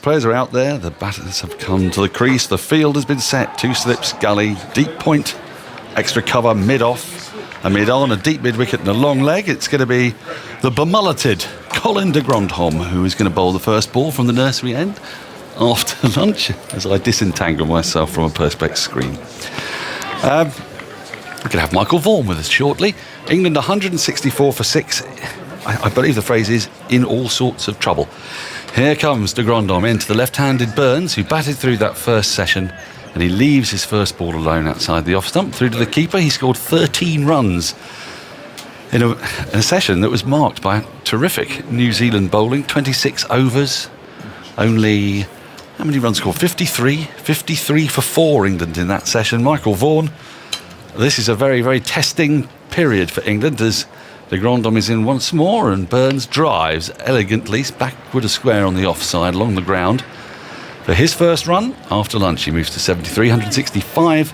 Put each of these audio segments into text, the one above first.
players are out there. The batters have come to the crease. The field has been set. 2 slips, gully, deep point, extra cover, mid-off, a mid-on, a deep mid-wicket and a long leg. It's going to be the bemulleted Colin de Grandhomme who is going to bowl the first ball from the nursery end after lunch as I disentangle myself from a Perspex screen. We're going to have Michael Vaughan with us shortly. England 164 for 6. I believe the phrase is in all sorts of trouble. Here comes de Grandhomme into the left-handed Burns, who batted through that first session, and he leaves his first ball alone outside the off-stump. Through to the keeper, he scored 13 runs in a session that was marked by terrific New Zealand bowling. 26 overs, only, how many runs scored? 53 for 4 England in that session. Michael Vaughan, this is a very, very testing period for England as de Grandhomme is in once more, and Burns drives elegantly backward a square on the offside along the ground for his first run. After lunch he moves to 73, 165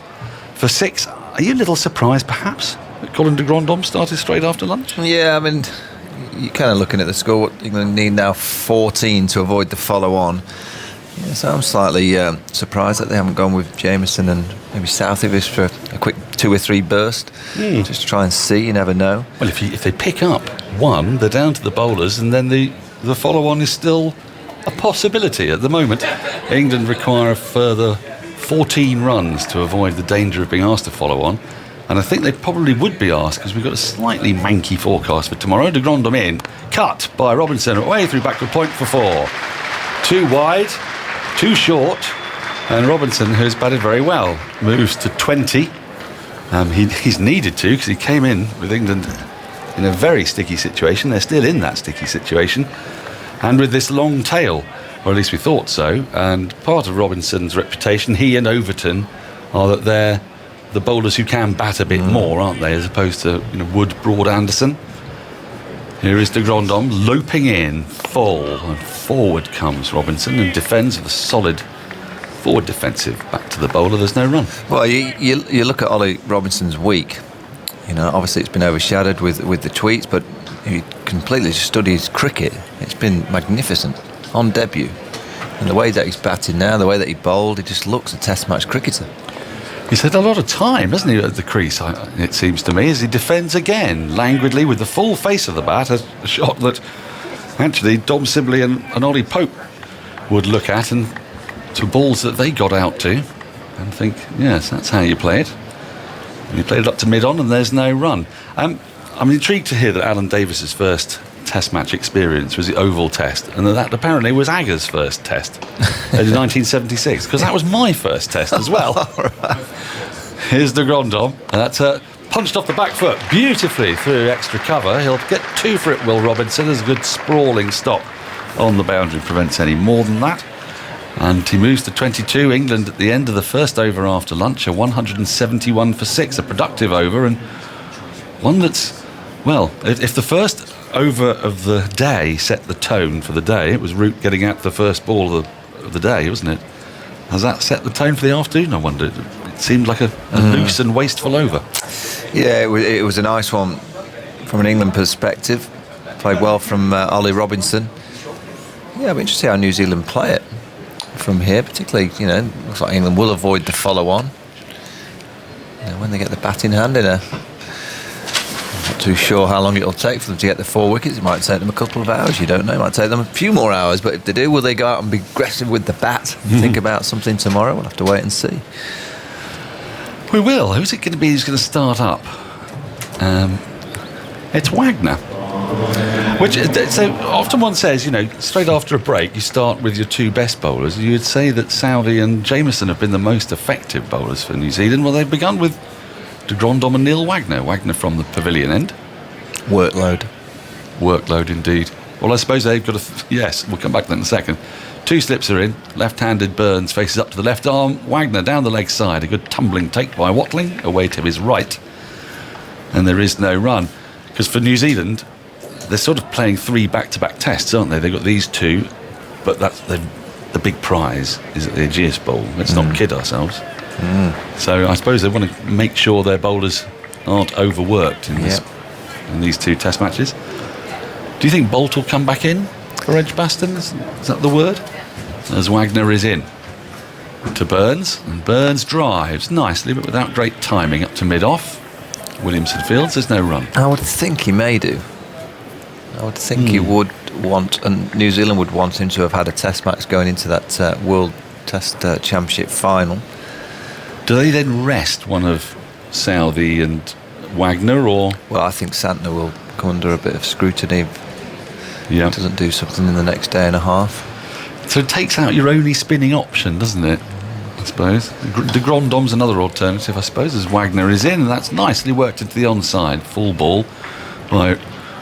for 6. Are you a little surprised perhaps that Colin de Grandhomme started straight after lunch? Yeah, I mean, you're kind of looking at the score. England need now 14 to avoid the follow-on. Yeah, so I'm slightly surprised that they haven't gone with Jamieson and maybe Salvi for a quick 2 or 3 burst. Just to try and see, you never know. Well, if they pick up one, they're down to the bowlers, and then the follow-on is still a possibility at the moment. England require a further 14 runs to avoid the danger of being asked to follow on, and I think they probably would be asked because we've got a slightly manky forecast for tomorrow. De Grandhomme in, cut by Robinson, away through backward point for 4. 2 wide, 2 short, and Robinson, who has batted very well, moves to 20. He's needed to because he came in with England in a very sticky situation. They're still in that sticky situation, and with this long tail, or at least we thought so. And part of Robinson's reputation, he and Overton, are that they're the bowlers who can bat a bit more, aren't they, as opposed to Wood, Broad, Anderson. Here is de Grandhomme loping in full, and forward comes Robinson and defends with a solid forward defensive back to the bowler. There's no run. Well, you look at Ollie Robinson's week. Obviously it's been overshadowed with the tweets, but he completely studies cricket. It's been magnificent on debut, and the way that he's batted now, the way that he bowled, he just looks a Test match cricketer. He's had a lot of time, hasn't he, at the crease, it seems to me, as he defends again, languidly, with the full face of the bat, a shot that actually Dom Sibley and Ollie Pope would look at, and to balls that they got out to and think, yes, that's how you play it. And he played it up to mid-on, and there's no run. I'm intrigued to hear that Alan Davis's first Test match experience was the Oval Test, and that apparently was Agger's first Test in 1976, because that was my first Test as well. Here's de Grandhomme, and that's punched off the back foot beautifully through extra cover. He'll get 2 for it, Will Robinson. There's a good sprawling stop on the boundary, prevents any more than that. And he moves to 22. England at the end of the first over after lunch, a 171 for 6, a productive over, and one that's, well, if the first over of the day set the tone for the day, it was Root getting out the first ball of the day, wasn't it? Has that set the tone for the afternoon, I wonder? It seemed like a loose and wasteful over. Yeah, it was a nice one from an England perspective. Played well from Ollie Robinson. Yeah, it'll be interesting to see how New Zealand play it from here, particularly, looks like England will avoid the follow-on. When they get the bat in hand I'm not too sure how long it'll take for them to get the 4 wickets. It might take them a couple of hours, you don't know. It might take them a few more hours, but if they do, will they go out and be aggressive with the bat and think about something tomorrow? We'll have to wait and see. We will. Who's it going to be who's going to start up? It's Wagner. Which, so often one says, straight after a break, you start with your 2 best bowlers. You would say that Salvi and Jamieson have been the most effective bowlers for New Zealand. Well, they've begun with de Grandhomme and Neil Wagner. Wagner from the pavilion end. Workload, indeed. Well, I suppose they've got yes, we'll come back to that in a second. 2 slips are in. Left-handed Burns faces up to the left arm. Wagner down the leg side. A good tumbling take by Watling, away to his right. And there is no run. Because for New Zealand, they're sort of playing 3 back-to-back tests, aren't they? They've got these 2, but that's the big prize is at the Aegeus Bowl. Let's not kid ourselves. So I suppose they want to make sure their bowlers aren't overworked in these 2 Test matches. Do you think Bolt will come back in for Edgbaston? Is that the word? as Wagner is in to Burns, and Burns drives nicely but without great timing up to mid-off. Williamson fields, there's no run. I would think he may do. I would think he would want, and New Zealand would want him to have had a test match going into that World Test Championship final. Do they then rest one of Salvi and Wagner, or? Well, I think Santner will come under a bit of scrutiny if he doesn't do something in the next day and a half. So it takes out your only spinning option, doesn't it? I suppose. De Grandhomme's another alternative, I suppose, as Wagner is in, and that's nicely worked into the onside. Full ball by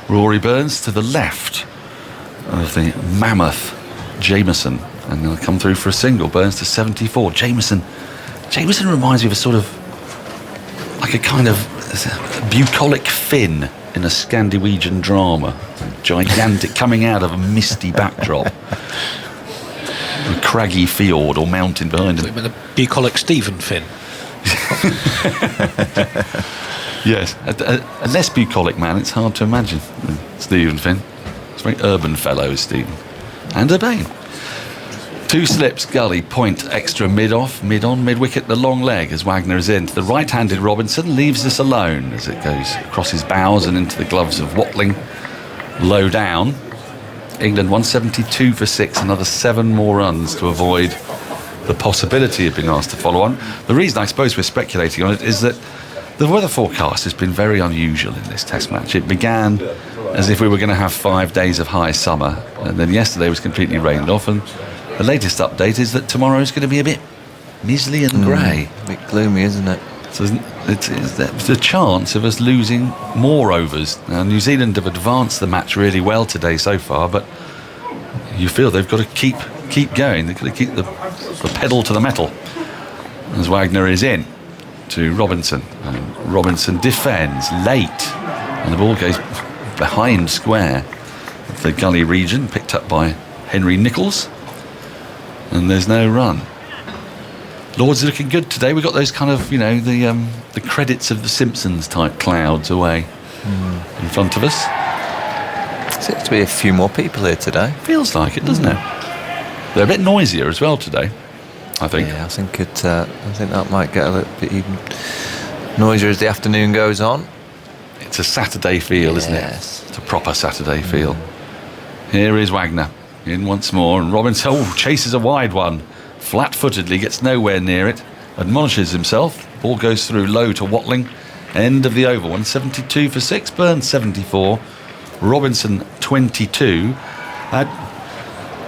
Rory Burns to the left of the mammoth Jameson, and they'll come through for a single. Burns to 74. Jameson reminds me of a sort of like a kind of bucolic fin in a Scandinavian drama, gigantic, coming out of a misty backdrop. A craggy fjord or mountain behind him. A bucolic Stephen Finn. Yes, a less bucolic man, it's hard to imagine. Stephen Finn. It's a very urban fellow, Stephen. And Urbane. 2 slips, gully, point, extra mid-off, mid-on, mid-wicket, the long leg as Wagner is in. To the right-handed Robinson leaves this alone as it goes across his bows and into the gloves of Watling. Low down. England 172 for 6, another 7 more runs to avoid the possibility of being asked to follow on. The reason I suppose we're speculating on it is that the weather forecast has been very unusual in this test match. It began as if we were going to have 5 days of high summer, and then yesterday was completely rained off, and the latest update is that tomorrow is going to be a bit mizzly and grey. A bit gloomy, isn't it? So there's a chance of us losing more overs. Now, New Zealand have advanced the match really well today so far, but you feel they've got to keep going. They've got to keep the pedal to the metal. As Wagner is in to Robinson. And Robinson defends late, and the ball goes behind square of the gully region, picked up by Henry Nichols, and there's no run. Lords are looking good today. We've got those kind of, the credits of the Simpsons type clouds away in front of us. Seems to be a few more people here today. Feels like it, doesn't it? They're a bit noisier as well today, I think. Yeah, I think that might get a little bit even noisier as the afternoon goes on. It's a Saturday feel, isn't it? It's a proper Saturday feel. Here is Wagner in once more, and Robinson chases a wide one. Flat-footedly, gets nowhere near it, admonishes himself. Ball goes through low to Watling. End of the over. 172 for 6. Burns 74. Robinson 22.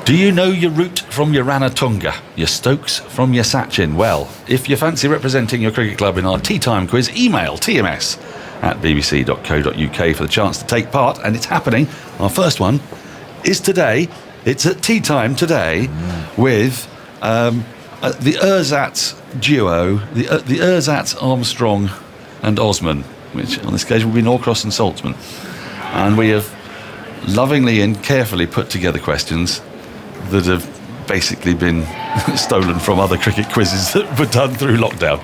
Do you know your route from your Ranatunga, your Stokes from your Sachin? Well, if you fancy representing your cricket club in our tea time quiz, email tms@bbc.co.uk for the chance to take part, and it's happening. Our first one is today. It's at tea time today with the Ersatz duo, the Ersatz Armstrong and Osman, which on this occasion will be Norcross and Saltzman. And we have lovingly and carefully put together questions that have basically been stolen from other cricket quizzes that were done through lockdown.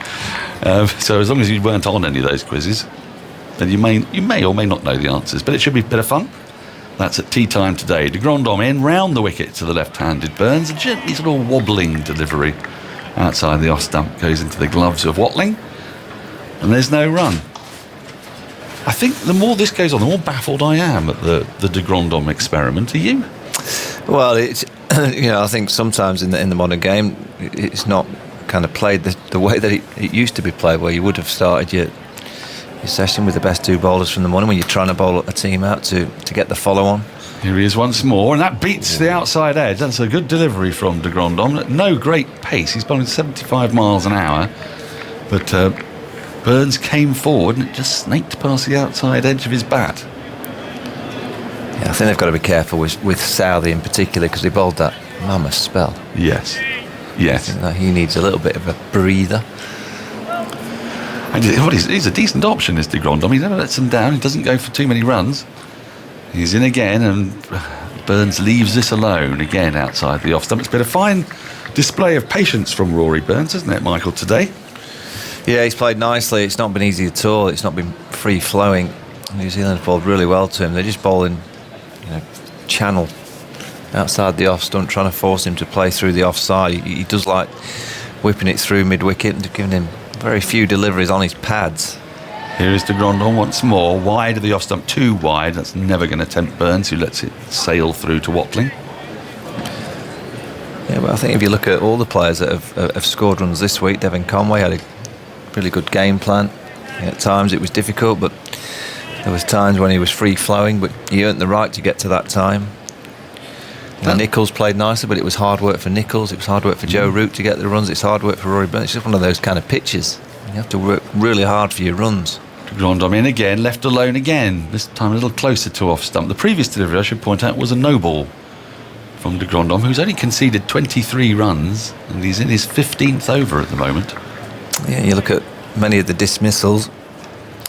So as long as you weren't on any of those quizzes, then you may or may not know the answers, but it should be a bit of fun. That's at tea time today. De Grandhomme in round the wicket to the left-handed Burns. A gently sort of wobbling delivery outside the off stump goes into the gloves of Watling, and there's no run. I think the more this goes on, the more baffled I am at the De Grandhomme experiment. Are you? Well, it's I think sometimes in the modern game, it's not kind of played the way that it used to be played, where you would have started your session with the best 2 bowlers from the morning when you're trying to bowl a team out to get the follow on. Here he is once more, and that beats the outside edge. That's a good delivery from De Grandhomme. No great pace. He's bowling 75 miles an hour, but Burns came forward and it just snaked past the outside edge of his bat. Yeah, I think they've got to be careful with Salvi in particular, because he bowled that mammoth spell. Yes. I think that he needs a little bit of a breather. And he's a decent option, is De Grandhomme. He never lets them down. He doesn't go for too many runs. He's in again, and Burns leaves this alone again outside the off stump. It's been a fine display of patience from Rory Burns, hasn't it, Michael, today? Yeah, he's played nicely. It's not been easy at all. It's not been free-flowing. New Zealand bowled really well to him. They're just bowling, channel outside the off stump, trying to force him to play through the offside. He does like whipping it through mid-wicket and giving him very few deliveries on his pads. Here is de Grandon once more, wide of the off stump, too wide. That's never going to tempt Burns, who lets it sail through to Watling. Yeah, but I think if you look at all the players that have scored runs this week, Devon Conway had a really good game plan. At times it was difficult, but there was times when he was free-flowing, but he earned the right to get to that time. Nichols played nicely, but it was hard work for Nichols. It was hard work for Joe Root to get the runs. It's hard work for Rory Burns. It's just one of those kind of pitches. You have to work really hard for your runs. De Grandon in again, left alone again. This time a little closer to off stump. The previous delivery, I should point out, was a no ball from de Grandon, who's only conceded 23 runs, and he's in his 15th over at the moment. Yeah, you look at many of the dismissals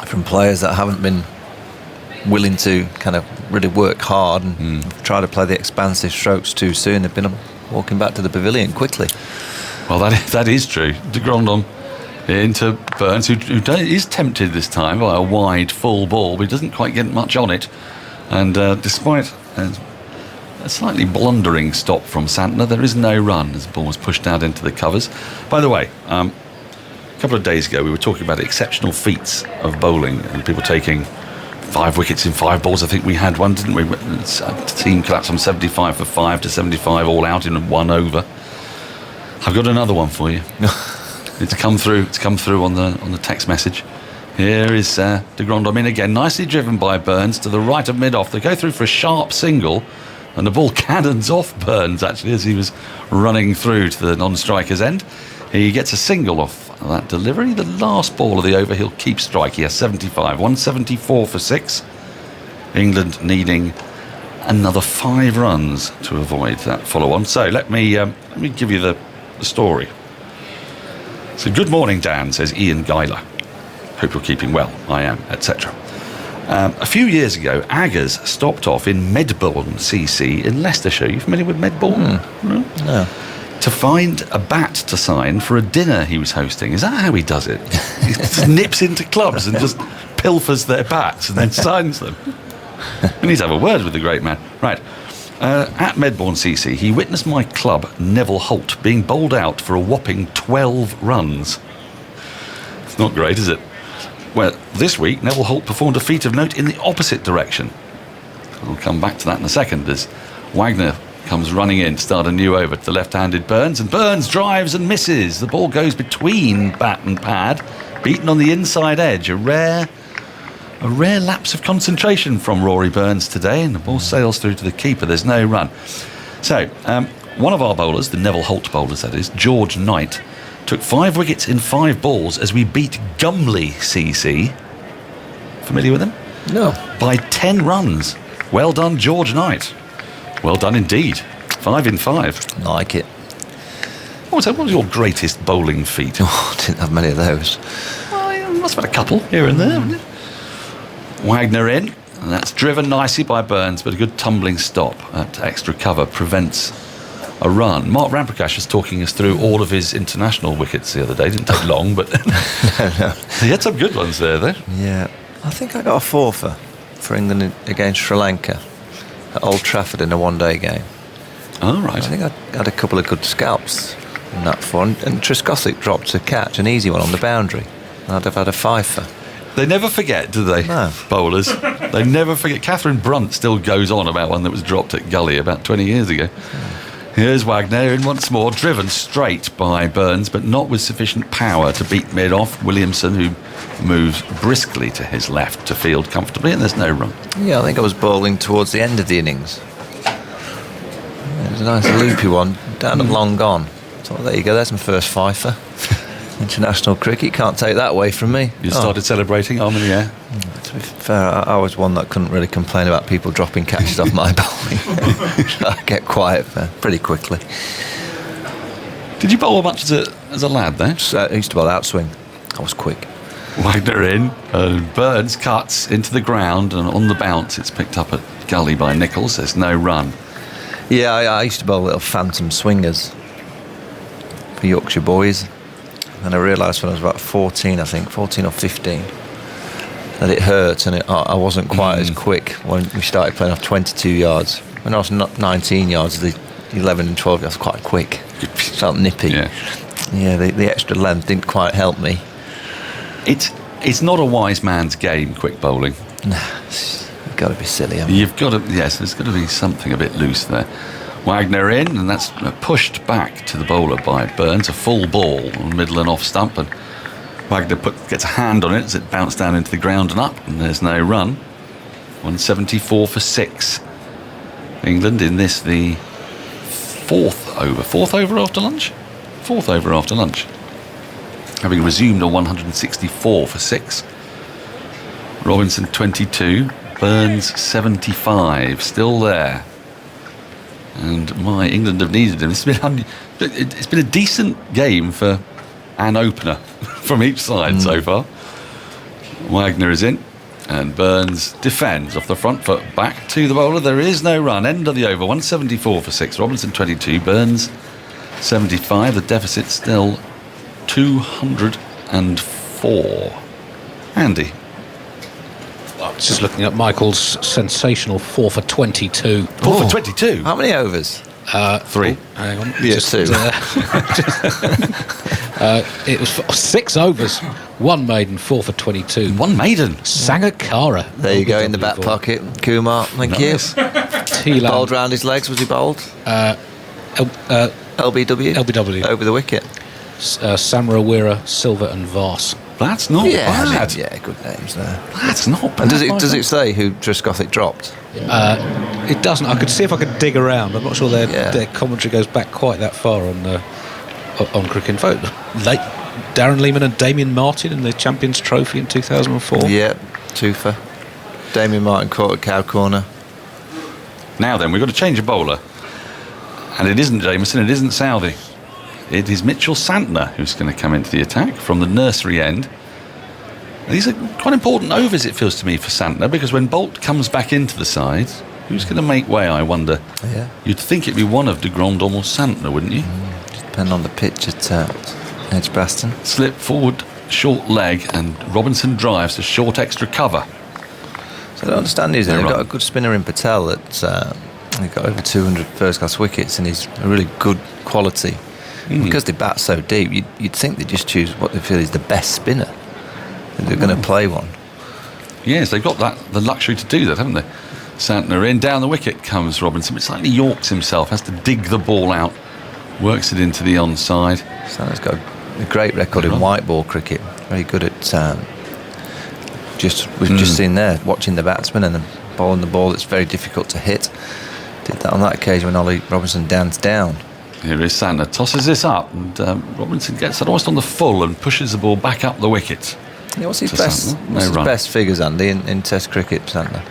from players that haven't been willing to kind of really work hard and try to play the expansive strokes too soon. They've been walking back to the pavilion quickly. Well, that is true. De Grandon into Burns, who is tempted this time by a wide full ball, but he doesn't quite get much on it. And despite a slightly blundering stop from Santner, there is no run as the ball was pushed out into the covers. By the way, a couple of days ago we were talking about exceptional feats of bowling and people taking 5 wickets in 5 balls. I think we had one, didn't we? A team collapsed from 75 for 5 to 75 all out in 1 over. I've got another one for you. It's come through on the text message. Here is de Grandon in again, nicely driven by Burns to the right of mid-off. They go through for a sharp single, and the ball cannons off Burns actually as he was running through to the non-striker's end. He gets a single off that delivery. The last ball of the over, he'll keep strike. He has 75, 174 for 6. England needing another 5 runs to avoid that follow-on. So let me give you the story. So good morning, Dan, says Ian Geiler. Hope you're keeping well. I am, etc. A few years ago, Aggers stopped off in Medbourne CC in Leicestershire. Are you familiar with Medbourne? No. To find a bat to sign for a dinner he was hosting. Is that how he does it? He just nips into clubs and just pilfers their bats and then signs them. We need to have a word with the great man. Right. At Medbourne CC, he witnessed my club, Neville Holt, being bowled out for a whopping 12 runs. It's not great, is it? Well, this week, Neville Holt performed a feat of note in the opposite direction. I'll come back to that in a second as Wagner comes running in to start a new over to the left-handed Burns, and Burns drives and misses. The ball goes between bat and pad, beaten on the inside edge. A rare lapse of concentration from Rory Burns today, and the ball sails through to the keeper. There's no run. So, one of our bowlers, the Neville Holt bowlers that is, George Knight, took 5 wickets in 5 balls as we beat Gumley CC. Familiar with him? No. By 10 runs. Well done, George Knight. Well done indeed. 5 in 5. Like it. What was your greatest bowling feat? Oh, I didn't have many of those. Well, you must have had a couple here and there, haven't you? Wagner in, and that's driven nicely by Burns, but a good tumbling stop at extra cover prevents a run. Mark Ramprakash was talking us through all of his international wickets the other day. Didn't take long, but no. He had some good ones there, though. Yeah, I think I got a 4 for England against Sri Lanka at Old Trafford in a one-day game. Oh, right. I think I had a couple of good scalps in that 4, and Trescothick dropped a catch, an easy one on the boundary. I'd have had a 5. They never forget, do they? No. Bowlers. They never forget. Catherine Brunt still goes on about one that was dropped at Gully about 20 years ago. Here's Wagner in once more, driven straight by Burns, but not with sufficient power to beat mid-off. Williamson, who moves briskly to his left to field comfortably, and there's no run. Yeah, I think I was bowling towards the end of the innings. It was a nice loopy one, down and long gone. So there you go, there's my first 5. International cricket, can't take that away from me. You started celebrating, arm in the air. To be fair, I was one that couldn't really complain about people dropping catches off my bowling. I get quiet pretty quickly. Did you bowl much as a lad there? So I used to bowl outswing. I was quick. Wagner in, Burns cuts into the ground, and on the bounce it's picked up at Gully by Nichols. There's no run. Yeah, I used to bowl little phantom swingers for Yorkshire boys. And I realised when I was about 14 or 15, that it hurt, and I wasn't quite as quick when we started playing off 22 yards. when I was 19 yards, the 11 and 12 yards quite quick. Felt nippy. Yeah, the extra length didn't quite help me. It's not a wise man's game, quick bowling. Nah, you've got to be silly. You've got to, yes, there's got to be something a bit loose there. Wagner in, and that's pushed back to the bowler by Burns, a full ball on middle and off stump, and Wagner gets a hand on it as it bounced down into the ground and up, and there's no run. 174 for 6. England in this, the fourth over after lunch? Fourth over after lunch. Having resumed a 164 for 6. Robinson 22, Burns 75, still there. And England have needed him. It's been a decent game for an opener from each side so far. Wagner is in, and Burns defends off the front foot back to the bowler. There is no run. End of the over. 174 for 6. Robinson 22, Burns 75. The deficit still 204. Andy. Just looking at Michael's sensational 4 for 22. 4 for 22? How many overs? 3. Oh, hang on. Yeah, 2. It was 6 overs, 1 maiden, 4 for 22. 1 maiden. Sangakkara. There you go, in the back pocket. Kumar, thank you. Teelan. Bowled round his legs, was he bowled? LBW? LBW. Over the wicket. Samrawira, Silva and Vars. That's not bad. Yeah, good names there. That's not bad. And does it say who Trescothick dropped? It doesn't. I could see if I could dig around. I'm not sure their commentary goes back quite that far on Cricket Info. Darren Lehman and Damien Martin in the Champions Trophy in 2004. Yeah, 2 for. Damien Martin caught a cow corner. Now then, we've got to change a bowler. And it isn't Jameson, it isn't Salvi. It is Mitchell Santner who's going to come into the attack from the nursery end. These are quite important overs, it feels to me, for Santner, because when Bolt comes back into the side, who's going to make way, I wonder? Yeah. You'd think it'd be one of de Grandhomme or Santner, wouldn't you? Just depending on the pitch at Edgbaston. Slip forward, short leg, and Robinson drives to short extra cover. So I don't understand they've got a good spinner in Patel that's they've got over 200 first-class wickets, and he's a really good quality. Because they bat so deep, you'd think they just choose what they feel is the best spinner. They're going to play one. Yes, they've got the luxury to do that, haven't they? Santner in, down the wicket comes Robinson. It's like he Yorks himself, has to dig the ball out, works it into the onside. Santner's got a great record in white ball cricket. Very good at we've just seen there, watching the batsman and then bowling the ball that's very difficult to hit. Did that on that occasion when Ollie Robinson danced down. Here is Santner, tosses this up, and Robinson gets it almost on the full and pushes the ball back up the wicket. Yeah, what's his best figures, Andy, in Test cricket, Santner?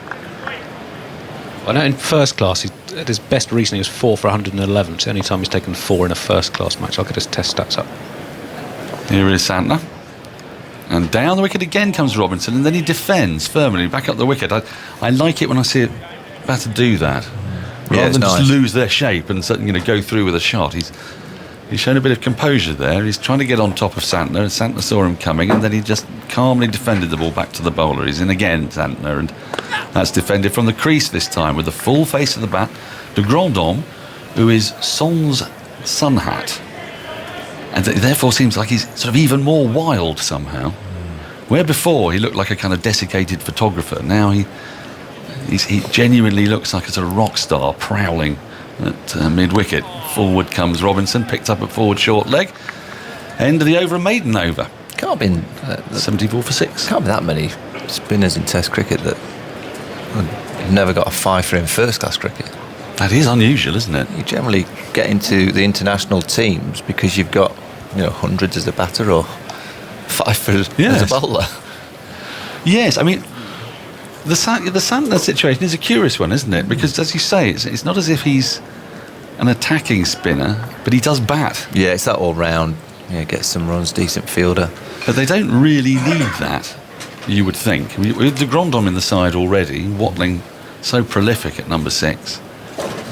I know in first class, at his best recently was 4 for 111. It's the only time he's taken 4 in a first class match. I'll get his Test stats up. Here is Santner. And down the wicket again comes Robinson, and then he defends firmly back up the wicket. I like it when I see a batter do that. Rather than just lose their shape and go through with a shot. He's shown a bit of composure there. He's trying to get on top of Santner, and Santner saw him coming, and then he just calmly defended the ball back to the bowler. He's in again, Santner, and that's defended from the crease this time with the full face of the bat. De Grandhomme, who is Son's sun hat, and therefore seems like he's sort of even more wild somehow. Where before he looked like a kind of desiccated photographer, now he genuinely looks like a sort of rock star prowling at mid-wicket. Forward comes Robinson, picked up at forward short leg. End of the over, a maiden over. Can't be 74 for 6. Can't be that many spinners in Test cricket that have never got a 5 for in first-class cricket. That is unusual, isn't it? You generally get into the international teams because you've got hundreds as a batter or 5 for as a bowler. Yes, I mean, the Santner situation is a curious one, isn't it? Because, as you say, it's not as if he's an attacking spinner, but he does bat. Yeah, it's that all-round, gets some runs, decent fielder. But they don't really need that, you would think. With de Grandhomme in the side already, Watling so prolific at number 6.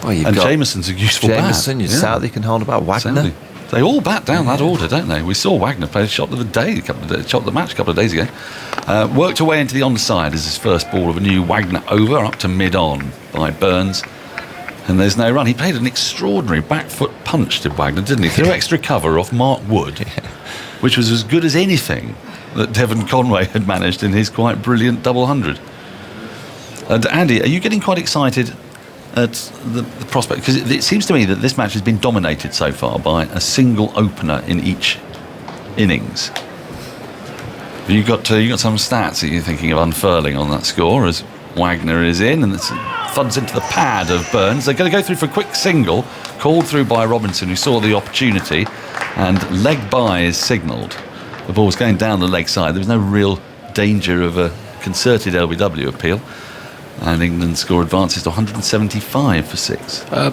Well, and Jameson's a useful bat. Jameson, Southey can hold about Wagner. Southey. They all bat down that order, don't they? We saw Wagner play a shot of the match a couple of days ago. Worked away into the onside as his first ball of a new Wagner over, up to mid-on by Burns. And there's no run. He played an extraordinary back foot punch, did Wagner, didn't he? Through extra cover off Mark Wood, which was as good as anything that Devon Conway had managed in his quite brilliant double hundred. And Andy, are you getting quite excited at the prospect? Because it seems to me that this match has been dominated so far by a single opener in each innings. You got some stats that you're thinking of unfurling on that score as Wagner is in, and it's thuds into the pad of Burns. They're going to go through for a quick single, called through by Robinson, who saw the opportunity, and leg by is signalled. The ball was going down the leg side. There was no real danger of a concerted LBW appeal, and England's score advances to 175 for 6. I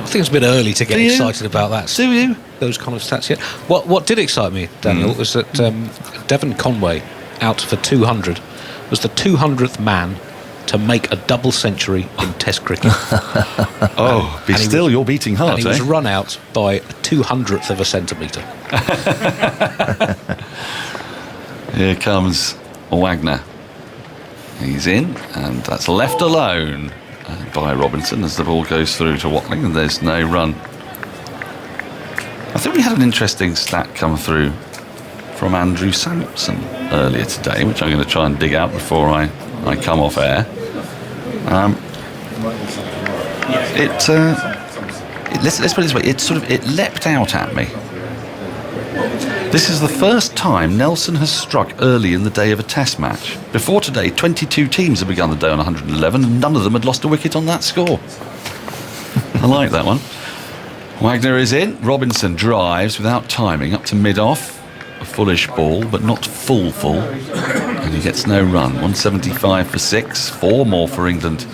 think it's a bit early to get excited about that. Do you? Those kind of stats yet? What did excite me, Daniel, was that Devon Conway, out for 200, was the 200th man to make a double century in Test cricket. You're beating heart, and he was run out by 200th of a centimetre. Here comes Wagner. He's in, and that's left alone by Robinson as the ball goes through to Watling, and there's no run. I think we had an interesting stat come through from Andrew Sampson earlier today, which I'm going to try and dig out before I come off air. Let's put it this way. It leapt out at me. This is the first time Nelson has struck early in the day of a Test match. Before today, 22 teams had begun the day on 111, and none of them had lost a wicket on that score. I like that one. Wagner is in. Robinson drives without timing up to mid-off. A fullish ball, but not full. And he gets no run. 175 for 6. 4 more for England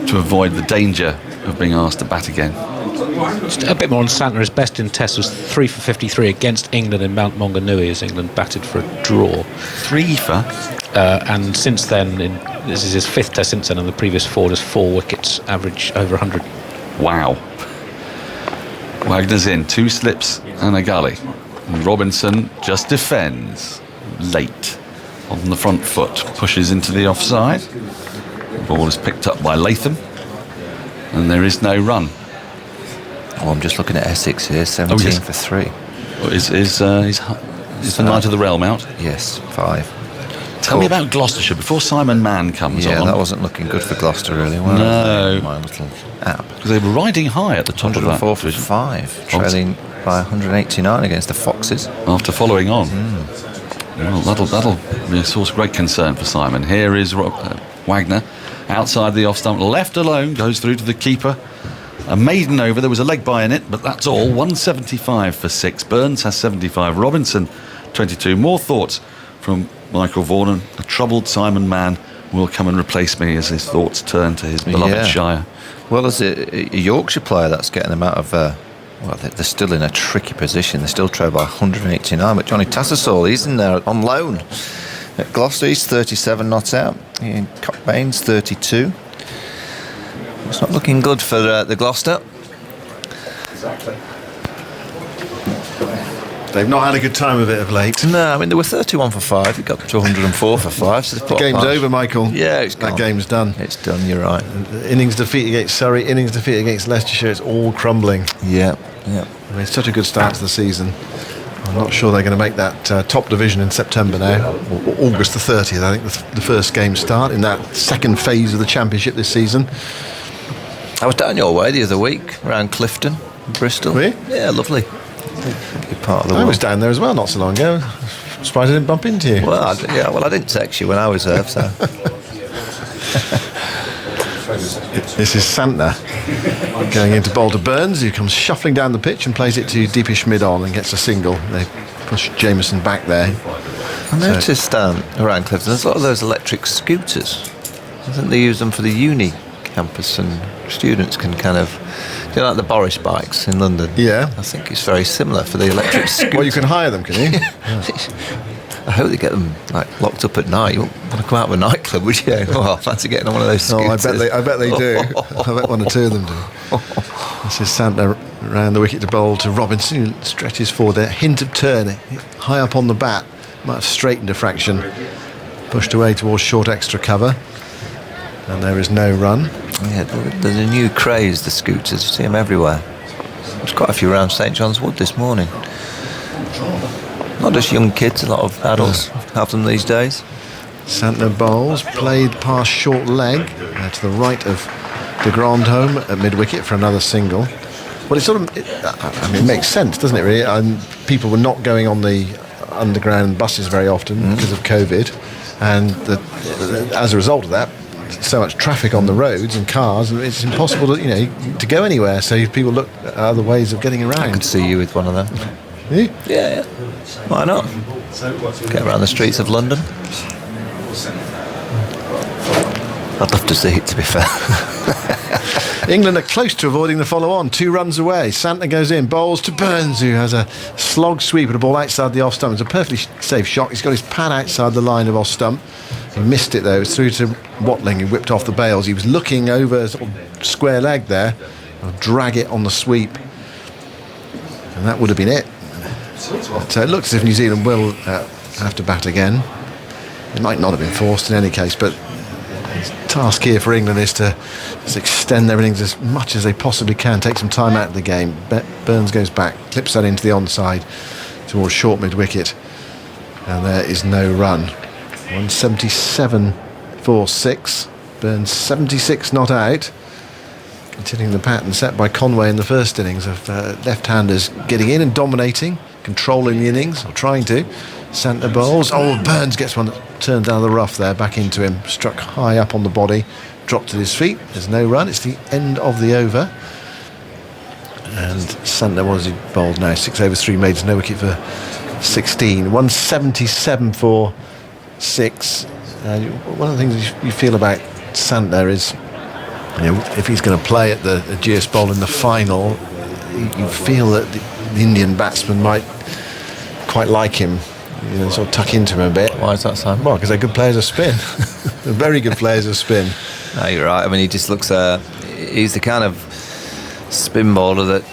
to avoid the danger of being asked to bat again. Just a bit more on Santner. His best in Test was 3 for 53 against England in Mount Maunganui as England batted for a draw. 3 for? And since then, this is his 5th Test since then, and the previous 4 just 4 wickets, average over 100. Wow. Wagner's in, 2 slips and a gully. And Robinson just defends late on the front foot, pushes into the offside. The ball is picked up by Latham, and there is no run. Oh, I'm just looking at Essex here, 17 for 3. Is the Knight of the Realm out? Yes, 5. Tell me about Gloucestershire before Simon Mann comes on. Yeah, that wasn't looking good for Gloucester, really. Well, no. My little app. Because they were riding high at the top of that. 104 for 5, trailing by 189 against the Foxes. After following on. Well, that'll be a source of great concern for Simon. Here is Wagner, outside the off stump, left alone, goes through to the keeper. A maiden over, there was a leg by in it, but that's all. 175 for 6. Burns has 75. Robinson, 22. More thoughts from Michael Vaughan. A troubled Simon Mann will come and replace me as his thoughts turn to his beloved Shire. Well, as a Yorkshire player, that's getting them out of... well, they're still in a tricky position. They're still trailed by 189. But Johnny Tattersall, he's in there on loan. At Gloucester, he's 37 not out. Ian Cockbane's 32. It's not looking good for the Gloucester. Exactly. They've not had a good time of it of late. No, I mean, they were 31 for 5. It got to 104 for 5. So the game's over, Michael. Yeah, it's gone. That game's done. It's done, you're right. Innings defeat against Surrey, innings defeat against Leicestershire. It's all crumbling. Yeah. I mean, it's such a good start to the season. I'm not sure they're going to make that top division in September now, or August the 30th. I think the first games start in that second phase of the Championship this season. I was down your way the other week, around Clifton, Bristol. Were you? Yeah, lovely. Good part of the world. I was down there as well not so long ago. Surprised I didn't bump into you. Well, I didn't text you when I was there, so... This is Santner going into bowl to Burns, who comes shuffling down the pitch and plays it to deepish mid-on and gets a single. They push Jameson back there. I noticed around Clifton there's a lot of those electric scooters. I think they use them for the uni campus, and students can kind of... Do you like the Boris bikes in London? Yeah. I think it's very similar for the electric scooter. Well, you can hire them, can you? I hope they get them locked up at night. You wouldn't want to come out of a nightclub, would you? Oh, I fancy getting on one of those scooters. Oh, I bet they do. I bet one or two of them do. This is Santner round the wicket to bowl to Robinson, who stretches forward there. Hint of turn, high up on the bat. Might have straightened a fraction. Pushed away towards short extra cover. And there is no run. Yeah, there's a new craze, the scooters. You see them everywhere. There's quite a few around St John's Wood this morning. Not just young kids, a lot of adults have them these days. Santner bowls, played past short leg to the right of de Grandhomme at mid-wicket for another single. Well, it makes sense, doesn't it, really? And people were not going on the underground buses very often because of COVID. And as a result of that, so much traffic on the roads and cars, and it's impossible to go anywhere. So people look at other ways of getting around. I could see you with one of them. You? Yeah. Why not? Get around the streets of London. I'd love to see it, to be fair. England are close to avoiding the follow-on. 2 runs away. Santner goes in, bowls to Burns, who has a slog sweep at a ball outside the off stump. It's a perfectly safe shot. He's got his pad outside the line of off stump. He missed it though. It was through to Watling, who whipped off the bails. He was looking over sort of square leg there. Drag it on the sweep, and that would have been it. But it looks as if New Zealand will have to bat again. It might not have been forced in any case, but the task here for England is to just extend their innings as much as they possibly can, take some time out of the game. Burns goes back, clips that into the onside towards short mid-wicket, and there is no run. 177 for 6. Burns 76 not out. Continuing the pattern set by Conway in the first innings of left-handers getting in and dominating, controlling the innings, or trying to. Santner bowls. Burns gets one that turns out of the rough there, back into him. Struck high up on the body, dropped at his feet. There's no run. It's the end of the over. And Santner, what has he bowled now? 6 overs, 3 maids, no wicket for 16. 177 for 6. One of the things you feel about Santner is, if he's going to play at the GS Bowl in the final, you feel that the Indian batsman might quite like him, sort of tuck into him a bit. Why is that, Simon? Well, because they're good players of spin. They're very good players of spin. No, you're right. I mean, he just looks. He's the kind of spin bowler that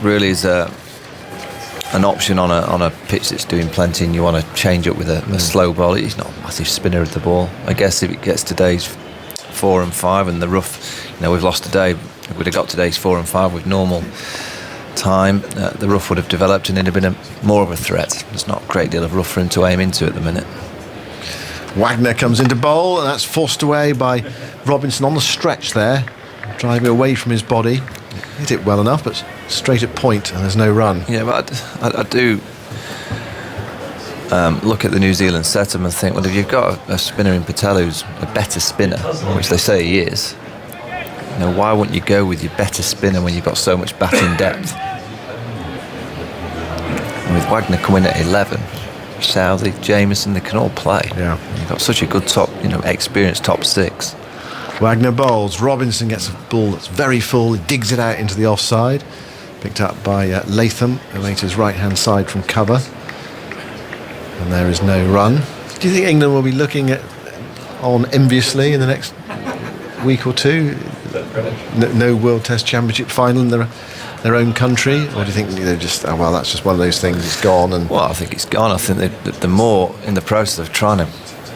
really is an option on a pitch that's doing plenty, and you want to change up with a slow ball. He's not a massive spinner of the ball. I guess if it gets to days 4 and 5 and the rough, we've lost today. If we'd have got today's 4 and 5 with normal time, the rough would have developed and it'd have been more of a threat. There's not a great deal of rough for him to aim into at the minute. Wagner comes into bowl, and that's forced away by Robinson on the stretch there, driving away from his body. Hit it well enough, but straight at point, and there's no run. Yeah, but I do look at the New Zealand setup and think, well, if you've got a spinner in Patel who's a better spinner, which they say he is, why wouldn't you go with your better spinner when you've got so much batting depth? And with Wagner coming at 11, Salvi, Jameson, they can all play. Yeah, you've got such a good top, experienced top 6. Wagner bowls. Robinson gets a ball that's very full. He digs it out into the offside. Picked up by Latham, who made his right-hand side from cover. And there is no run. Do you think England will be looking on enviously in the next week or two? No World Test Championship final in their own country? Or do you think they're just, that's just one of those things, it's gone? Well, I think it's gone. I think the more in the process of trying to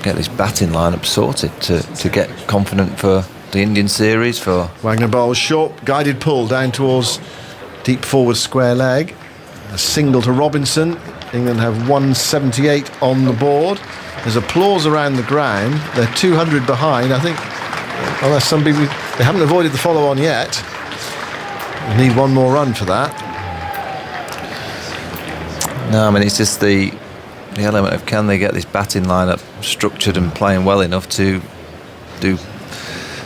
get this batting lineup sorted to get confident for the Indian series. For Wagner bowls short, guided pull down towards deep forward square leg. A single to Robinson. England have 178 on the board. There's applause around the ground. They're 200 behind. I think, unless some people, they haven't avoided the follow-on yet. They need one more run for that. No, I mean, it's just the element of, can they get this batting lineup structured and playing well enough to do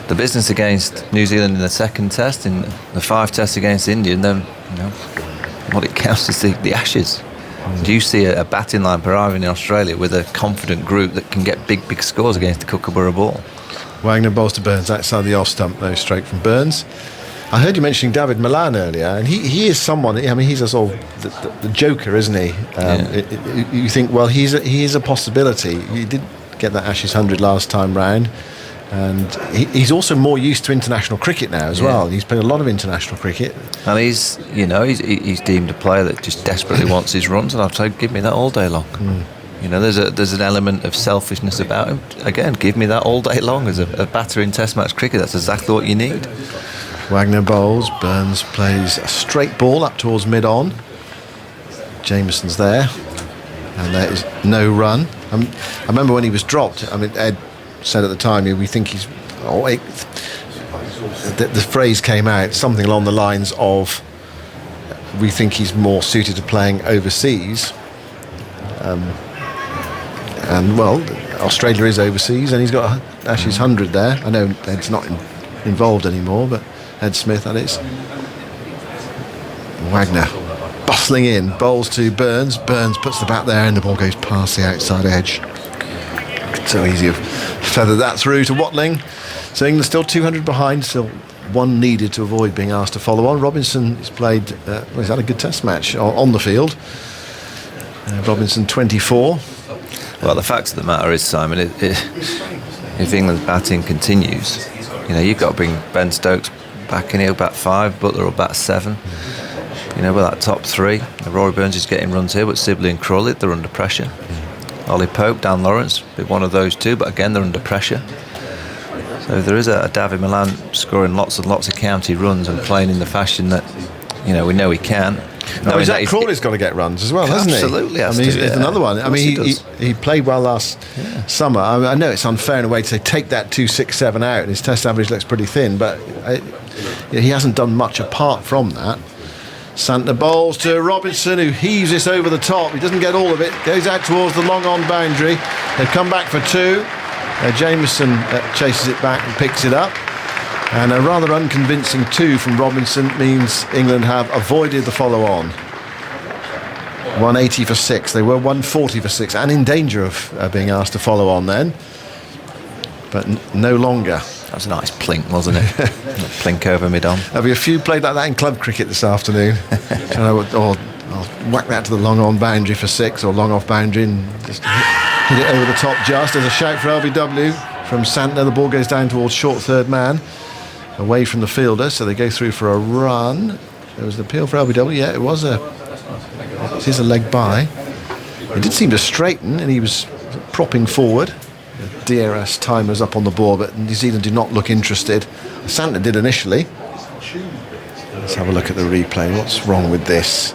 the business against New Zealand in the second test, in the 5 tests against India, and then what it counts is the Ashes. Do you see a batting line arriving in Australia with a confident group that can get big scores against the Kookaburra ball? Wagner bowls to Burns outside the off stump, though, straight from Burns. I heard you mentioning David Milan earlier, and he is someone. I mean, he's a sort of the joker, isn't he? You think, well, he is a possibility. He did get that Ashes 100 last time round, and he's also more used to international cricket now as well. He's played a lot of international cricket, and he's deemed a player that just desperately wants his runs, and I'd say give me that all day long. You know, there's an element of selfishness about him. Again, give me that all day long as a batter in Test match cricket. That's exactly what you need. Wagner bowls. Burns plays a straight ball up towards mid-on. Jameson's there. And there is no run. I remember when he was dropped, I mean, Ed said at the time, we think he's... the phrase came out, something along the lines of, we think he's more suited to playing overseas. And, well, Australia is overseas, and he's got Ashes 100 there. I know Ed's not involved anymore, but Ed Smith, that is. Wagner bustling in, bowls to Burns. Burns puts the bat there and the ball goes past the outside edge. So easy to feather that through to Watling. So England still 200 behind, still one needed to avoid being asked to follow on. Robinson has played, he's had a good Test match on the field. Robinson 24. Well, the fact of the matter is, Simon, if England's batting continues, you know, you've got to bring Ben Stokes back in. He'll bat 5, Butler will bat 7. You know, with that top 3, Rory Burns is getting runs here, but Sibley and Crawley, they're under pressure. Ollie Pope, Dan Lawrence, bit one of those two, but again, they're under pressure. So there is a David Milan scoring lots and lots of county runs and playing in the fashion that, you know, we know he can. Zach Crawley's got to get runs as well, hasn't he? Absolutely. I mean, he's another one. I mean, he played well last summer. I know it's unfair in a way to say take that 267 out, and his Test average looks pretty thin, but he hasn't done much apart from that. Santner bowls to Robinson, who heaves this over the top. He doesn't get all of it. Goes out towards the long-on boundary. They've come back for 2. Jameson chases it back and picks it up. And a rather unconvincing 2 from Robinson means England have avoided the follow-on. 180 for 6. They were 140 for 6 and in danger of being asked to follow on then. But no longer. That was a nice plink, wasn't it? Plink over mid-on. There'll be a few played like that in club cricket this afternoon. Or I'll whack that to the long-on boundary for 6 or long-off boundary and just hit it over the top just. There's a shout for LBW from Santner. The ball goes down towards short third man, away from the fielder, so they go through for a run. There was an appeal for LBW. Yeah, it is a leg by. It did seem to straighten, and he was propping forward. The DRS timers up on the ball, but New Zealand do not look interested. Santner did initially. Let's have a look at the replay. What's wrong with this?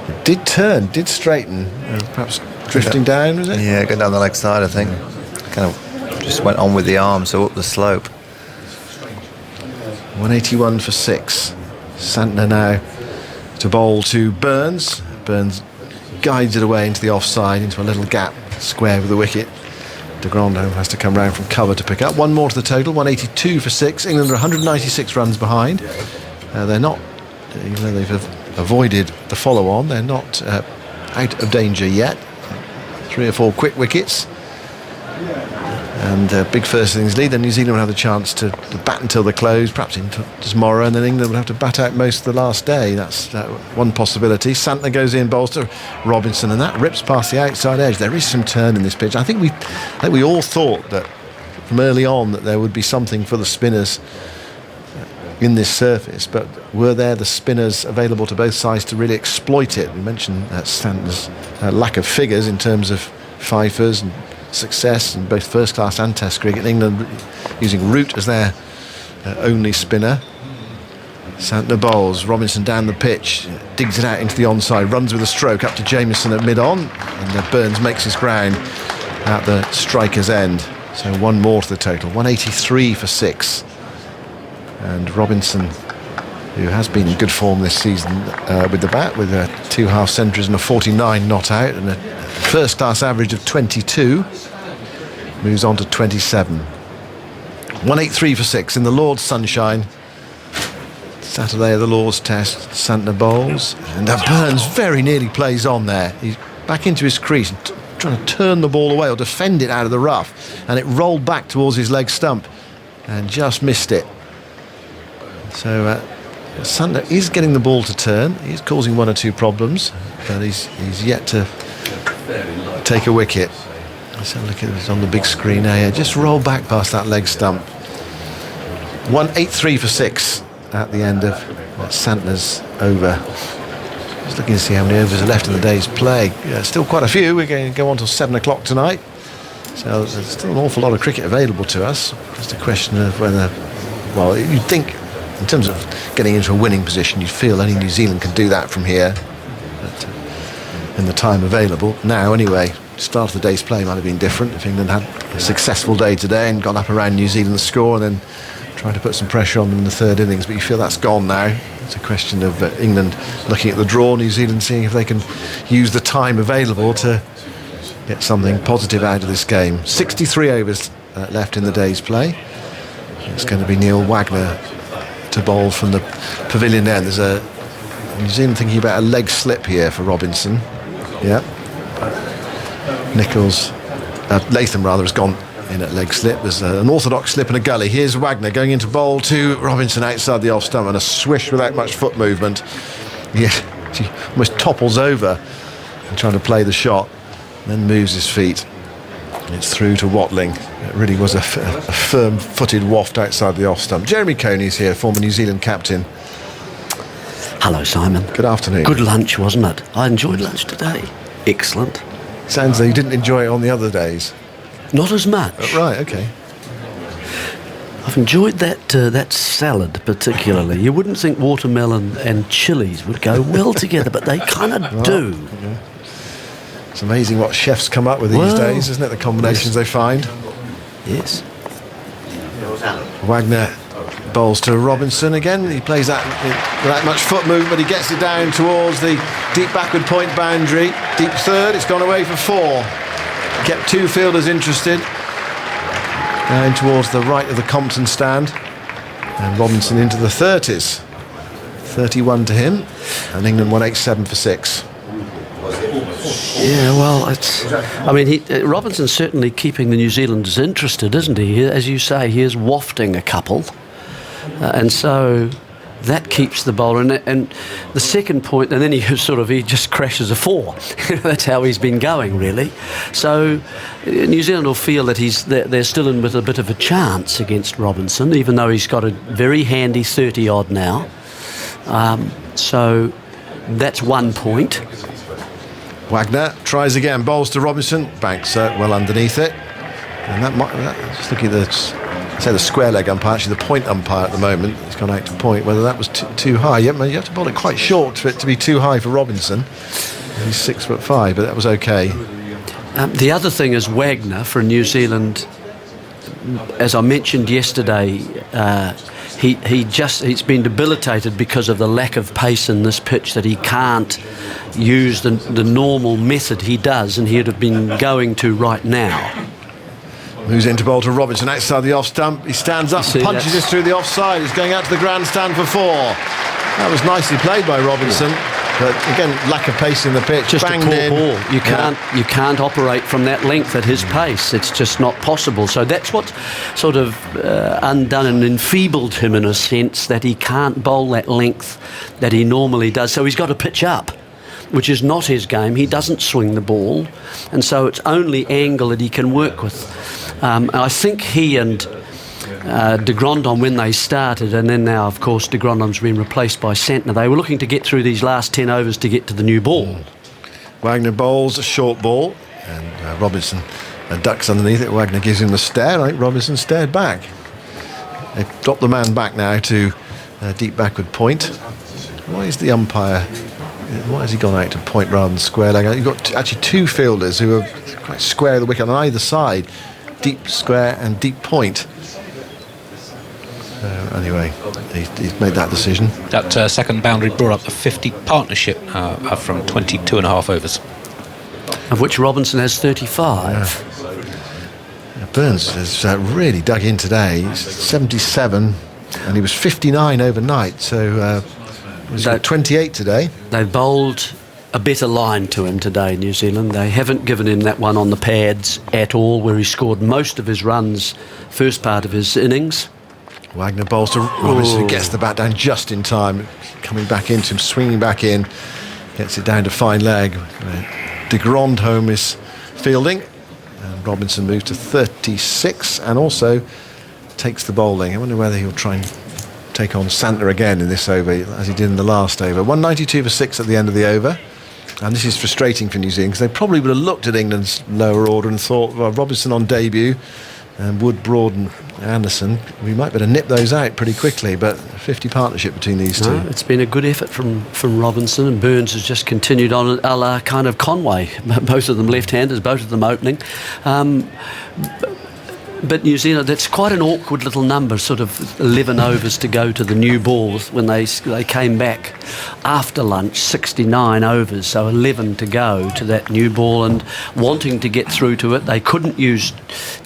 It did turn, did straighten. Perhaps drifting down, was it? Yeah, going down the leg side, I think. Kind of just went on with the arm, so up the slope. 181 for 6. Santner now to bowl to Burns. Burns guides it away into the offside, into a little gap, square with the wicket. De Grandhomme has to come round from cover to pick up. One more to the total, 182 for 6. England are 196 runs behind. They're not, even though they've avoided the follow-on, they're not out of danger yet. 3 or 4 quick wickets. And big first innings lead. Then New Zealand will have the chance to bat until the close, perhaps into tomorrow, and then England will have to bat out most of the last day. That's one possibility. Santner goes in, bowls to Robinson, and that rips past the outside edge. There is some turn in this pitch. I think we all thought that from early on that there would be something for the spinners in this surface, but were there the spinners available to both sides to really exploit it? We mentioned Santner's lack of figures in terms of fifers and success in both first class and Test cricket. England using Root as their only spinner. Santner bowls, Robinson down the pitch, digs it out into the onside, runs with a stroke up to Jameson at mid-on, and Burns makes his ground at the striker's end. So one more to the total, 183 for 6. And Robinson, who has been in good form this season with the bat, with 2 half centuries and a 49 not out and a first class average of 22, moves on to 27. 183 for 6 in the Lord's sunshine. Saturday of the Lord's Test. Santner bowls, and Burns very nearly plays on there. He's back into his crease, trying to turn the ball away or defend it out of the rough, and it rolled back towards his leg stump and just missed it. So Santner is getting the ball to turn. He's causing 1 or 2 problems, but he's yet to take a wicket. Let's have a look at it on the big screen here. Just roll back past that leg stump. 183 for 6 at the end of Santner's over. Just looking to see how many overs are left in the day's play. Yeah, still quite a few. We're going to go on till 7 o'clock tonight. So there's still an awful lot of cricket available to us. Just a question of whether, well, you'd think in terms of getting into a winning position, you'd feel only New Zealand can do that from here. But, in the time available. Now, anyway, start of the day's play might have been different if England had a successful day today and gone up around New Zealand's score and then trying to put some pressure on them in the third innings. But you feel that's gone now. It's a question of England looking at the draw, New Zealand seeing if they can use the time available to get something positive out of this game. 63 overs left in the day's play. It's going to be Neil Wagner to bowl from the pavilion there. There's a New Zealand thinking about a leg slip here for Robinson. Yeah. Latham rather has gone in at leg slip. There's an orthodox slip and a gully. Here's Wagner going into bowl to Robinson outside the off stump and a swish without much foot movement. Yeah, he almost topples over and trying to play the shot, then moves his feet. It's through to Watling. It really was a firm-footed waft outside the off stump. Jeremy Coney's here, former New Zealand captain. Hello, Simon. Good afternoon. Good lunch, wasn't it? I enjoyed lunch today. Excellent. Sounds like you didn't enjoy it on the other days. Not as much. Right, okay. I've enjoyed that salad particularly. You wouldn't think watermelon and chilies would go well together, but they kind of do. Yeah. It's amazing what chefs come up with these days, isn't it? The combinations they find. Yes. Wagner bowls to Robinson again. He plays that without much foot movement, but he gets it down towards the deep backward point boundary. Deep third, it's gone away for 4. Kept 2 fielders interested. Down towards the right of the Compton stand. And Robinson into the 30s. 31 to him. And England 187 for 6. Yeah, well, Robinson's certainly keeping the New Zealanders interested, isn't he? As you say, he is wafting a couple. And so that keeps the bowler. And the second point, and then he just crashes a 4. That's how he's been going, really. So New Zealand will feel that they're still in with a bit of a chance against Robinson, even though he's got a very handy 30-odd now. So that's 1 point. Wagner tries again, bowls to Robinson, banks well underneath it. And just looking at the square leg umpire, actually the point umpire at the moment, he's gone out to point, whether that was too high. You have to bowl it quite short for it to be too high for Robinson. He's 6'5", but that was okay. The other thing is Wagner for New Zealand, as I mentioned yesterday, he's been debilitated because of the lack of pace in this pitch, that he can't use the normal method he does, and he'd have been going to right now. Moves into bowl to Robinson outside the off stump. He stands up, punches this through the offside. He's going out to the grandstand for 4. That was nicely played by Robinson. But again, lack of pace in the pitch. Just banged a poor in. Ball. You can't operate from that length at his pace. It's just not possible. So that's what sort of undone and enfeebled him in a sense, that he can't bowl that length that he normally does. So he's got to pitch up, which is not his game. He doesn't swing the ball, and so it's only angle that he can work with. I think he and de Grandon, when they started, and then now of course de Grandon's been replaced by Santner, they were looking to get through these last 10 overs to get to the new ball. Wagner bowls a short ball, and Robinson ducks underneath it. Wagner gives him the stare. I think Robinson stared back. They've dropped the man back now to deep backward point. Why is the umpire, why has he gone out to point rather than square leg? You've got actually 2 fielders who are quite square of the wicket on either side, deep square and deep point. Anyway, he's made that decision. That second boundary brought up the 50 partnership from 22 and a half overs. Of which Robinson has 35. Burns has really dug in today. He's 77 and he was 59 overnight, so he's got 28 today. They bowled a better line to him today, New Zealand. They haven't given him that one on the pads at all, where he scored most of his runs first part of his innings. Wagner bowls to Robinson, who gets the bat down just in time, coming back into him, swinging back in, gets it down to fine leg. De Grandhomme is fielding, and Robinson moves to 36 and also takes the bowling. I wonder whether he'll try and take on Santner again in this over, as he did in the last over. 192 for 6 at the end of the over. And this is frustrating for New Zealand, because they probably would have looked at England's lower order and thought, well, Robinson on debut, and Wood, Broad and Anderson, we might better nip those out pretty quickly, but 50 partnership between these two. It's been a good effort from Robinson, and Burns has just continued on a la kind of Conway. Both of them left-handers, both of them opening. But New Zealand, it's quite an awkward little number, sort of 11 overs to go to the new balls when they came back after lunch, 69 overs, so 11 to go to that new ball, and wanting to get through to it. They couldn't use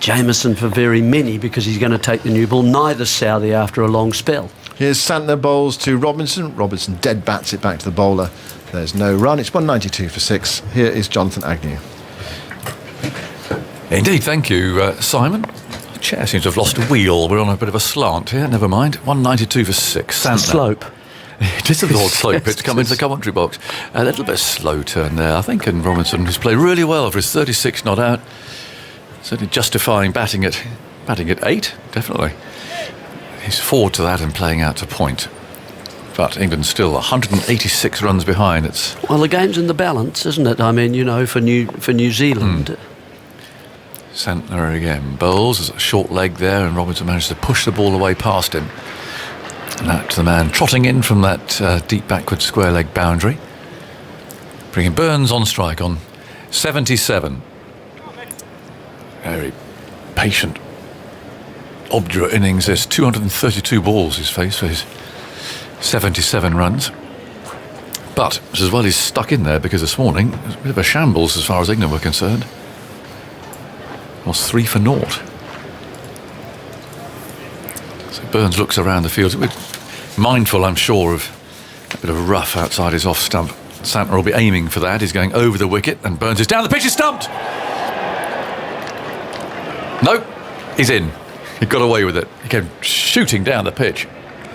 Jameson for very many because he's going to take the new ball, neither Salvi after a long spell. Here's Santner bowls to Robinson. Robinson dead bats it back to the bowler. There's no run. It's 192 for 6. Here is Jonathan Agnew. Indeed, thank you, Simon. The chair seems to have lost a wheel. We're on a bit of a slant here. Never mind. 192 for 6. The slope. It is a little slope. It's come into the commentary box. A little bit slow turn there, I think, and Robinson has played really well for his 36 not out. Certainly justifying batting at 8, definitely. He's forward to that and playing out to point. But England's still 186 runs behind. Well, the game's in the balance, isn't it? I mean, for New Zealand. Santner again bowls. There's a short leg there, and Robinson managed to push the ball away past him. And out to the man trotting in from that deep backward square leg boundary. Bringing Burns on strike on 77. Very patient, obdurate innings. There's 232 balls he's faced for his 77 runs. But as well, he's stuck in there because this morning it was a bit of a shambles as far as England were concerned. Was 3 for 0. So Burns looks around the field, mindful, I'm sure, of a bit of rough outside his off stump. Santner will be aiming for that. He's going over the wicket, and Burns is down. The pitch is stumped. No, he's in. He got away with it. He came shooting down the pitch,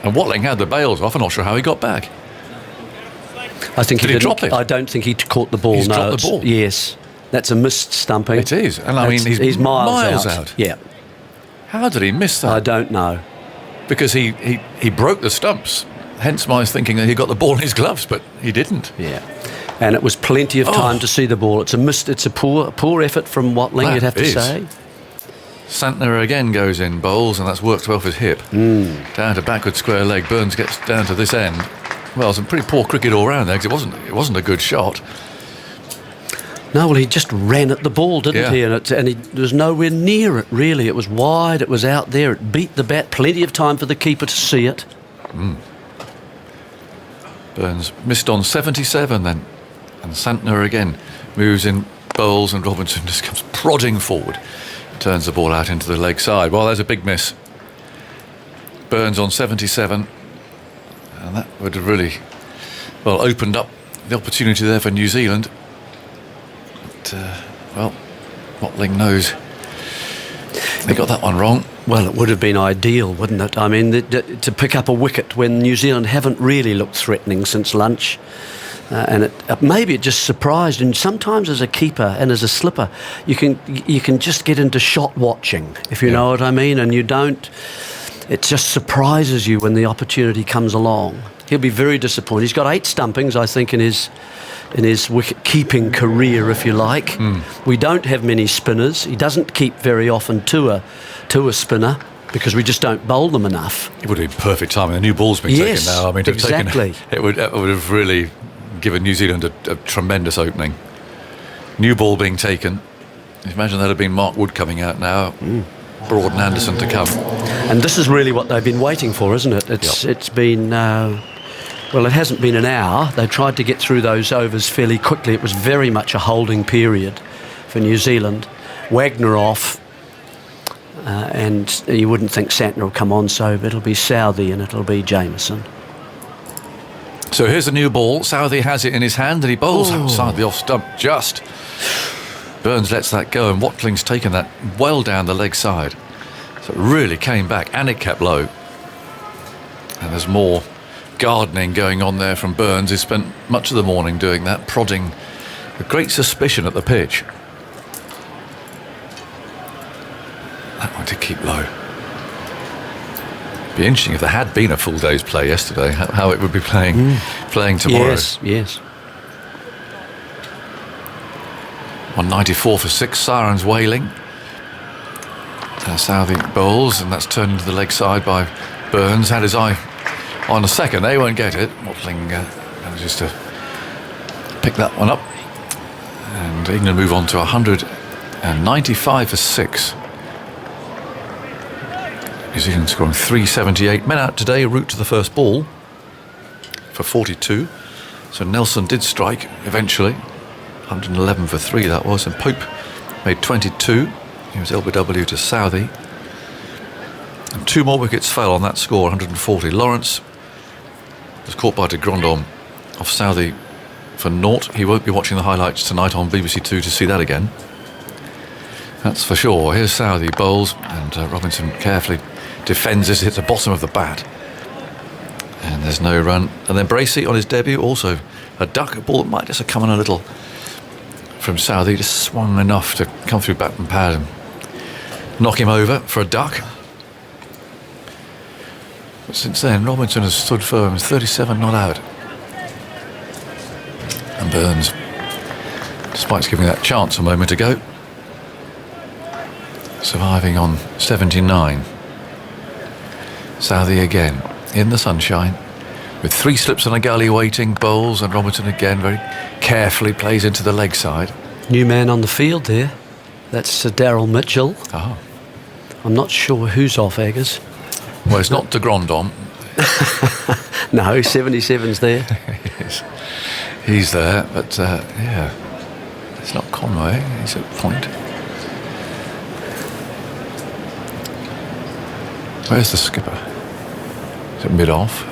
and Watling had the bails off. I'm not sure how he got back. I think Did he drop it? I don't think he caught the ball. He's dropped the ball. Yes. That's a missed stumping. It is, and I mean he's miles out. Yeah. How did he miss that? I don't know. Because he broke the stumps. Hence my thinking that he got the ball in his gloves, but he didn't. Yeah. And it was plenty of time to see the ball. It's a poor effort from Watling, you'd have to say. Santner again goes in, bowls, and that's worked well for his hip. Down to backward square leg. Burns gets down to this end. Well, some pretty poor cricket all round there, because it wasn't a good shot. No, well, he just ran at the ball, didn't he? And he was nowhere near it, really. It was wide, it was out there, it beat the bat. Plenty of time for the keeper to see it. Burns missed on 77 then. And Santner again moves in, bowls, and Robinson just comes prodding forward. Turns the ball out into the leg side. Well, there's a big miss. Burns on 77. And that would have really, opened up the opportunity there for New Zealand. But, Watling knows they got that one wrong. Well, it would have been ideal, wouldn't it? I mean, to pick up a wicket when New Zealand haven't really looked threatening since lunch. And maybe it just surprised. And sometimes as a keeper and as a slipper, you can just get into shot watching, if you know what I mean. And you don't. It just surprises you when the opportunity comes along. He'll be very disappointed. He's got 8 stumpings, I think, in his wicket-keeping career, if you like. We don't have many spinners. He doesn't keep very often to a spinner because we just don't bowl them enough. It would have been perfect timing. The new ball's been taken now. I mean, exactly. It would have really given New Zealand a tremendous opening. New ball being taken. Imagine that had been Mark Wood coming out now. Broad and Anderson to come. And this is really what they've been waiting for, isn't it? It's been... Well, it hasn't been an hour. They tried to get through those overs fairly quickly. It was very much a holding period for New Zealand. Wagner off, and you wouldn't think Santner will come on, so it'll be Salvi and it'll be Jameson. So here's the new ball. Salvi has it in his hand, and he bowls outside the off stump just. Burns lets that go, and Watling's taken that well down the leg side. So it really came back, and it kept low. And there's more gardening going on there from Burns. He spent much of the morning doing that, prodding with great suspicion at the pitch. That one did keep low. Be interesting if there had been a full day's play yesterday, how it would be playing tomorrow. Yes. 194 for 6, sirens wailing. Salvi bowls, and that's turned into the leg side by Burns. Had his eye on a second, they won't get it. Watling manages to pick that one up. And England move on to 195 for 6. New Zealand scoring 378. Men out today, route to the first ball for 42. So Nelson did strike eventually. 111 for 3 that was. And Pope made 22. He was LBW to Southey. And 2 more wickets fell on that score, 140. Lawrence was caught by de Grandhomme off Southey for naught. He won't be watching the highlights tonight on BBC Two to see that again. That's for sure. Here's Southey bowls, and Robinson carefully defends this, hits the bottom of the bat. And there's no run. And then Bracey on his debut, also a duck, a ball that might just have come in a little from Southey, just swung enough to come through bat and pad and knock him over for a duck. But since then, Robinson has stood firm, 37 not out. And Burns, despite giving that chance a moment ago, surviving on 79. Southey again in the sunshine with 3 slips and a gully waiting, bowls, and Robinson again very carefully plays into the leg side. New man on the field there. That's Sir Daryl Mitchell. Oh. I'm not sure who's off Eggers. Well, it's not de Grandhomme. No, 77's there. He's there, but yeah, it's not Conway. He's at point. Where's the skipper? Is it mid-off?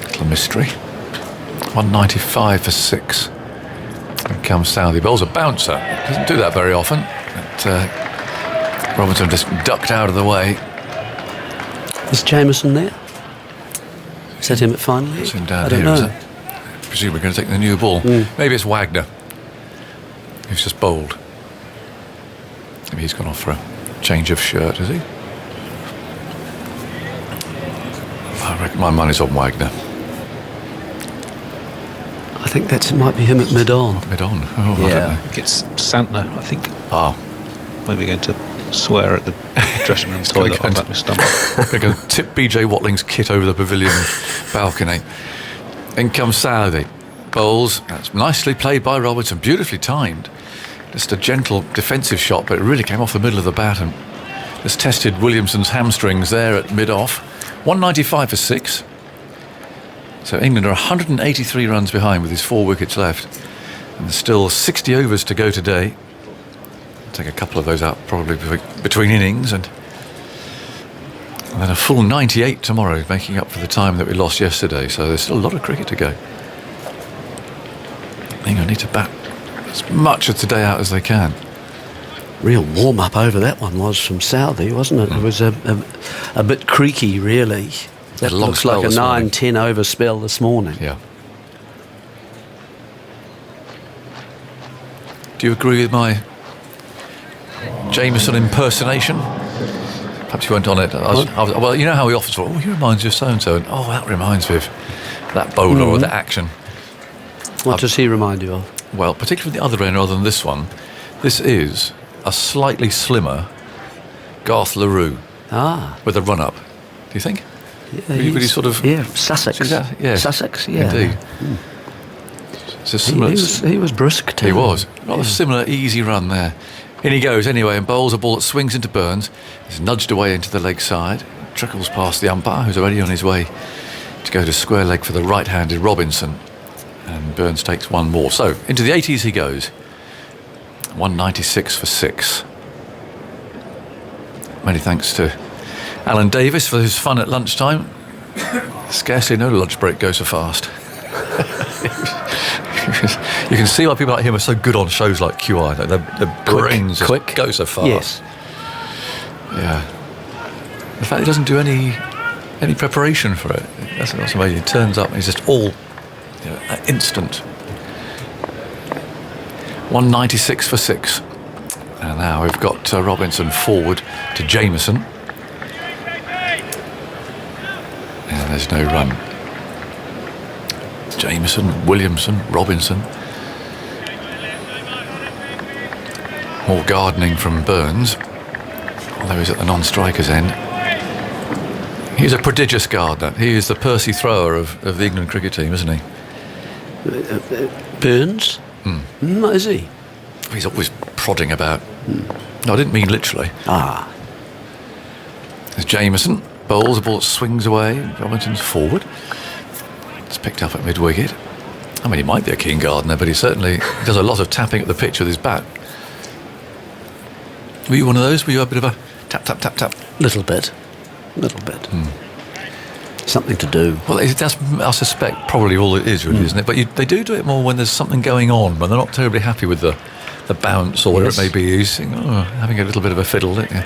Little mystery. 195 for 6. Here comes Southey. Bowls a bouncer. Doesn't do that very often. But Robinson just ducked out of the way. Is Jameson there? Is that him at final? It's him down I don't here, is know. it? I presume we're going to take the new ball. Maybe it's Wagner. He's just bowled. Maybe he's gone off for a change of shirt, has he? I reckon my money's on Wagner. I think that might be him at mid-on. Mid-on? Oh, Yeah. I don't know. It's Santner, I think. Ah, Maybe going to swear at the dressing room toilet on that stomach. they're going to tip BJ Watling's kit over the pavilion balcony. In comes Southey. Bowls. That's nicely played by Robertson. Beautifully timed. Just a gentle defensive shot, but it really came off the middle of the bat and just tested Williamson's hamstrings there at mid-off. 195 for 6. So England are 183 runs behind with his 4 wickets left. And there's still 60 overs to go today. Take a couple of those out probably between innings, and then a full 98 tomorrow, making up for the time that we lost yesterday. So there's still a lot of cricket to go. England need to bat as much of today out as they can. Real warm-up over that one was from Southey, wasn't it? It was a bit creaky, really. That A long looks spell like a this morning. 9-10 over spell this morning. Yeah. Do you agree with my Jameson impersonation? Perhaps you went on it. Well, you know how he often thought, he reminds you of so-and-so. And, that reminds me of that bowler or that action. What does he remind you of? Well, particularly the other end rather than this one. This is a slightly slimmer Garth LaRue with a run-up. Do you think? Yeah, Really sort of... Yeah, Sussex. Yes, Sussex, yeah. Indeed. It's a similar... He was brisk too. He was. Rather similar, easy run there. In he goes anyway, and bowls a ball that swings into Burns. He's nudged away into the leg side. Trickles past the umpire, who's already on his way to go to square leg for the right-handed Robinson. And Burns takes one more. So, into the 80s he goes. 196 for 6. Many thanks to Alan Davis for his fun at lunchtime. Scarcely no lunch break goes so fast. You can see why people like him are so good on shows like QI. Their brains just go so fast. Yes. Yeah. The fact he doesn't do any preparation for it. That's amazing. He turns up and he's just all instant. 196 for 6. And now we've got Robinson forward to Jameson. And there's no run. Jameson, Williamson, Robinson. More gardening from Burns, although he's at the non-striker's end. He's a prodigious gardener. He is the Percy thrower of the England cricket team, isn't he? Burns? Is he? He's always prodding about. No, I didn't mean literally. There's Jameson. Bowls, the ball swings away. Robinson's forward. It's picked up at mid-wicket. I mean, he might be a keen gardener, but he certainly does a lot of tapping at the pitch with his bat. Were you one of those? Were you a bit of a tap, tap, tap, tap? Little bit. Something to do. Well, that's, I suspect, probably all it is, really, isn't it? But they do it more when there's something going on, when they're not terribly happy with the bounce or whatever it may be. He's having a little bit of a fiddle, don't you?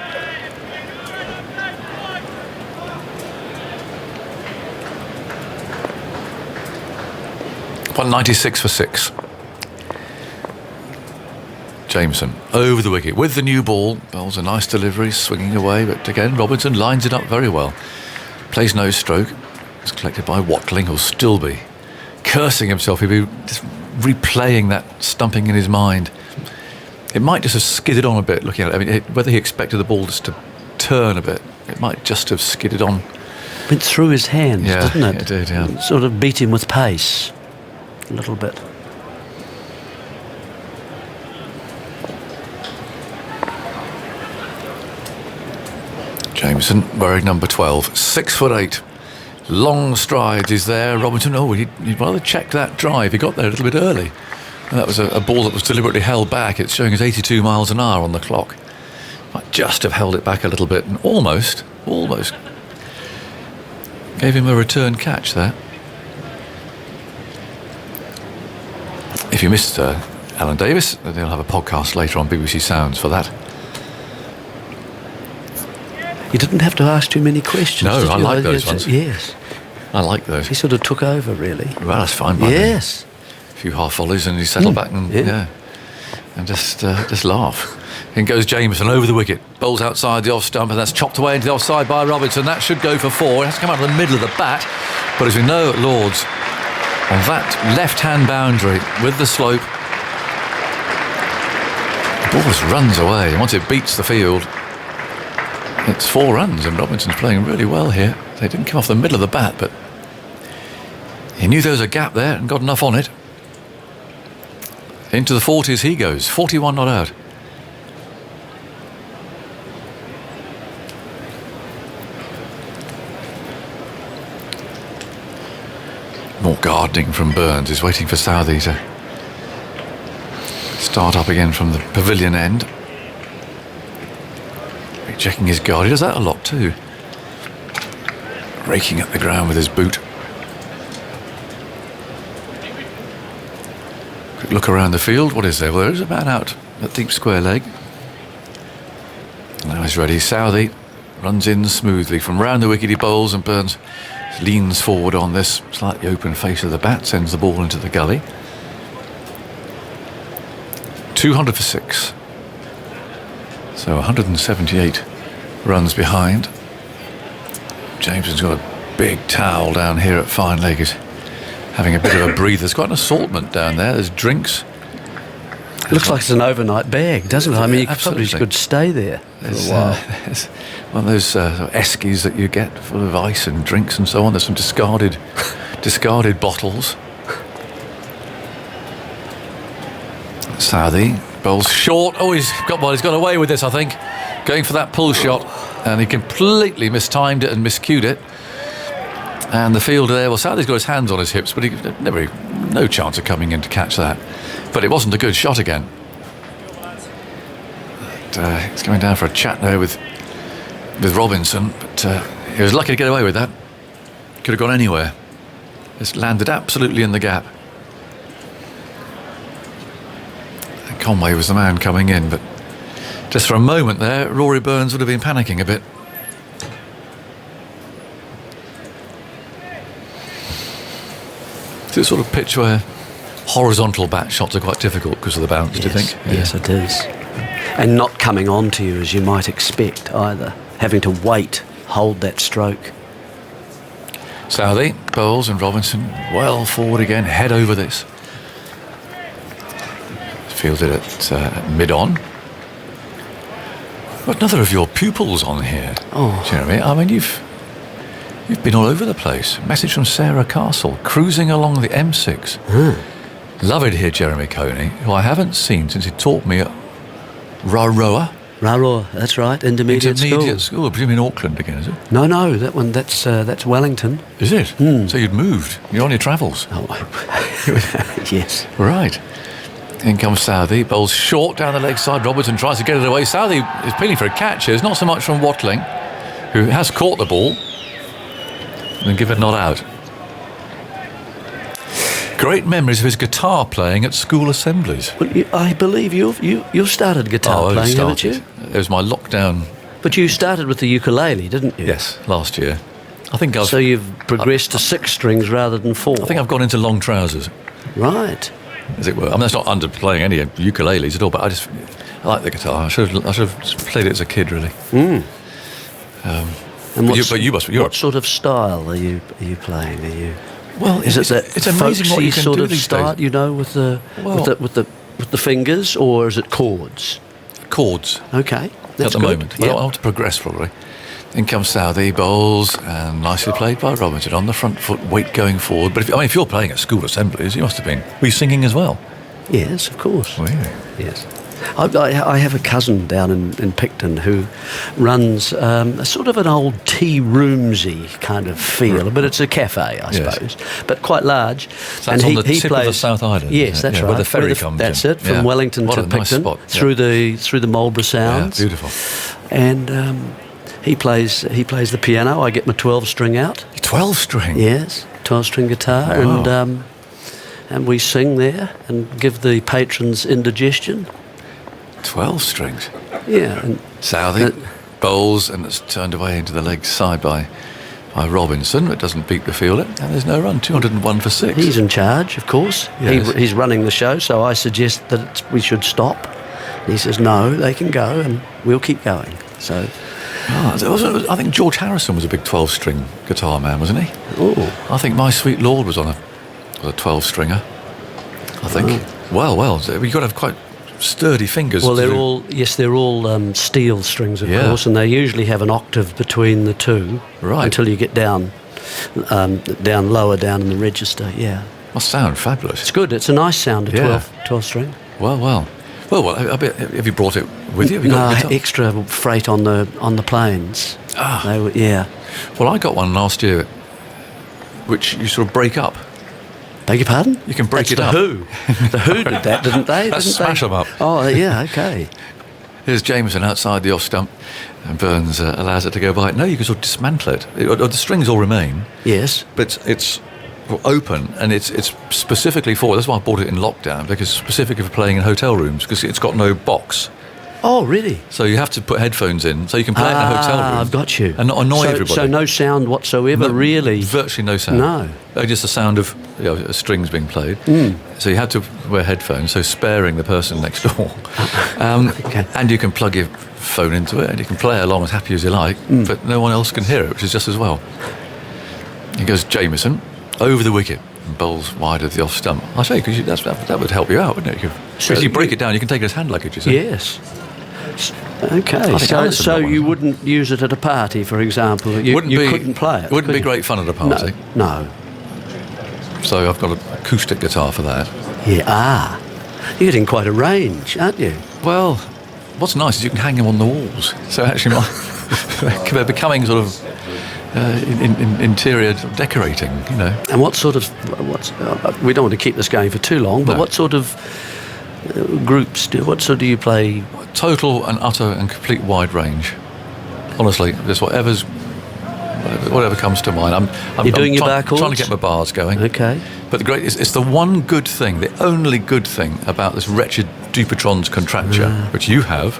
.96 for 6. Jameson over the wicket with the new ball. Bowls a nice delivery, swinging away, but again Robinson lines it up very well. Plays no stroke. It's collected by Watling, who'll still be cursing himself. He'll be just replaying that stumping in his mind. It might just have skidded on a bit, looking at it. I mean, whether he expected the ball just to turn a bit, it might just have skidded on. Went through his hands, didn't it? It did, yeah. Sort of beat him with pace a little bit. Jameson wearing number 12, 6'8". Long strides is there. Robinson, he'd rather check that drive. He got there a little bit early. And that was a ball that was deliberately held back. It's showing us 82 miles an hour on the clock. Might just have held it back a little bit and almost gave him a return catch there. If you missed Alan Davis, then they'll have a podcast later on BBC Sounds for that. You didn't have to ask too many questions. No, I like those ones. Yes. I like those. He sort of took over, really. Well, that's fine by me. Yes. A few half volleys and he settled back and and just laugh. In goes Jameson over the wicket. Bowls outside the off stump, and that's chopped away into the offside by Robinson. That should go for 4. It has to come out of the middle of the bat. But as we know at Lord's, on that left-hand boundary with the slope, the ball just runs away. And once it beats the field, it's 4 runs, and Robinson's playing really well here. They didn't come off the middle of the bat, but he knew there was a gap there and got enough on it. Into the 40s he goes, 41 not out. More gardening from Burns. He's waiting for Salvi to start up again from the pavilion end. Checking his guard. He does that a lot too. Raking up the ground with his boot. Quick look around the field. What is there? Well, there is a man out at deep square leg. Now he's ready. Salvi runs in smoothly from round the wicket. He bowls, and Burns leans forward on this slightly open face of the bat, sends the ball into the gully. 200 for 6. So 178 runs behind. Jameson's got a big towel down here at fine leg. He's having a bit of a breather. There's quite an assortment down there. There's drinks. Looks like it's an overnight bag, doesn't it? I mean, you Absolutely. probably could stay there for a while. There's one of those eskies that you get full of ice and drinks and so on. There's some discarded bottles. Salvi bowls short. Oh, he's got away with this, I think. Going for that pull shot, and he completely mistimed it and miscued it. And the fielder there, well, Salvi's got his hands on his hips, but he no chance of coming in to catch that. But it wasn't a good shot again. He's coming down for a chat there with Robinson, but he was lucky to get away with that. Could have gone anywhere. It's landed absolutely in the gap. And Conway was the man coming in, but just for a moment there, Rory Burns would have been panicking a bit. It's the sort of pitch where horizontal bat shots are quite difficult because of the bounce, do you think? Yes, it is. And not coming on to you as you might expect either. Having to wait, hold that stroke. Salvi, Bowles and Robinson well forward again, head over this. Fielded at mid-on. Got another of your pupils on here, Jeremy. I mean, you've been all over the place. Message from Sarah Castle, cruising along the M6. Love it here, Jeremy Coney, who I haven't seen since he taught me at Raroa. Raroa, that's right, intermediate school. Presumably in Auckland again, is it? No, that one, that's Wellington. Is it? So you'd moved. You're on your travels. Oh, yes. Right. In comes Salvi. Bowls short down the leg side. Robertson tries to get it away. Salvi is peeling for a catch here. It's not so much from Watling, who has caught the ball and given it not out. Great memories of his guitar playing at school assemblies. Well, I believe you've started guitar playing, haven't you? It was my lockdown. But you started with the ukulele, didn't you? Yes, last year. I think So you've progressed to 6 strings rather than 4. I think I've gone into long trousers, Right. as it were. I mean, that's not underplaying any ukuleles at all, but I like the guitar. I should have played it as a kid, really. And What sort of style are you playing? Are you? Well, is it that it's amazing what you can sort do of these start? days. You know, with the fingers, or is it chords? Chords. Okay, that's at the good. moment. But I want to progress probably. In comes Salvi, Bowles, and nicely played by Robinson on the front foot, weight going forward. But if you're playing at school assemblies, you must have been. Were you singing as well? Yes, of course. Really? Yes. I have a cousin down in Picton who runs a sort of an old tea roomsy kind of feel, but it's a cafe, I suppose, but quite large. So that's on the tip of the South Island. Yes, that's right. Where the ferry comes. That's in. it. From Wellington to Picton, nice through the Marlborough Sounds. Yeah, beautiful. And he plays the piano. I get my 12-string out. 12-string. Yes, 12-string guitar, wow. and we sing there and give the patrons indigestion. 12 strings. Yeah. And Salvi, Bowles, and it's turned away into the leg side by Robinson. It doesn't beat the fielder, and there's no run. 201 for 6. He's in charge, of course. Yes. He's running the show, so I suggest that we should stop. And he says, no, they can go, and we'll keep going. So... I think George Harrison was a big 12-string guitar man, wasn't he? Oh. I think My Sweet Lord was on a 12-stringer. I think. Well, you've got to have quite sturdy fingers. Well, they're all steel strings, of course, and they usually have an octave between the two, right, until you get down lower down in the register. Yeah, must sound fabulous. It's good. It's a nice sound, a 12 string. Well. Have you brought it with you? Have you got extra freight on the planes. Yeah. Well, I got one last year, which you sort of break up. Beg your pardon? You can break it up. The Who? The Who did that, didn't they? Smash them up. Oh, yeah, okay. Here's Jameson outside the off stump, and Burns allows it to go by. No, you can sort of dismantle it. The strings all remain. Yes. But it's open, and it's specifically for... That's why I bought it in lockdown, because it's specifically for playing in hotel rooms, because it's got no box. Oh, really? So you have to put headphones in, so you can play it in a hotel room. I've got you. And not annoy everybody. So no sound whatsoever, really? Virtually no sound. No. Just the sound of strings being played. So you had to wear headphones, so sparing the person next door. Okay. And you can plug your phone into it, and you can play along as happy as you like, but no one else can hear it, which is just as well. He goes Jameson over the wicket. Bowls wide of the off stump. I say, because that would help you out, wouldn't it? Because you break it down, you can take it as hand luggage, you see. Yes. Okay, so you wouldn't use it at a party, for example? You couldn't play it? Wouldn't be great fun at a party. No. So I've got an acoustic guitar for that. Yeah. You're getting quite a range, aren't you? Well, what's nice is you can hang them on the walls. So actually they're becoming sort of interior decorating, you know. And what's we don't want to keep this going for too long, but what sort of groups what sort do you play? Total and utter and complete wide range. Honestly, just whatever comes to mind. I'm doing your bar chords? Trying to get my bars going. Okay. But it's the one good thing, the only good thing about this wretched Dupuytren's contracture, which you have.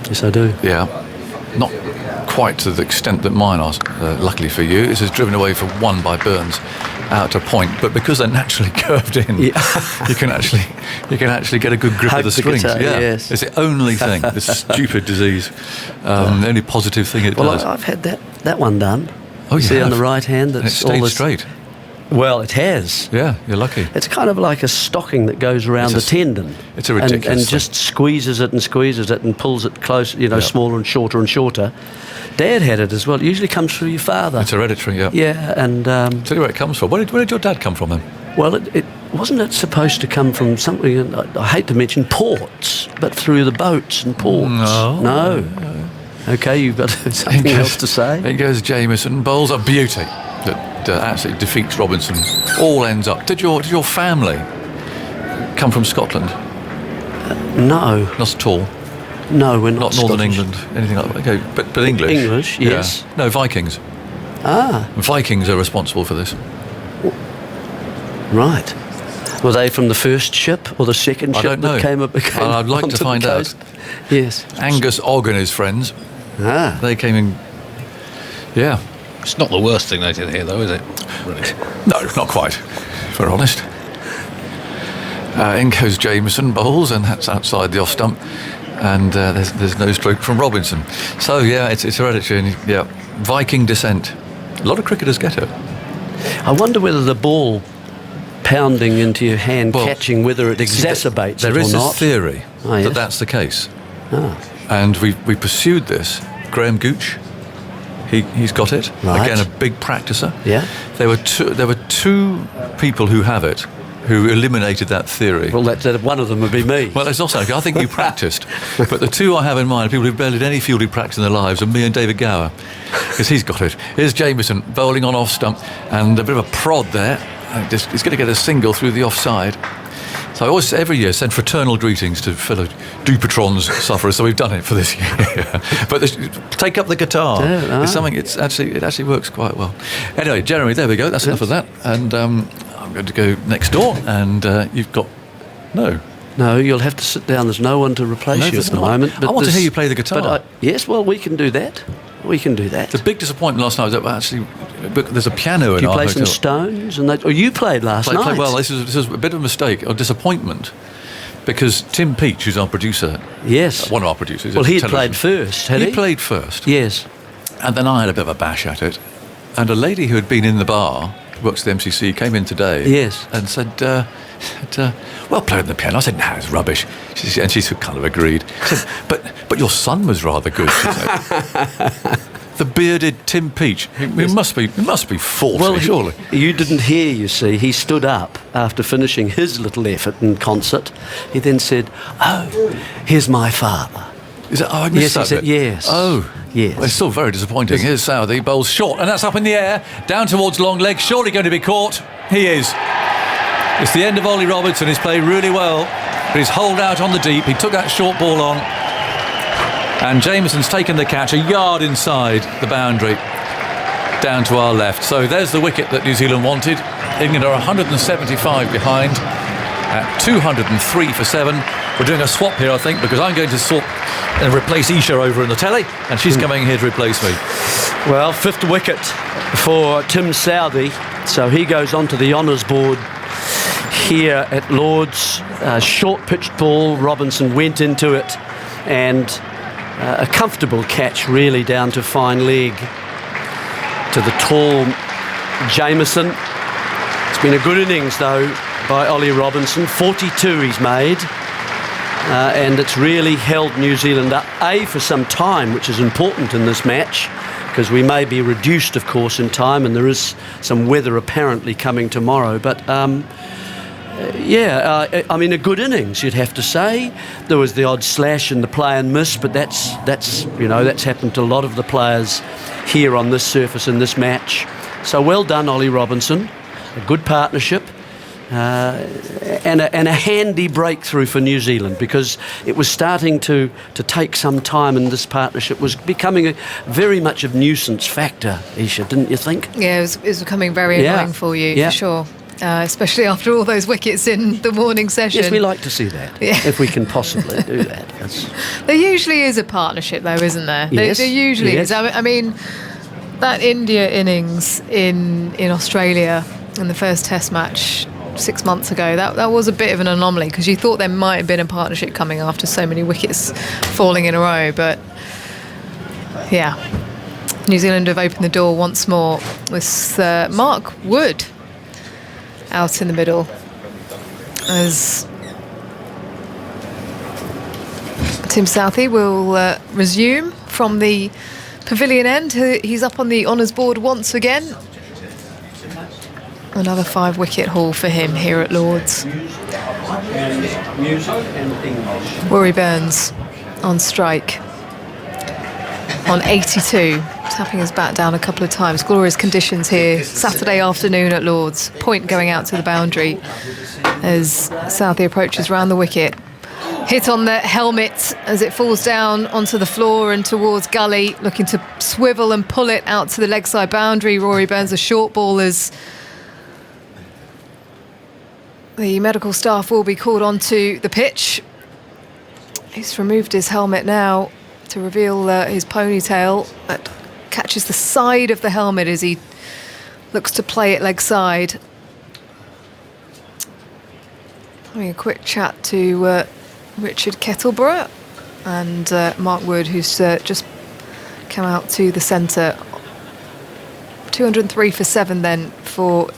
Yes, I do. Yeah. Not quite to the extent that mine are, luckily for you. This is driven away for 1 by Burns out to point, but because they're naturally curved in, you can actually get a good grip of the strings. Yes. It's the only thing, this stupid disease, the only positive thing it does. I've had that one done. Oh, you see have? on the right hand, And it that's stayed straight. Well, it has. Yeah, you're lucky. It's kind of like a stocking that goes around the tendon. It's a ridiculous and thing. just squeezes it and pulls it close, smaller and shorter. Dad had it as well. It usually comes through your father. It's hereditary, yeah. Yeah, and... Tell you where it comes from. Where did your dad come from then? Well, it wasn't it supposed to come from something, I hate to mention ports, but through the boats and ports? No. Okay, you've got something else to say? It goes Jameson, bowls a beauty that absolutely defeats Robinson. All ends up. Did your family come from Scotland? No. Not at all. No, we're not Northern Scottish. England, anything like that. Okay, but English. English, yes. Yeah. No, Vikings. Vikings are responsible for this. Right. Were they from the first ship or the second I ship don't know. that came up? I'd like to find out. Yes. Angus Ogg and his friends. They came in. Yeah. It's not the worst thing they did here, though, is it? Really? No, not quite, if we're honest. In goes Jameson, bowls, and that's outside the off stump. And there's no stroke from Robinson. So, yeah, it's hereditary. And, yeah, Viking descent. A lot of cricketers get it. I wonder whether the ball pounding into your hand, catching, whether it exacerbates there it or is not. a theory yes? that that's the case. Ah. And we pursued this. Graham Gooch, he's got it. Right. Again, a big practicer. Yeah. There were two people who have it, who eliminated that theory. Well, that one of them would be me. Well, it's not so. I think you practiced. But the two I have in mind are people who've barely had any fielding practice in their lives, and me and David Gower, because he's got it. Here's Jameson bowling on off stump, and a bit of a prod there. He's going to get a single through the offside. So I always, every year, send fraternal greetings to fellow Dupatron's sufferers. So we've done it for this year. But take up the guitar. It's something. It actually works quite well. Anyway, Jeremy, there we go. That's enough of that. And I'm going to go next door. And you've got No, you'll have to sit down. There's no one to replace you at the moment. But I want to hear you play the guitar. Yes, well, we can do that. We can do that. The big disappointment last night was that actually there's a piano in our hotel. You play some Stones, or you played last night. Well, this is a bit of a mistake or disappointment, because Tim Peach, who's our producer, one of our producers. Well, he played first, had he? He played first. Yes. And then I had a bit of a bash at it, and a lady who had been in the bar, works at the MCC, came in today. Yes. And said, well, playing the piano. I said, no, it's rubbish. And she kind of agreed. She said, but your son was rather good, she said. The bearded Tim Peach. It must be 40, surely. You didn't hear, you see. He stood up after finishing his little effort in concert. He then said, oh, here's my father. Is it? Oh, I missed that he said, bit. yes. Oh. Yes. Well, it's still very disappointing. Here's Southey, bowls short, and that's up in the air, down towards long leg, surely going to be caught. He is. It's the end of Ollie Robinson. He's played really well, but he's holed out on the deep. He took that short ball on, and Jameson's taken the catch a yard inside the boundary, down to our left. So there's the wicket that New Zealand wanted. England are 175 behind at 203 for 7. We're doing a swap here, I think, because I'm going to swap and replace Isha over in the telly, and she's coming here to replace me. Well, 5th wicket for Tim Southey, so he goes onto the honours board here at Lord's. Short pitched ball, Robinson went into it, and a comfortable catch really down to fine leg to the tall Jameson. It's been a good innings though by Ollie Robinson. 42 he's made. And it's really held New Zealand up, for some time, which is important in this match, because we may be reduced, of course, in time, and there is some weather apparently coming tomorrow. But, I mean, a good innings, you'd have to say. There was the odd slash and the play and miss, but that's happened to a lot of the players here on this surface in this match. So well done, Ollie Robinson. A good partnership. And a handy breakthrough for New Zealand, because it was starting to take some time, and this partnership was becoming very much a nuisance factor, Isha, didn't you think? Yeah, it was becoming very annoying for you, for sure. especially after all those wickets in the morning session. Yes, we like to see that, if we can possibly do that. There usually is a partnership, though, isn't there? Yes. There usually is. I mean, that India innings in Australia in the first Test match 6 months ago, that was a bit of an anomaly, because you thought there might have been a partnership coming after so many wickets falling in a row. But, yeah, New Zealand have opened the door once more with Mark Wood out in the middle as Tim Southey will resume from the pavilion end. He's up on the honours board once again. Another 5-wicket haul for him here at Lord's. Rory Burns on strike on 82, tapping his bat down a couple of times. Glorious conditions here Saturday afternoon at Lord's. Point going out to the boundary as Southey approaches round the wicket. Hit on the helmet as it falls down onto the floor and towards Gully, looking to swivel and pull it out to the leg side boundary. Rory Burns, a short ball, as the medical staff will be called onto the pitch. He's removed his helmet now to reveal his ponytail that catches the side of the helmet as he looks to play it leg side. Having a quick chat to Richard Kettleborough and Mark Wood, who's just come out to the centre. 203 for 7 then for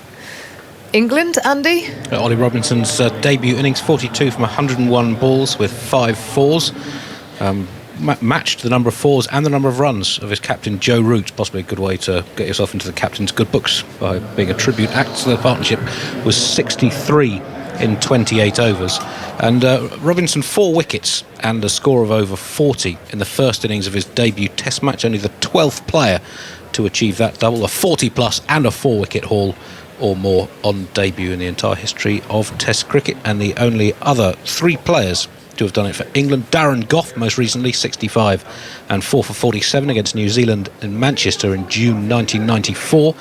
England, Andy. Ollie Robinson's debut innings, 42 from 101 balls with 5 fours. Matched the number of fours and the number of runs of his captain Joe Root. Possibly a good way to get yourself into the captain's good books by being a tribute act to the partnership. Was 63 in 28 overs, and Robinson 4 wickets and a score of over 40 in the first innings of his debut Test match. Only the 12th player to achieve that double, a 40 plus and a 4-wicket haul or more on debut in the entire history of Test cricket, and the only other 3 players to have done it for England. Darren Gough most recently, 65 and 4 for 47 against New Zealand in Manchester in June 1994.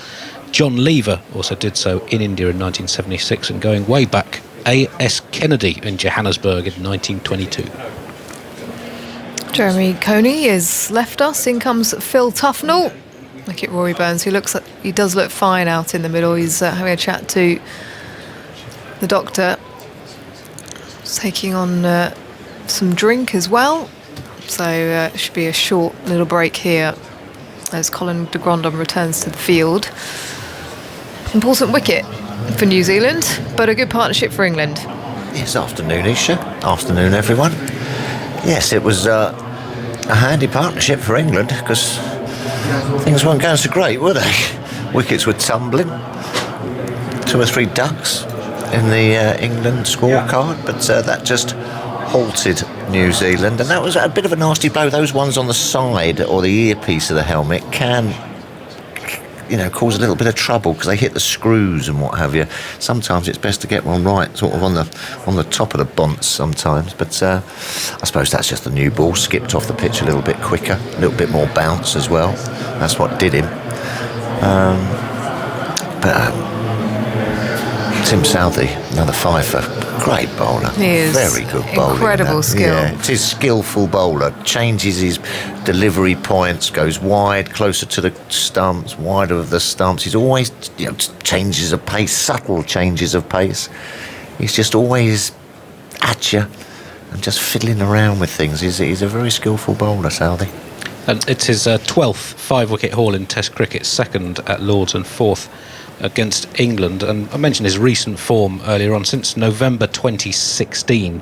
John Lever also did so in India in 1976, and going way back, A.S. Kennedy in Johannesburg in 1922. Jeremy Coney has left us. In comes Phil Tufnell. Look at Rory Burns, who looks like he does look fine out in the middle. He's having a chat to the doctor. He's taking on some drink as well. So it should be a short little break here as Colin de Grandon returns to the field. Important wicket for New Zealand, but a good partnership for England. Yes, afternoon, Isha. Afternoon, everyone. Yes, it was a handy partnership for England, because things weren't going so great, were they? Wickets were tumbling. 2 or 3 ducks in the England scorecard, but that just halted New Zealand, and that was a bit of a nasty blow. Those ones on the side or the earpiece of the helmet can, cause a little bit of trouble because they hit the screws and what have you. Sometimes it's best to get one right, sort of on the top of the bunts sometimes. But I suppose that's just the new ball. Skipped off the pitch a little bit quicker, a little bit more bounce as well. That's what did him. Tim Southey, another 5-for. Great bowler. He is. Very good bowler. Incredible skill. Yeah, it's his skillful bowler. Changes his delivery points, goes wide, closer to the stumps, wider of the stumps. He's always, changes of pace, subtle changes of pace. He's just always at you and just fiddling around with things. He's a very skillful bowler, Southey. And it's his 12th 5-wicket haul in Test cricket, 2nd at Lord's and 4th against England. And I mentioned his recent form earlier on. Since November 2016,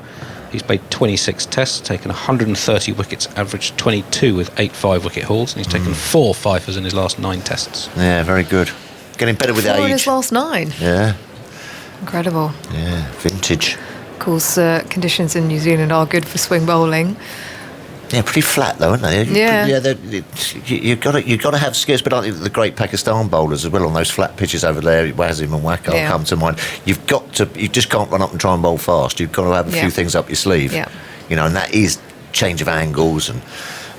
he's played 26 tests, taken 130 wickets, averaged 22 with 8 5-wicket hauls, and he's taken 4 fifers in his last 9 tests. Yeah, very good. Getting better with 4 age. in his last 9. Yeah. Incredible. Yeah, vintage. Of course, conditions in New Zealand are good for swing bowling. Yeah, pretty flat though, aren't they? Yeah. You've got to have skills, but aren't the great Pakistan bowlers as well on those flat pitches over there? Wasim and Waqar come to mind. You just can't run up and try and bowl fast. You've got to have a few things up your sleeve. Yeah. And that is change of angles and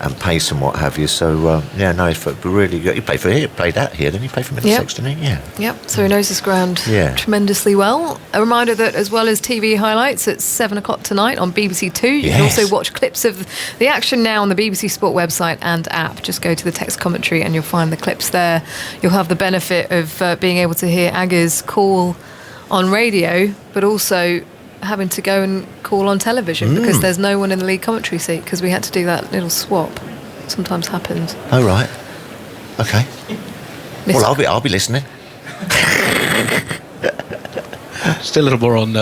and pace and what have you. So he's really good. He played out here, didn't he? Played for Middlesex, didn't he? Yeah. Yep. So he knows this ground tremendously well. A reminder that as well as TV highlights at 7 o'clock tonight on BBC Two, you can also watch clips of the action now on the BBC Sport website and app. Just go to the text commentary and you'll find the clips there. You'll have the benefit of being able to hear Agger's call on radio, but also having to go and call on television because there's no one in the league commentary seat because we had to do that little swap. Sometimes happens. Oh, right. Okay. Well, I'll be listening. Still a little more on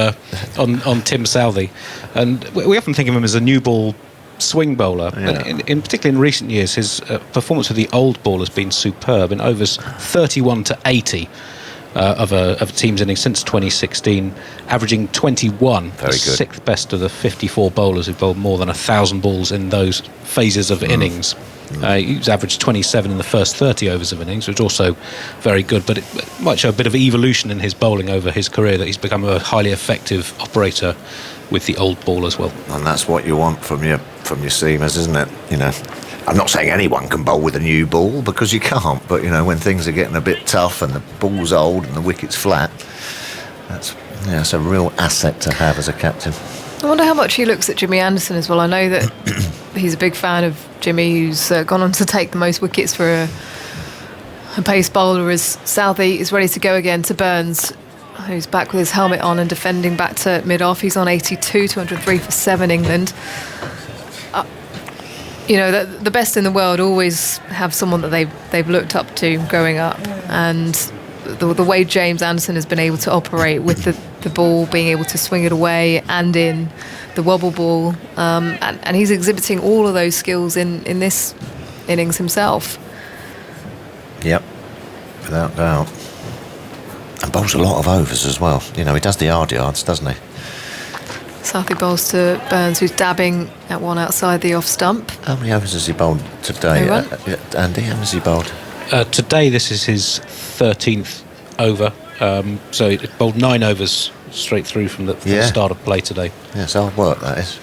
Tim Salvi, and we often think of him as a new ball swing bowler. Yeah. In particularly in recent years, his performance with the old ball has been superb. In overs 31 to 80 of a team's innings since 2016, averaging 21, Very good. sixth best of the 54 bowlers who bowled more than 1,000 balls in those phases of innings. He's averaged 27 in the first 30 overs of innings, which is also very good, but it might show a bit of evolution in his bowling over his career, that he's become a highly effective operator with the old ball as well. And that's what you want from your seamers, isn't it? You know, I'm not saying anyone can bowl with a new ball, because you can't, but you know, when things are getting a bit tough and the ball's old and the wicket's flat, that's a real asset to have as a captain. I wonder how much he looks at Jimmy Anderson as well. I know that he's a big fan of Jimmy, who's gone on to take the most wickets for a pace bowler, as Salvi is ready to go again to Burns, who's back with his helmet on and defending back to mid-off. He's on 82, 203 for 7 England. You know, the best in the world always have someone that they've looked up to growing up, and the way James Anderson has been able to operate with the ball, being able to swing it away and in the wobble ball, and he's exhibiting all of those skills in this innings himself. Yep, without doubt. And bowls a lot of overs as well. You know, he does the hard yards, doesn't he? Southey bowls to Burns, who's dabbing at one outside the off stump. How many overs has he bowled today, Andy? How many has he bowled? Today, this is his 13th over. So he bowled 9 overs straight through from the start of play today. Yeah, it's hard work, that is.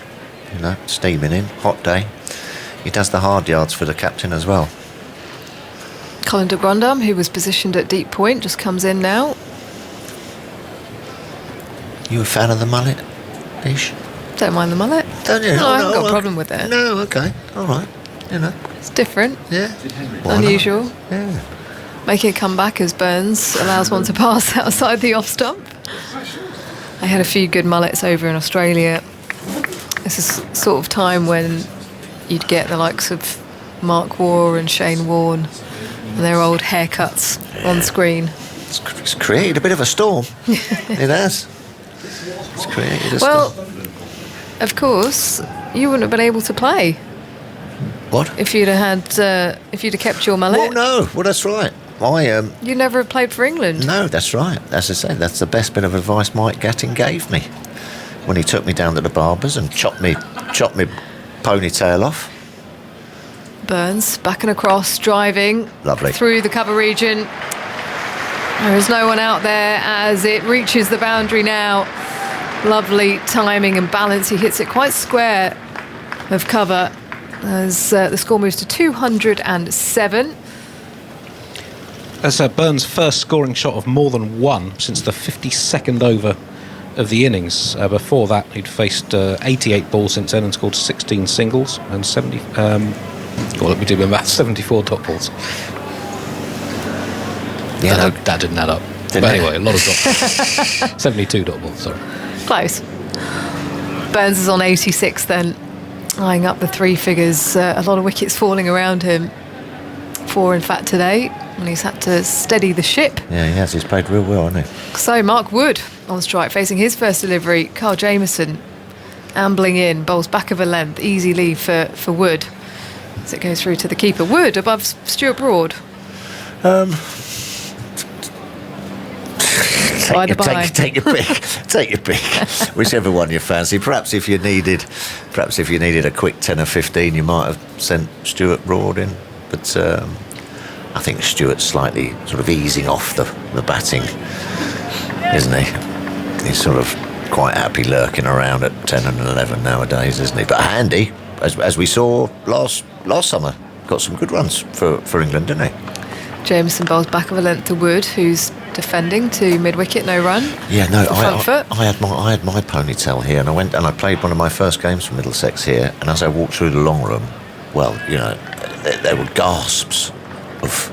You know, steaming in, hot day. He does the hard yards for the captain as well. Colin de Grandam, who was positioned at deep point, just comes in now. You a fan of the mullet, Ish? Don't mind the mullet. Don't you? No, I haven't got a problem with it. No, okay, all right. You know, it's different. Yeah. Unusual. Yeah. Making a comeback as Burns allows one to pass outside the off stump. I had a few good mullets over in Australia. This is sort of time when you'd get the likes of Mark Waugh and Shane Warne and their old haircuts on screen. It's created a bit of a storm. It has. It's created a storm. Of course, you wouldn't have been able to play. What? If you'd have kept your mullet. Well, no. Well, that's right. You never have played for England. No, that's right. As I say, that's the best bit of advice Mike Gatting gave me when he took me down to the barber's and chopped me ponytail off. Burns back and across, driving. Lovely. Through the cover region. There is no one out there as it reaches the boundary now. Lovely timing and balance. He hits it quite square of cover as the score moves to 207. That's Burns' first scoring shot of more than one since the 52nd over of the innings. Before that, he'd faced 88 balls since then and scored 16 singles and 74 dot balls. Yeah, that didn't add up. Anyway, a lot of dot balls. 72 dot balls, sorry. Close. Burns is on 86 then, eyeing up the 3 figures. A lot of wickets falling around him. 4, in fact, today, and he's had to steady the ship. Yeah, he has. He's played real well, hasn't he? So Mark Wood on strike, facing his first delivery. Carl Jamieson ambling in, bowls back of a length. Easy leave for Wood as it goes through to the keeper. Wood above Stuart Broad. Take your pick. Take your pick. Whichever one you fancy. Perhaps if you needed a quick 10 or 15, you might have sent Stuart Broad in. But I think Stuart's slightly sort of easing off the batting, isn't he? He's sort of quite happy lurking around at 10 and 11 nowadays, isn't he? But handy, as we saw last last summer got some good runs for England, didn't he? Jameson bowls back of a length to Wood, who's defending to mid-wicket, no run. Yeah, no, Front foot. I had my ponytail here, and I went and I played one of my first games for Middlesex here, and as I walked through the long room, well, you know, there were gasps of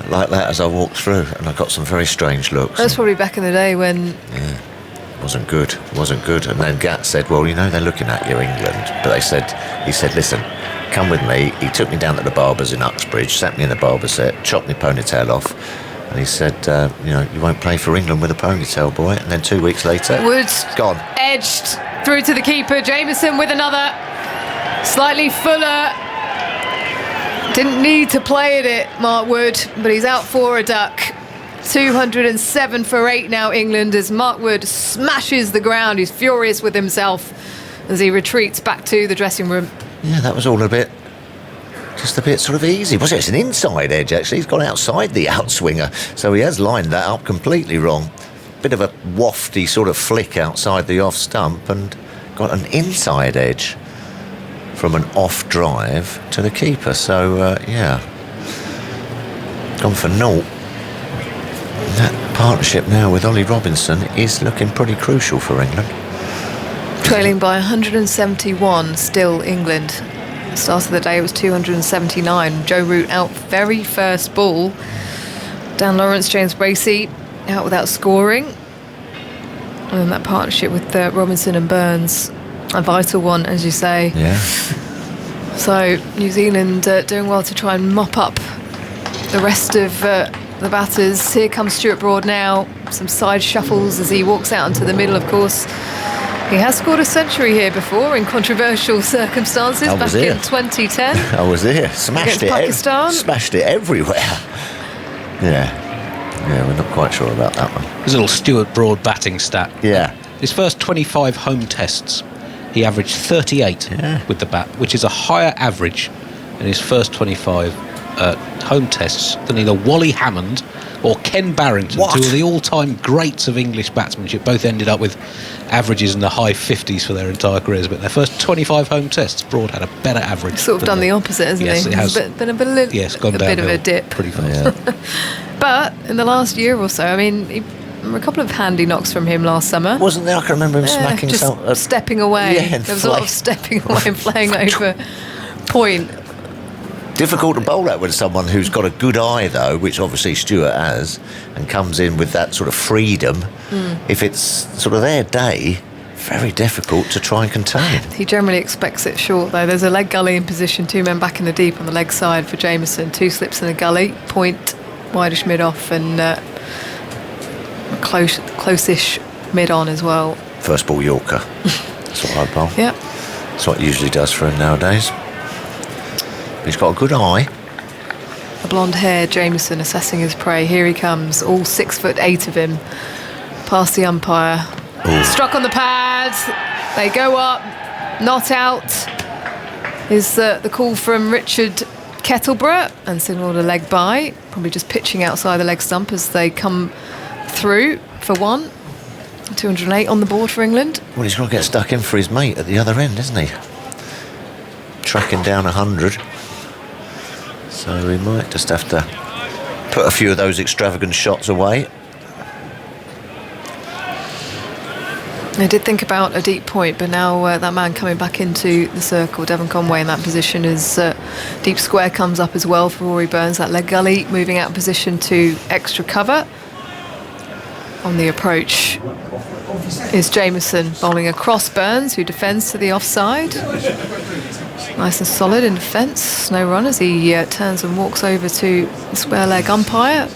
like that as I walked through, and I got some very strange looks. That's probably back in the day when... Yeah, wasn't good. And then Gat said, well, you know, they're looking at you, England. But he said, listen, come with me. He took me down to the barber's in Uxbridge, sat me in the barber set, chopped my ponytail off, and he said, you know, you won't play for England with a ponytail, boy. And then 2 weeks later, Woods gone. Edged through to the keeper. Jameson with another. Slightly fuller. Didn't need to play at it, Mark Wood, but he's out for a duck. 207 for 8 now, England, as Mark Wood smashes the ground. He's furious with himself as he retreats back to the dressing room. Yeah, that was all just a bit sort of easy. Was it? It's an inside edge, actually. He's gone outside the outswinger, so he has lined that up completely wrong. Bit of a wafty sort of flick outside the off stump and got an inside edge from an off drive to the keeper. So, yeah, gone for naught. That partnership now with Ollie Robinson is looking pretty crucial for England. Trailing by 171, still England. Start of the day was 279. Joe Root out very first ball. Dan Lawrence, James Bracey out without scoring. And then that partnership with Robinson and Burns, a vital one, as you say. Yeah. So New Zealand doing well to try and mop up the rest of the batters. Here comes Stuart Broad now. Some side shuffles as he walks out into the middle, of course. He has scored a century here before in controversial circumstances back in 2010. I was there. Smashed it. Pakistan. Smashed it everywhere. Yeah, we're not quite sure about that one. There's a little Stuart Broad batting stat. Yeah. His first 25 home tests, he averaged 38 with the bat, which is a higher average in his first 25 home tests than either Wally Hammond or Ken Barrington, two of the all-time greats of English batsmanship. Both ended up with averages in the high 50s for their entire careers, but their first 25 home tests, Broad had a better average. Sort of done the opposite, hasn't he? Yes, it has. Been a bit of a dip. Pretty fast. But in the last year or so, I mean, a couple of handy knocks from him last summer. Wasn't there? I can remember him smacking just stepping away. Yeah, there was a lot of stepping away and playing over point. Difficult to bowl at with someone who's got a good eye, though, which obviously Stuart has, and comes in with that sort of freedom. If it's sort of their day, very difficult to try and contain. He generally expects it short, though. There's a leg gully in position, 2 men back in the deep on the leg side for Jameson. 2 slips in the gully, point, wideish mid-off, and close-ish mid-on as well. First ball Yorker. That's what I bowl. Yeah. That's what he usually does for him nowadays. He's got a good eye. The blonde-haired Jameson assessing his prey. Here he comes, all 6'8" of him, past the umpire. Ooh. Struck on the pads. They go up, not out. Is the call from Richard Kettleborough and signalled a leg by. Probably just pitching outside the leg stump as they come through for 1. 208 on the board for England. Well, he's got to get stuck in for his mate at the other end, isn't he? Tracking down 100. So he might just have to put a few of those extravagant shots away. I did think about a deep point, but now that man coming back into the circle, Devon Conway in that position, is deep square comes up as well for Rory Burns. That leg gully moving out of position to extra cover. On the approach is Jameson bowling across Burns, who defends to the offside. Nice and solid in defence. No run as he turns and walks over to the square leg umpire.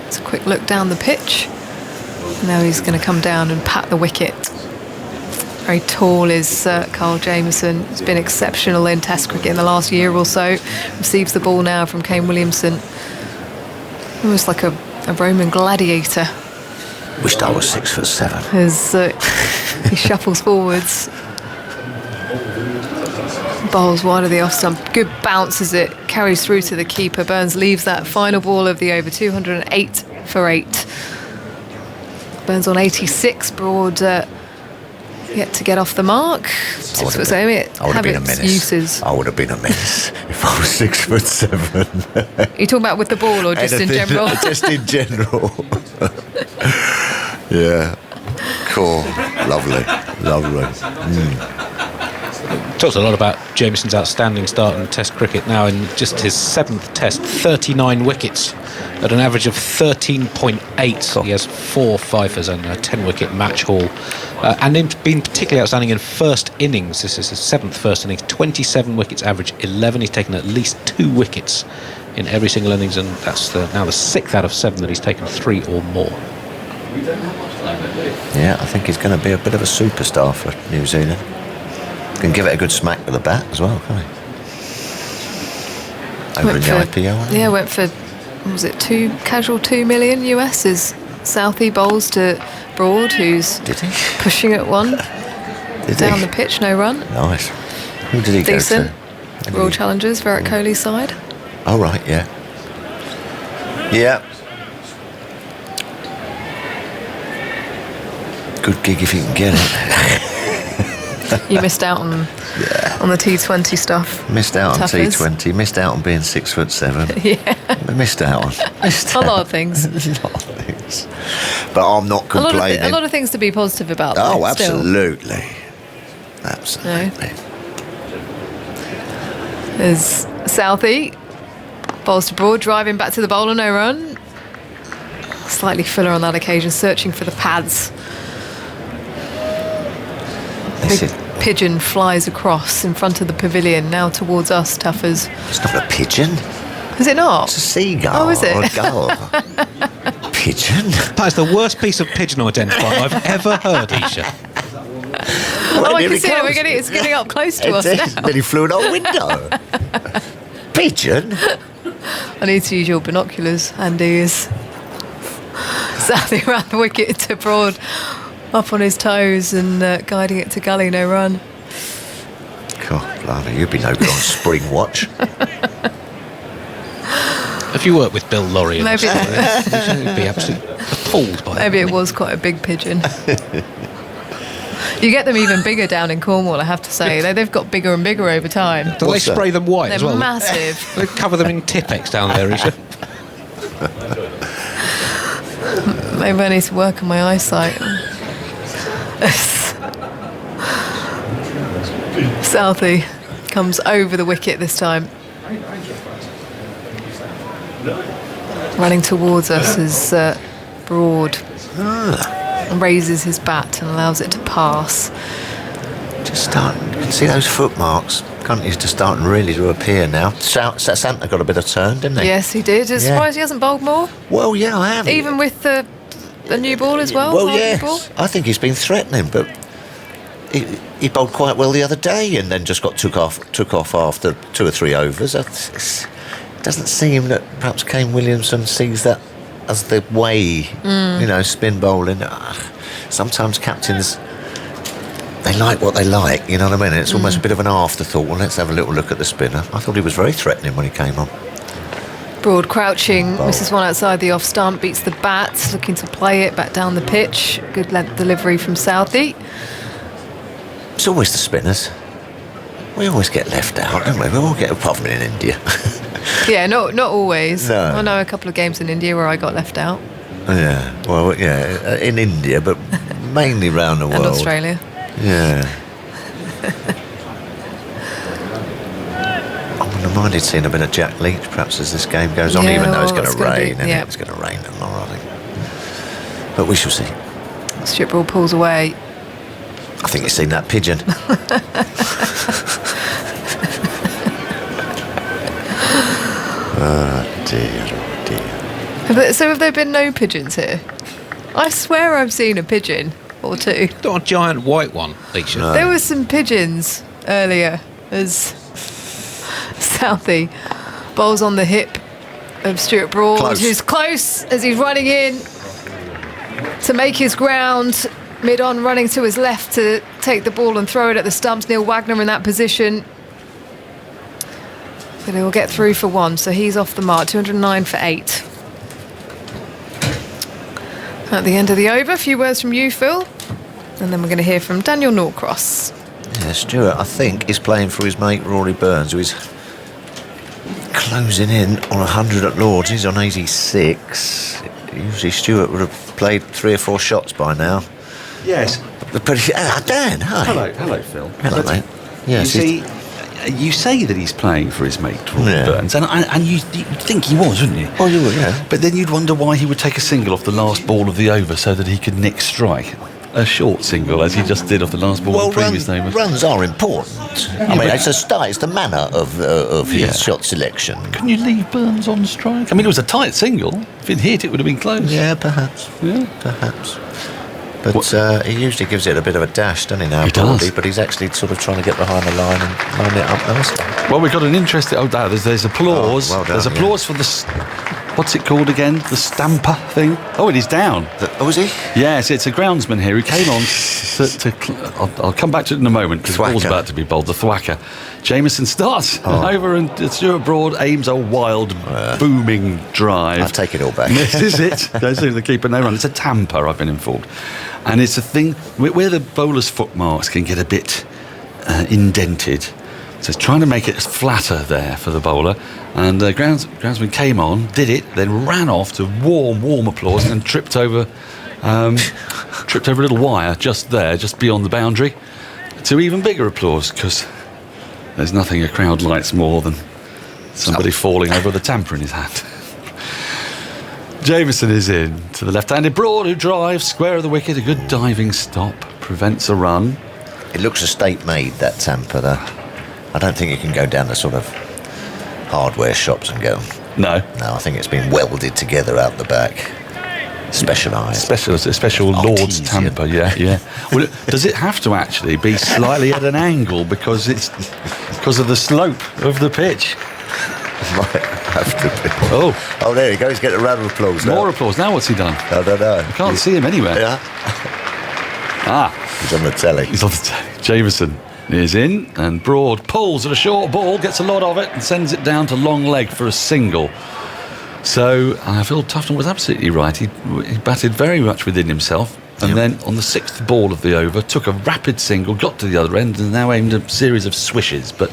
It's a quick look down the pitch. Now he's going to come down and pat the wicket. Very tall is Carl Jameson. He's been exceptional in Test cricket in the last year or so. Receives the ball now from Kane Williamson. Almost like a Roman gladiator. Wished I was 6'7". As he shuffles forwards. Bowls wide of the off stump. Good bounce as it carries through to the keeper. Burns leaves that final ball of the over. 208 for 8. Burns on 86. Broad yet to get off the mark. 6 foot 7. It I would have have been a its menace. uses. I would have been a menace if I was 6'7". You talking about with the ball or just in Anything- general? Just in general. Yeah. Cool. Lovely. Talks a lot about Jamieson's outstanding start in Test cricket now in just his 7th Test, 39 wickets at an average of 13.8. He has 4 fifers and a 10-wicket match haul. And he's been particularly outstanding in first innings. This is his 7th first innings, 27 wickets, average 11. He's taken at least 2 wickets in every single innings, and that's now the 6th out of 7 that he's taken 3 or more. Yeah, I think he's going to be a bit of a superstar for New Zealand. Can give it a good smack with the bat as well, can't he? Over in the IPL. Yeah, went for, what was it, 2 million US as Southey bowls to Broad, who's Did he? pushing at one. Did Down he? the pitch, no run. Nice. Who did he Decent. go to? Royal Challengers, Virat Kohli's side. Oh, right, yeah. Yeah. Good gig if you can get it. You missed out on the T20 stuff. Missed out on Toughers. T20, missed out on being 6'7". Yeah, Missed out on. a lot of things. A lot of things. But I'm not complaining. A lot of things to be positive about. Oh, though, still. absolutely. Absolutely. There's Southey. Bowls to Broad, driving back to the bowler, no run. Slightly fuller on that occasion, searching for the pads. Big pigeon flies across in front of the pavilion, now towards us, Tuffers. It's not a pigeon. Is it not? It's a seagull. Oh, is it? Or a gull. Pigeon? That is the worst piece of pigeon identifier I've ever heard, Isha. Oh, I here can it see comes. it's getting up close to us now. Then he flew in our window. Pigeon? I need to use your binoculars, Andy. Is Southey around the wicket to Broad, up on his toes and guiding it to gully, no run. God, blimey, you'd be no good on spring watch. If you work with Bill Laurie, Maybe- you'd be absolutely appalled by Maybe it was quite a big pigeon. You get them even bigger down in Cornwall, I have to say. They've got bigger and bigger over time. Do they What's that? spray them white They're as well? massive. They cover them in Tipex down there, Isha. Maybe I need to work on my eyesight. Southey comes over the wicket this time. Running towards us is Broad. Raises his bat and allows it to pass. Just starting. You can see those footmarks. Can't you? Just starting really to appear now. Santa got a bit of turn, didn't he? Yes, he did. Yeah. Surprised he hasn't bowled more, Well, yeah, I have. even with the new ball as well. Well, bowled new yes. ball. I think he's been threatening, but he bowled quite well the other day, and then just got took off after 2 or 3 overs. It doesn't seem that perhaps Kane Williamson sees that as the way, spin bowling. Sometimes captains, they like what they like, you know what I mean? It's almost a bit of an afterthought. Well, let's have a little look at the spinner. I thought he was very threatening when he came on. Broad crouching, misses one outside the off stump, beats the bat, looking to play it back down the pitch. Good length delivery from Southey. It's always the spinners. We always get left out, don't we? We all get a problem in India. Yeah, not always. No. I know a couple of games in India where I got left out. Yeah, well, yeah, in India, but mainly around the world. And Australia. Yeah. I wouldn't mind seeing a bit of Jack Leach perhaps as this game goes on, Yeah, even though it's well, going it's to gonna rain. be- yeah. It's going to rain tomorrow, I think. But we shall see. Stuart Broad pulls away. I think you've seen that pigeon. Oh dear, oh dear. So have there been no pigeons here? I swear I've seen a pigeon or two. Not a giant white one, Isha. No. There were some pigeons earlier as Southey bowls on the hip of Stuart Broad, Close. who's close as he's running in to make his ground. Mid-on, running to his left to take the ball and throw it at the stumps. Neil Wagner in that position. But he'll get through for one, so he's off the mark. 209 for 8. At the end of the over, a few words from you, Phil. And then we're going to hear from Daniel Norcross. Yeah, Stewart, I think, is playing for his mate Rory Burns, who is closing in on 100 at Lords. He's on 86. Usually Stewart would have played 3 or 4 shots by now. Yes. But Dan, hi. Hello, Phil. Hello, mate. Yes, You say that he's playing for his mate Rory Yeah. Burns, and you'd think he was, wouldn't you? Oh, you would, yeah. But then you'd wonder why he would take a single off the last ball of the over so that he could nick strike. A short single, as he just did off the last ball of the previous over. runs are important. I mean, it's a start. It's the manner of his shot selection. Can you leave Burns on strike? I mean, it was a tight single. If he'd hit, it would have been close. Yeah, perhaps. Yeah. Perhaps. But he usually gives it a bit of a dash, doesn't he, now? He probably, does. But he's actually sort of trying to get behind the line and line it up nicely. Well, we've got an interesting... Oh, there's applause. Oh, well done, there's applause for the... What's it called again? The stamper thing? Oh, it is down. Was he? Yes, it's a groundsman here who came on I'll come back to it in a moment because the ball's about to be bowled. The thwacker. Jameson starts over and Stuart Broad aims a wild, booming drive. I'll take it all back. Misses it. Goes through the keeper, no run. It's a tamper, I've been informed. And it's a thing where the bowler's footmarks can get a bit indented. So it's trying to make it flatter there for the bowler. And the groundsman came on, did it, then ran off to warm applause and tripped over a little wire just there, just beyond the boundary, to even bigger applause, because there's nothing a crowd likes more than somebody falling over with a tamper in his hand. Jameson is in to the left-handed Broad, who drives square of the wicket. A good diving stop prevents a run. It looks a state-made, that tamper, though. I don't think you can go down the sort of hardware shops and go. No, I think it's been welded together out the back. Specialised. Special Lord's tamper, yeah. Well, does it have to actually be slightly at an angle because of the slope of the pitch? Might have to be. Oh, there he goes. Get a round of applause now. More applause. Now what's he done? I don't know. I can't see him anywhere. Yeah. He's on the telly. He's on the telly. Jameson is in, and Broad pulls at a short ball, gets a lot of it, and sends it down to long leg for a single. So Phil Tufton was absolutely right. He batted very much within himself, and then on the 6th ball of the over, took a rapid single, got to the other end, and now aimed a series of swishes. But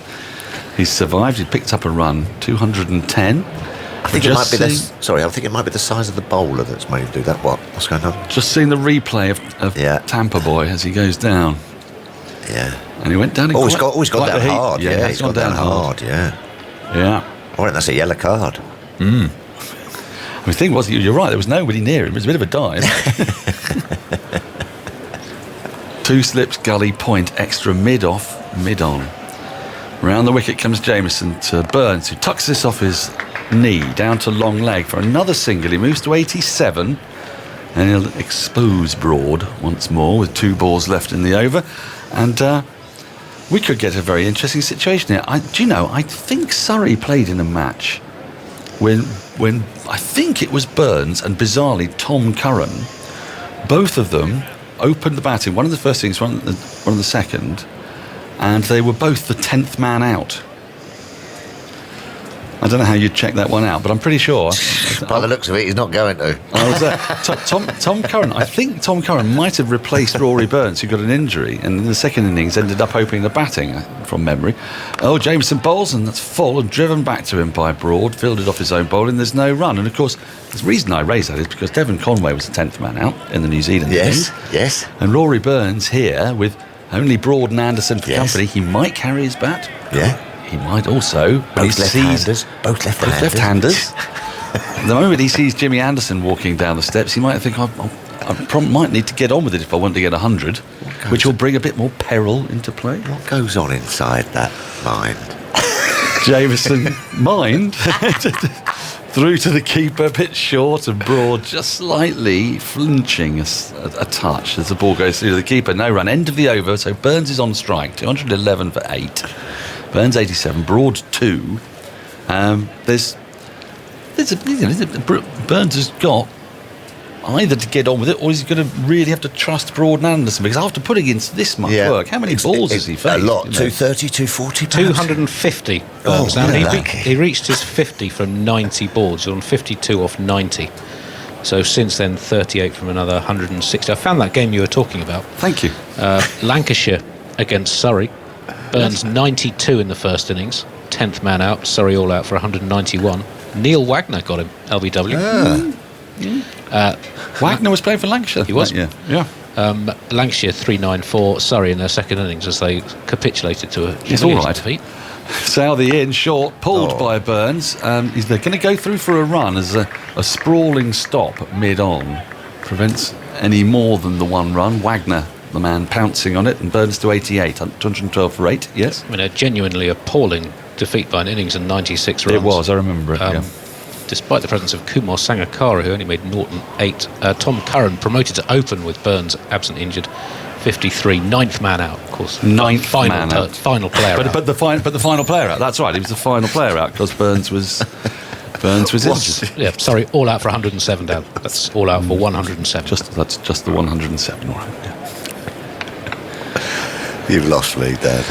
he's survived. He picked up a run, 210. I think it might be the size of the bowler that's made him do that. What's going on? Just seeing the replay of Tampa Boy as he goes down. Yeah. And he went down. He's gone down hard. Yeah, he's gone down hard. Yeah. I reckon that's a yellow card. I mean, the thing was, you're right. There was nobody near him. It was a bit of a dive. 2 slips, gully, point, extra, mid-off, mid-on. Round the wicket comes Jameson to Burns, who tucks this off his knee down to long leg for another single. He moves to 87, and he'll expose Broad once more with 2 balls left in the over. And we could get a very interesting situation here. I think Surrey played in a match when I think it was Burns and bizarrely Tom Curran. Both of them opened the batting. One of the first innings, one of the second, and they were both the 10th man out. I don't know how you'd check that one out, but I'm pretty sure. By the looks of it, he's not going to. I was there. Tom Curran. I think Tom Curran might have replaced Rory Burns, who got an injury, and in the second innings ended up opening the batting from memory. Jameson bowls, and that's full and driven back to him by Broad, fielded off his own bowling. There's no run, and of course, the reason I raise that is because Devon Conway was the 10th man out in the New Zealand innings. Yes. And Rory Burns here with only Broad and Anderson for company. He might carry his bat. Yeah. He might also. Both left-handers. Both left-handers. The moment he sees Jimmy Anderson walking down the steps, he might think, I might need to get on with it if I want to get 100, which will bring a bit more peril into play. What goes on inside that mind? Jameson, mind, through to the keeper, a bit short, and Broad just slightly flinching a touch as the ball goes through to the keeper. No run, end of the over, so Burns is on strike, 211 for 8. Burns 87, Broad 2. Burns has got either to get on with it, or he's going to really have to trust Broad and Anderson, because after putting in this much work, how many balls has he faced? A lot, 230, 240. 250. He reached his 50 from 90 balls on 52 off 90. So since then, 38 from another 160. I found that game you were talking about. Thank you. Lancashire against Surrey. Burns 92 in the first innings. 10th man out. Surrey all out for 191. Neil Wagner got him, LBW. Wagner was playing for Lancashire. He was. Yeah. Lancashire 394 Surrey in their second innings as they capitulated to a It's all right. defeat. Southey in short, pulled by Burns. They're going to go through for a run as a sprawling stop at mid-on prevents any more than the one run. Wagner, the man, pouncing on it, and Burns to 88, 212 for 8, yes? I mean, a genuinely appalling defeat by an innings and 96 runs. It was, I remember it, yeah. Despite the presence of Kumar Sangakkara, who only made Norton 8. Tom Curran promoted to open with Burns absent injured. 53, 9th man out, of course. Ninth man out. Final player out. But the final player out, that's right, he was the final player out because Burns was injured. Yeah, sorry, all out for 107 down. That's all out for 107. That's just the 107, all right. Yeah. You've lost me, Dad.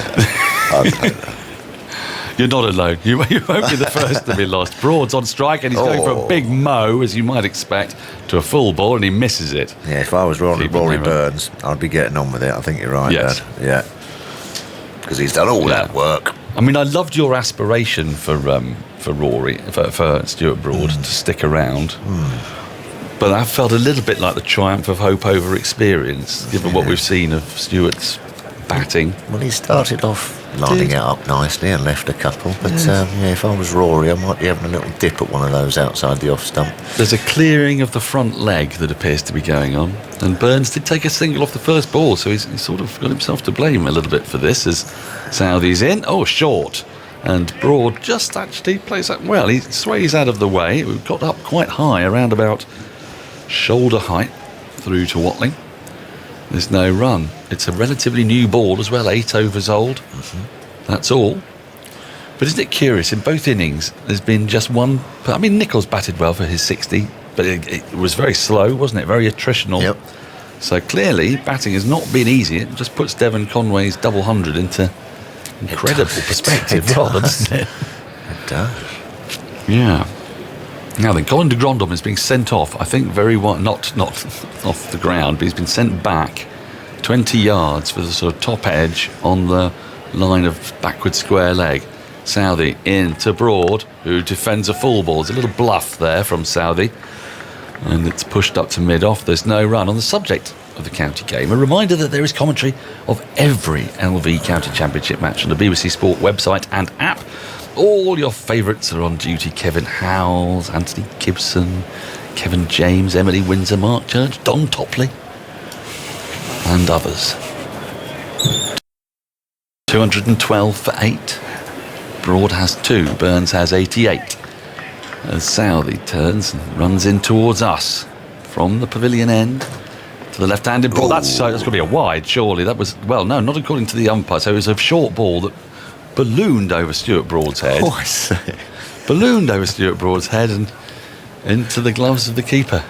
You're not alone. You won't be the first to be lost. Broad's on strike and he's going for a big mow, as you might expect, to a full ball, and he misses it. Yeah, if I was Rory Burns, I'd be getting on with it. I think you're right, yes. Dad. Yeah. Because he's done all that work. I mean, I loved your aspiration for Rory, for Stuart Broad to stick around. But that felt a little bit like the triumph of hope over experience, given what we've seen of Stuart's batting. Well, he started off lining it up nicely and left a couple, but if I was Rory, I might be having a little dip at one of those outside the off stump. There's a clearing of the front leg that appears to be going on, and Burns did take a single off the first ball, so he's sort of got himself to blame a little bit for this as Southey's in. Short, and Broad just actually plays that well. He sways out of the way. We've got up quite high, around about shoulder height through to Watling. There's no run. It's a relatively new ball as well, 8 overs old. That's all. But isn't it curious, in both innings, there's been just one... I mean, Nichols batted well for his 60, but it was very slow, wasn't it? Very attritional. Yep. So clearly, batting has not been easy. It just puts Devon Conway's double 100 into incredible perspective, doesn't it? It does. Yeah. Now then, Colin de Grandhomme is being sent off, I think very wide, not off the ground, but he's been sent back 20 yards for the sort of top edge on the line of backward square leg. Southey into Broad, who defends a full ball. There's a little bluff there from Southey, and it's pushed up to mid-off. There's no run. On the subject of the county game, a reminder that there is commentary of every LV County Championship match on the BBC Sport website and app. All your favourites are on duty. Kevin Howells, Anthony Gibson, Kevin James, Emily Windsor, Mark Church, Don Topley, and others. 212 for 8. Broad has 2. Burns has 88. As Southey turns and runs in towards us from the pavilion end to the left-handed ball. That's going to be a wide, surely. That was, well, no, not according to the umpire. So it was a short ball that ballooned over Stuart Broad's head. Oh, I see. Ballooned over Stuart Broad's head and into the gloves of the keeper,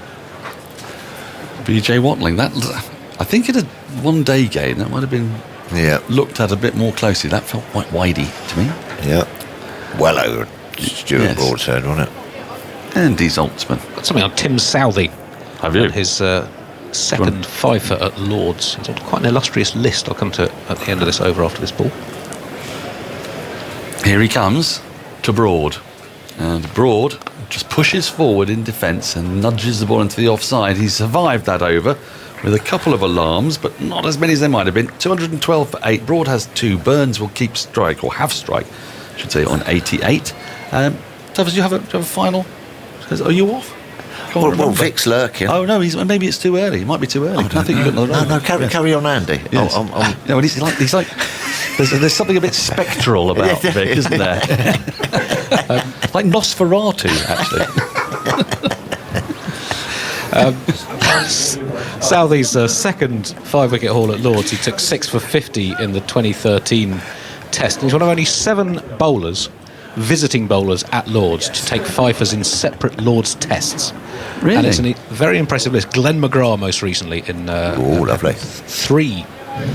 BJ Watling. That, I think in a one-day game, that might have been looked at a bit more closely. That felt quite widey to me. Yeah. Well over Stuart Broad's head, wasn't it? And he's Altman. Got something on Tim Southey. Have you? His second fifer at Lords. It's quite an illustrious list. I'll come to it at the end of this over after this ball. Here he comes to Broad, and Broad just pushes forward in defence and nudges the ball into the offside. He's survived that over with a couple of alarms, but not as many as there might have been. 212 for 8. Broad has 2. Burns will keep strike, or have strike, I should say, on 88. Tuffers, do you have a final? Are you off? Well, Vic's lurking. Oh no, maybe it's too early. It might be too early. I think you've got another. No, carry on, Andy. Yes. No, he's like. There's something a bit spectral about Vic, isn't there? Like Nosferatu, actually. Southey's second 5-wicket haul at Lords. He took 6 for 50 in the 2013 test. He's one of only 7 bowlers, visiting bowlers at Lords, to take fifers in separate Lords tests. Really? And it's a very impressive list. Glenn McGrath most recently in lovely. 3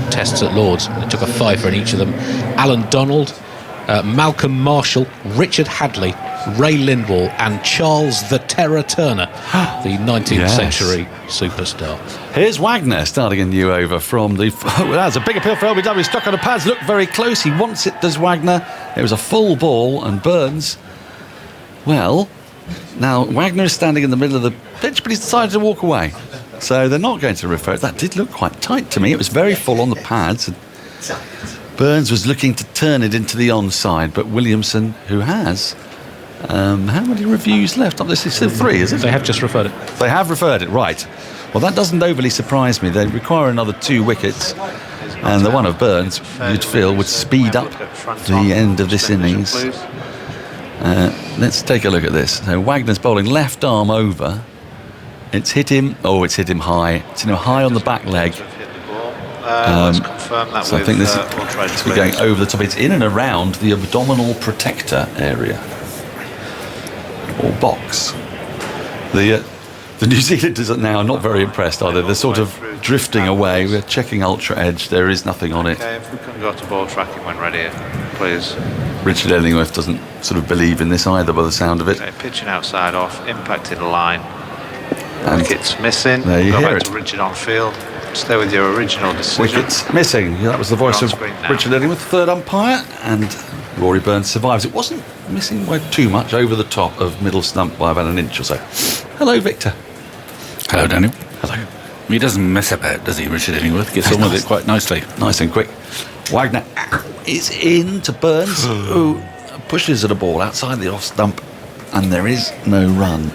tests at Lords. He took a fifer in each of them. Alan Donald Malcolm Marshall, Richard Hadley, Ray Lindwall and Charles the Terror Turner, the 19th century superstar. Here's Wagner starting a new over from the... that's a big appeal for LBW. Stuck on the pads, looked very close. He wants it, does Wagner. It was a full ball, and Burns... Well, now Wagner is standing in the middle of the pitch, but he's decided to walk away. So they're not going to refer it. That did look quite tight to me. It was very full on the pads. And Burns was looking to turn it into the onside, but Williamson, who has... how many reviews left? Oh, this is still 3, is it? They have just referred it. They have referred it, right. Well, that doesn't overly surprise me. They require another 2 wickets, and the one of Burns, you'd feel, would speed up the end of this innings. Let's take a look at this. So Wagner's bowling left arm over. It's hit him. Oh, it's hit him high. It's hit him high on the back leg. Let's confirm that so I think this is going over the top. It's in and around the abdominal protector area. Or box. The New Zealanders are now not very impressed, are they? They're sort of drifting away. We're checking ultra edge. There is nothing on it. Okay, if we can go to ball tracking when ready, please. Richard Ellingworth doesn't sort of believe in this either by the sound of it. Okay, pitching outside off, impacted line. And wickets missing. There you go hear back it. to Richard on field. Stay with your original decision. Wickets missing. Yeah, that was the voice of Richard Ellingworth, third umpire, and Rory Burns survives. It wasn't missing by too much, over the top of middle stump by about an inch or so. Hello, Victor. Hello, Daniel. Hello. He doesn't mess about, does he, Richard Ellingworth? Gets on with it quite nicely. Nice and quick. Wagner is in to Burns, who pushes at a ball outside the off stump, and there is no run.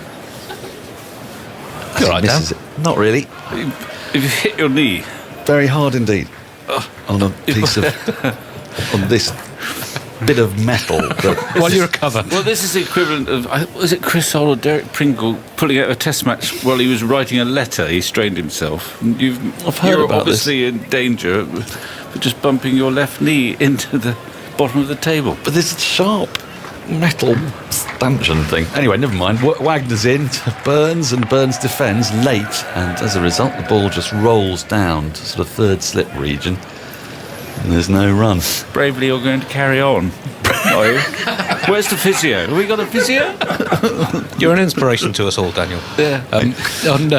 You're right, Dan. It. Not really. If you hit your knee... Very hard indeed. On a piece of... on this bit of metal. While you recover. Well, this is the equivalent of... Was it Chris Holl or Derek Pringle pulling out a test match while he was writing a letter? He strained himself. I've heard you're about obviously in danger for just bumping your left knee into the bottom of the table. But this sharp metal stanchion thing. Anyway, never mind. Wagner's in to Burns, and Burns defends late, and as a result the ball just rolls down to sort of third slip region, and there's no run. Bravely you're going to carry on, are you? Where's the physio? Have we got a physio? You're an inspiration to us all, Daniel. Yeah. On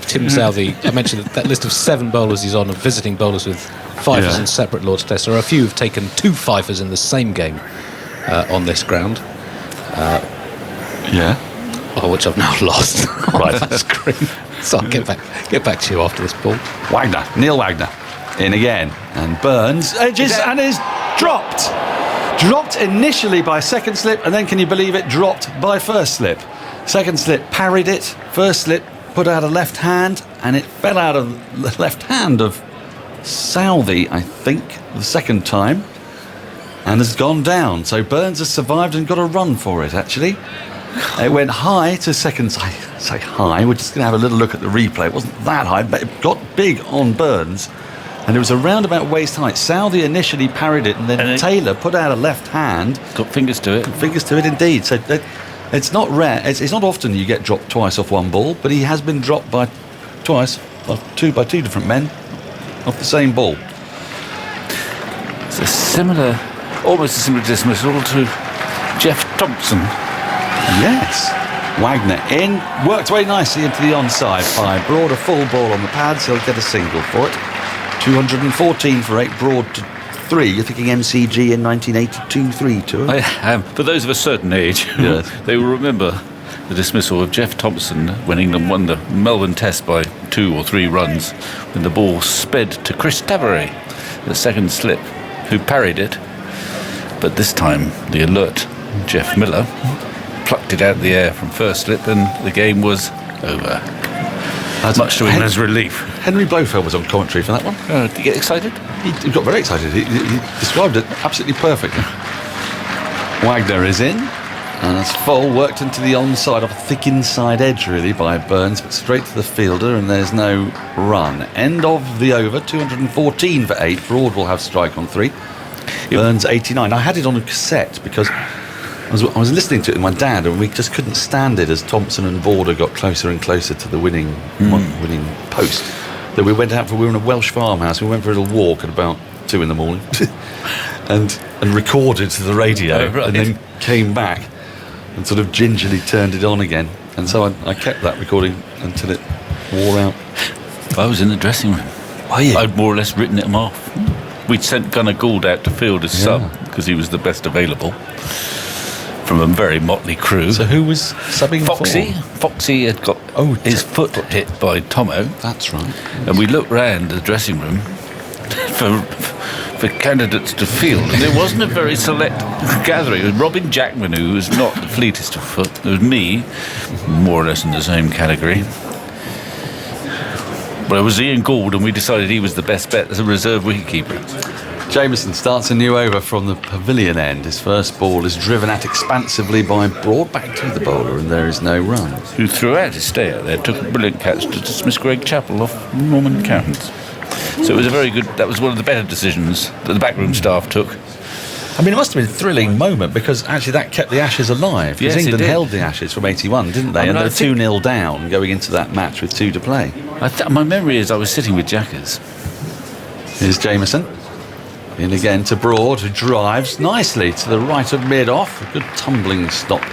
Tim Salvi, I mentioned that list of 7 bowlers he's on, of visiting bowlers with fifers and separate Lord's Tests. There are a few who've taken 2 fifers in the same game on this ground. Which I've now lost. Right, that's great. So I'll get back to you after this ball. Wagner, Neil Wagner, in again, and Burns edges and is dropped. Dropped initially by second slip, and then, can you believe it, dropped by first slip. Second slip parried it, first slip put out a left hand, and it fell out of the left hand of Salvi, I think, the second time, and has gone down. So Burns has survived and got a run for it, actually. It went high to second. I say high, we're just going to have a little look at the replay. It wasn't that high, but it got big on Burns, and it was around about waist height. Southey initially parried it, and then Taylor put out a left hand. Got fingers to it. Fingers to it, indeed. So it's not rare. It's not often you get dropped twice off one ball, but he has been dropped by two different men off the same ball. It's almost a similar dismissal to Jeff Thompson. Yes. Wagner in, worked very nicely into the onside by Broad, a full ball on the pads. He'll get a single for it. 214 for 8, Broad to 3. You're thinking MCG in 1982-3 to I am. For those of a certain age, yes, they will remember the dismissal of Jeff Thompson when England won the Melbourne Test by 2 or 3 runs, when the ball sped to Chris Taveray, the second slip, who parried it. But this time, the alert Jeff Miller plucked it out of the air from first slip, and the game was over. Much to England's relief. Henry Blofeld was on commentary for that one. Did you get excited? He got very excited. He described it absolutely perfectly. Wagner is in, and it's full, worked into the onside, off a thick inside edge really by Burns, but straight to the fielder, and there's no run. End of the over, 214 for 8. Broad will have strike on 3. Burns 89. I had it on a cassette because I was listening to it with my dad, and we just couldn't stand it as Thompson and Border got closer and closer to the winning post. Then we went in a Welsh farmhouse. We went for a little walk at about 2 in the morning. and recorded to the radio, Oh, right. and then came back and sort of gingerly turned it on again. And so I kept that recording until it wore out. I was in the dressing room. Were you? I'd more or less written him off. We'd sent Gunnar Gould out to field as sub because he was the best available from a very motley crew. So who was subbing Foxy. for? Foxy had got his foot hit by Tomo. That's right. And we looked round the dressing room for candidates to field, and there wasn't a very select gathering. It was Robin Jackman, who was not the fleetest of foot. There was me, more or less in the same category. But it was Ian Gould, and we decided he was the best bet as a reserve wicketkeeper. Jameson starts a new over from the pavilion end. His first ball is driven at expansively by Broad back to the bowler, and there is no run. Who throughout his stay out there took a brilliant catch to dismiss Greg Chappell off Norman Counts. So it was a very good, that was one of the better decisions that the backroom staff took. I mean, it must have been a thrilling moment because actually that kept the Ashes alive. Because Yes, it England did. held the Ashes from 81, didn't they? I mean, And they I were think- 2-0 down going into that match with 2 to play. My memory is I was sitting with Jackers. Here's Jameson. In again to Broad, who drives nicely to the right of mid-off. A good tumbling stop.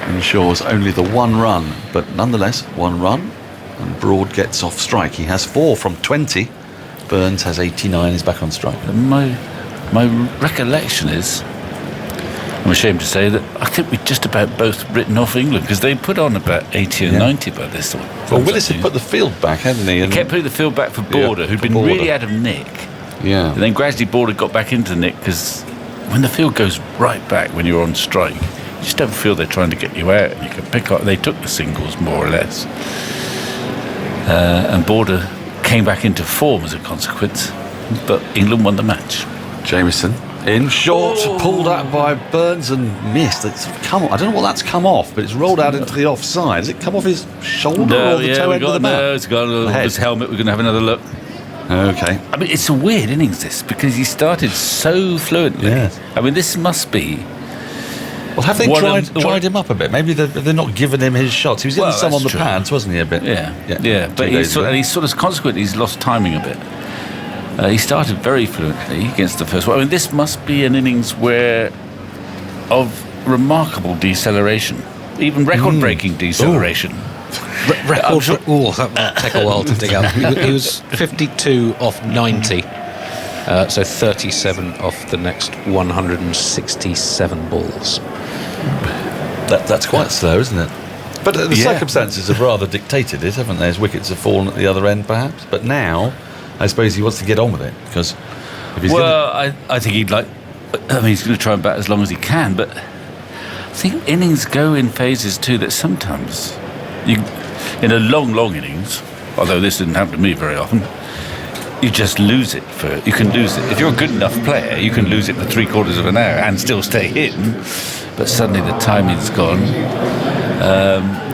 Ensures only the 1 run, but nonetheless, 1 run. And Broad gets off strike. He has 4 from 20. Burns has 89, he's back on strike. And my recollection is, I'm ashamed to say, that I think we'd just about both written off England because they put on about 80 or 90 by this time. Well, Willis had put the field back, hadn't he? He And kept putting the field back for Border, who'd for been Border. really out of nick. Yeah. And then gradually Border got back into nick because when the field goes right back when you're on strike, you just don't feel they're trying to get you out. And you can pick up. They took the singles more or less, and Border came back into form as a consequence. But England won the match. Jameson in short, pulled out by Burns and missed. It's come. I don't know what that's come off, but it's rolled out into the offside. Has it come off his shoulder or the toe end of the bat? No, it's got The head. his helmet. We're going to have another look. Okay. I mean, it's a weird innings, this, because he started so fluently. Yeah. I mean, this must be... Well, have they One dried of- him up a bit? Maybe they're not giving him his shots. He was Well, getting some that's on the true. pads, wasn't he, a bit? Yeah. Two But days ago. he's sort of consequently, he's lost timing a bit. He started very fluently against the first one. I mean, this must be an innings of remarkable deceleration, even record-breaking deceleration. Record. That might take a while to dig up. He was 52 off 90, so 37 off the next 167 balls. That's quite slow, isn't it? But the Yeah. circumstances have rather dictated it, haven't they? His wickets have fallen at the other end, perhaps. But now, I suppose he wants to get on with it because if he's Well, I think he'd like... I mean, he's going to try and bat as long as he can, but I think innings go in phases too, that sometimes you... In a long innings, although this didn't happen to me very often, you just lose it. You can lose it. If you're a good enough player, you can lose it for 3/4 of an hour and still stay in, but suddenly the timing's gone.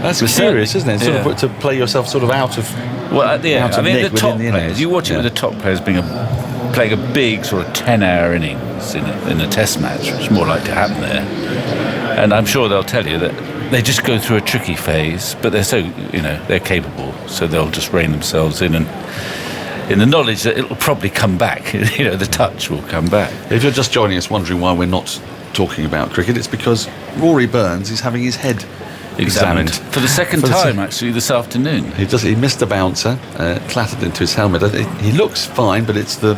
that's curious, isn't it? Sort of to play yourself sort of out of. Well, yeah, out I of mean, nick the top within the players, innings. you watch it Yeah. with the top players playing a big sort of 10-hour innings in a test match, which is more likely to happen there. And I'm sure they'll tell you that they just go through a tricky phase, but they're so, they're capable, so they'll just rein themselves in and in the knowledge that it'll probably come back, the touch will come back. If you're just joining us wondering why we're not talking about cricket, it's because Rory Burns is having his head examined. For the second For the time, actually, this afternoon. He missed a bouncer, clattered into his helmet. He looks fine, but it's a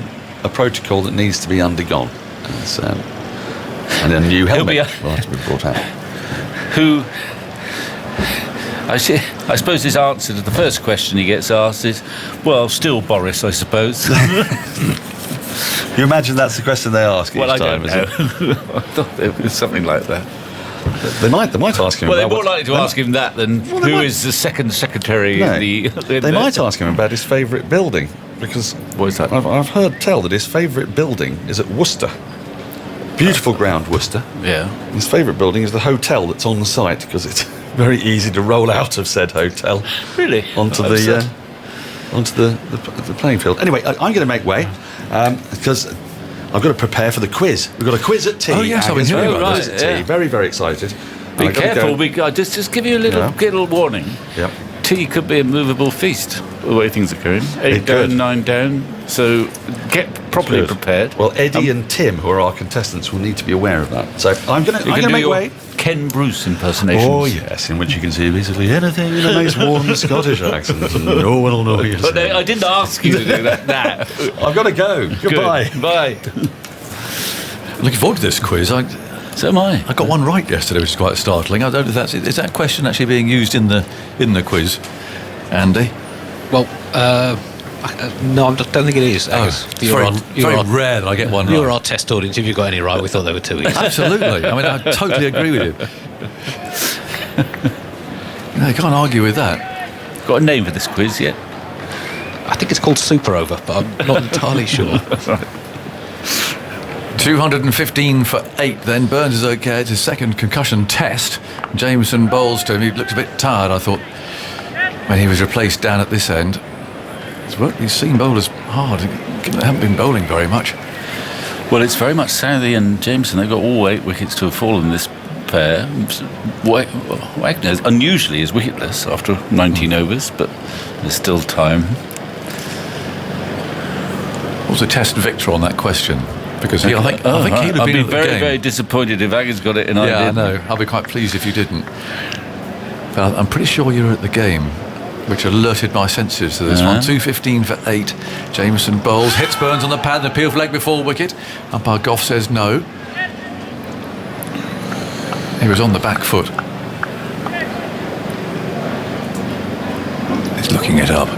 protocol that needs to be undergone. And a new helmet will have to be brought out. Who... I suppose his answer to the first question he gets asked is, well, still Boris, I suppose. You imagine that's the question they ask each Well, I time, don't is know. I thought it was something like that. it? They might ask him Well, they're about more likely to ask him that than who is the second secretary No, in the... they might ask him about his favourite building, because What is that? I've heard tell that his favourite building is at Worcester. Beautiful ground, Worcester. Yeah. His favourite building is the hotel that's on the site, because it's very easy to roll out of said hotel. Really? Onto the playing field. Anyway, I'm going to make way because I've got to prepare for the quiz. We've got a quiz at tea. Oh, yes, I've been Agnes, hearing we've got a about quiz this. at tea. Yeah. Very, very excited. Be I've got to careful. go- Just give you a little warning. Yep. tea could be a movable feast, the way things are going. 8 It down, could. 9 down. So get properly Good. prepared. Well, Eddie and Tim, who are our contestants, will need to be aware of that. So I'm going You can to do make your way. Ken Bruce impersonations. Oh, yes, in which you can see basically anything in a nice warm Scottish accent, and no one will know you're But saying. I didn't ask you to do that. Nah. I've got to go. Goodbye. Good. Bye. Looking forward to this quiz. So am I. I got one right yesterday, which is quite startling. I don't know if is that question actually being used in the quiz, Andy? Well, no, I don't think it is. Agus. It's very rare that I get one right. You're our test audience. If you got any right, we thought they were too easy. Absolutely. I mean, I totally agree with you. You can't argue with that. Got a name for this quiz yet? I think it's called Super Over, but I'm not entirely sure. 215 for 8 then. Burns is okay. It's his second concussion test. Jameson bowls to him. He looked a bit tired, I thought, when he was replaced down at this end. He's seen bowlers hard. They haven't been bowling very much. Well, it's very much Southey and Jameson. They've got all 8 wickets to have fallen this pair. Wagner unusually is wicketless after 19 overs, but there's still time. What was the test victor on that question? Because I think he'd have I'd been be at the very, game. very disappointed if Agger's got it and I Yeah, I didn't. know. I'll be quite pleased if you didn't. But I'm pretty sure you were at the game, which alerted my senses to this one. 215 for 8. Jameson bowls, hits Burns on the pad, and appeal for leg before wicket. Umpire Goff says no. He was on the back foot. He's looking it up.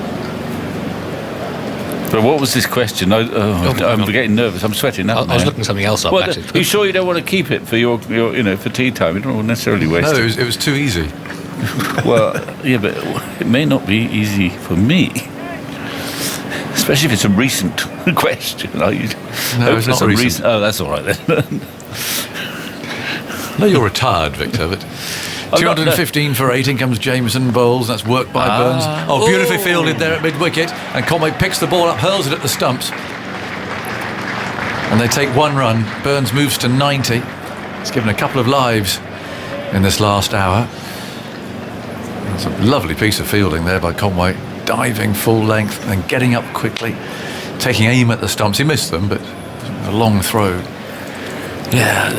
But what was this question? I'm getting nervous. I'm sweating now. I was looking something else up, Well, actually. are you sure you don't want to keep it for your for tea time? You don't necessarily waste No, it. it was too easy. Well, yeah, but it may not be easy for me. Especially if it's a recent question. No, it's not recent. Oh, that's all right then. No, you're retired, Victor, but... 215 for 8, in comes Jameson bowls, that's worked by Burns. Oh, beautifully fielded there at mid-wicket, and Conway picks the ball up, hurls it at the stumps. And they take 1 run. Burns moves to 90. It's given a couple of lives in this last hour. It's a lovely piece of fielding there by Conway, diving full length and getting up quickly, taking aim at the stumps. He missed them, but a long throw. Yeah,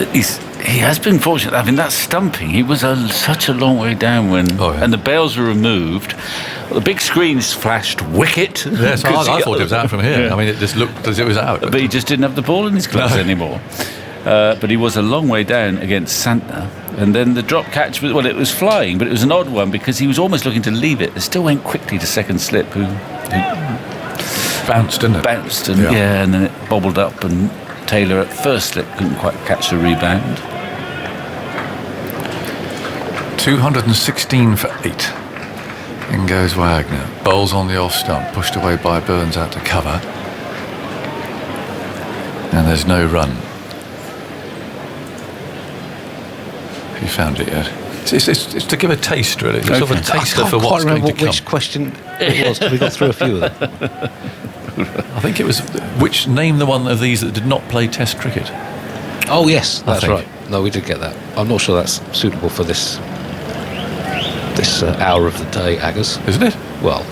he has been fortunate. I mean, that stumping, he was such a long way down when... Oh, yeah. And the bails were removed. The big screens flashed wicket. Yes, I thought it was out from here. Yeah. I mean, it just looked as it was out. But he just didn't have the ball in his gloves anymore. But he was a long way down against Santner. And then the drop catch, well, it was flying, but it was an odd one because he was almost looking to leave it. It still went quickly to second slip, who bounced, didn't it? Bounced, and and then it bobbled up, and Taylor at first slip couldn't quite catch the rebound. 216 for 8. In goes Wagner. Bowls on the off stump, pushed away by Burns out to cover. And there's no run. Have you found it yet? It's to give a taste, really. It's sort of a taster for what's going to come. Which question it was, 'cause we got through a few of them. I think it was, which name the one of these that did not play Test cricket? Oh, yes, that's right. No, we did get that. I'm not sure that's suitable for this hour of the day, Aggers. Isn't it? Well,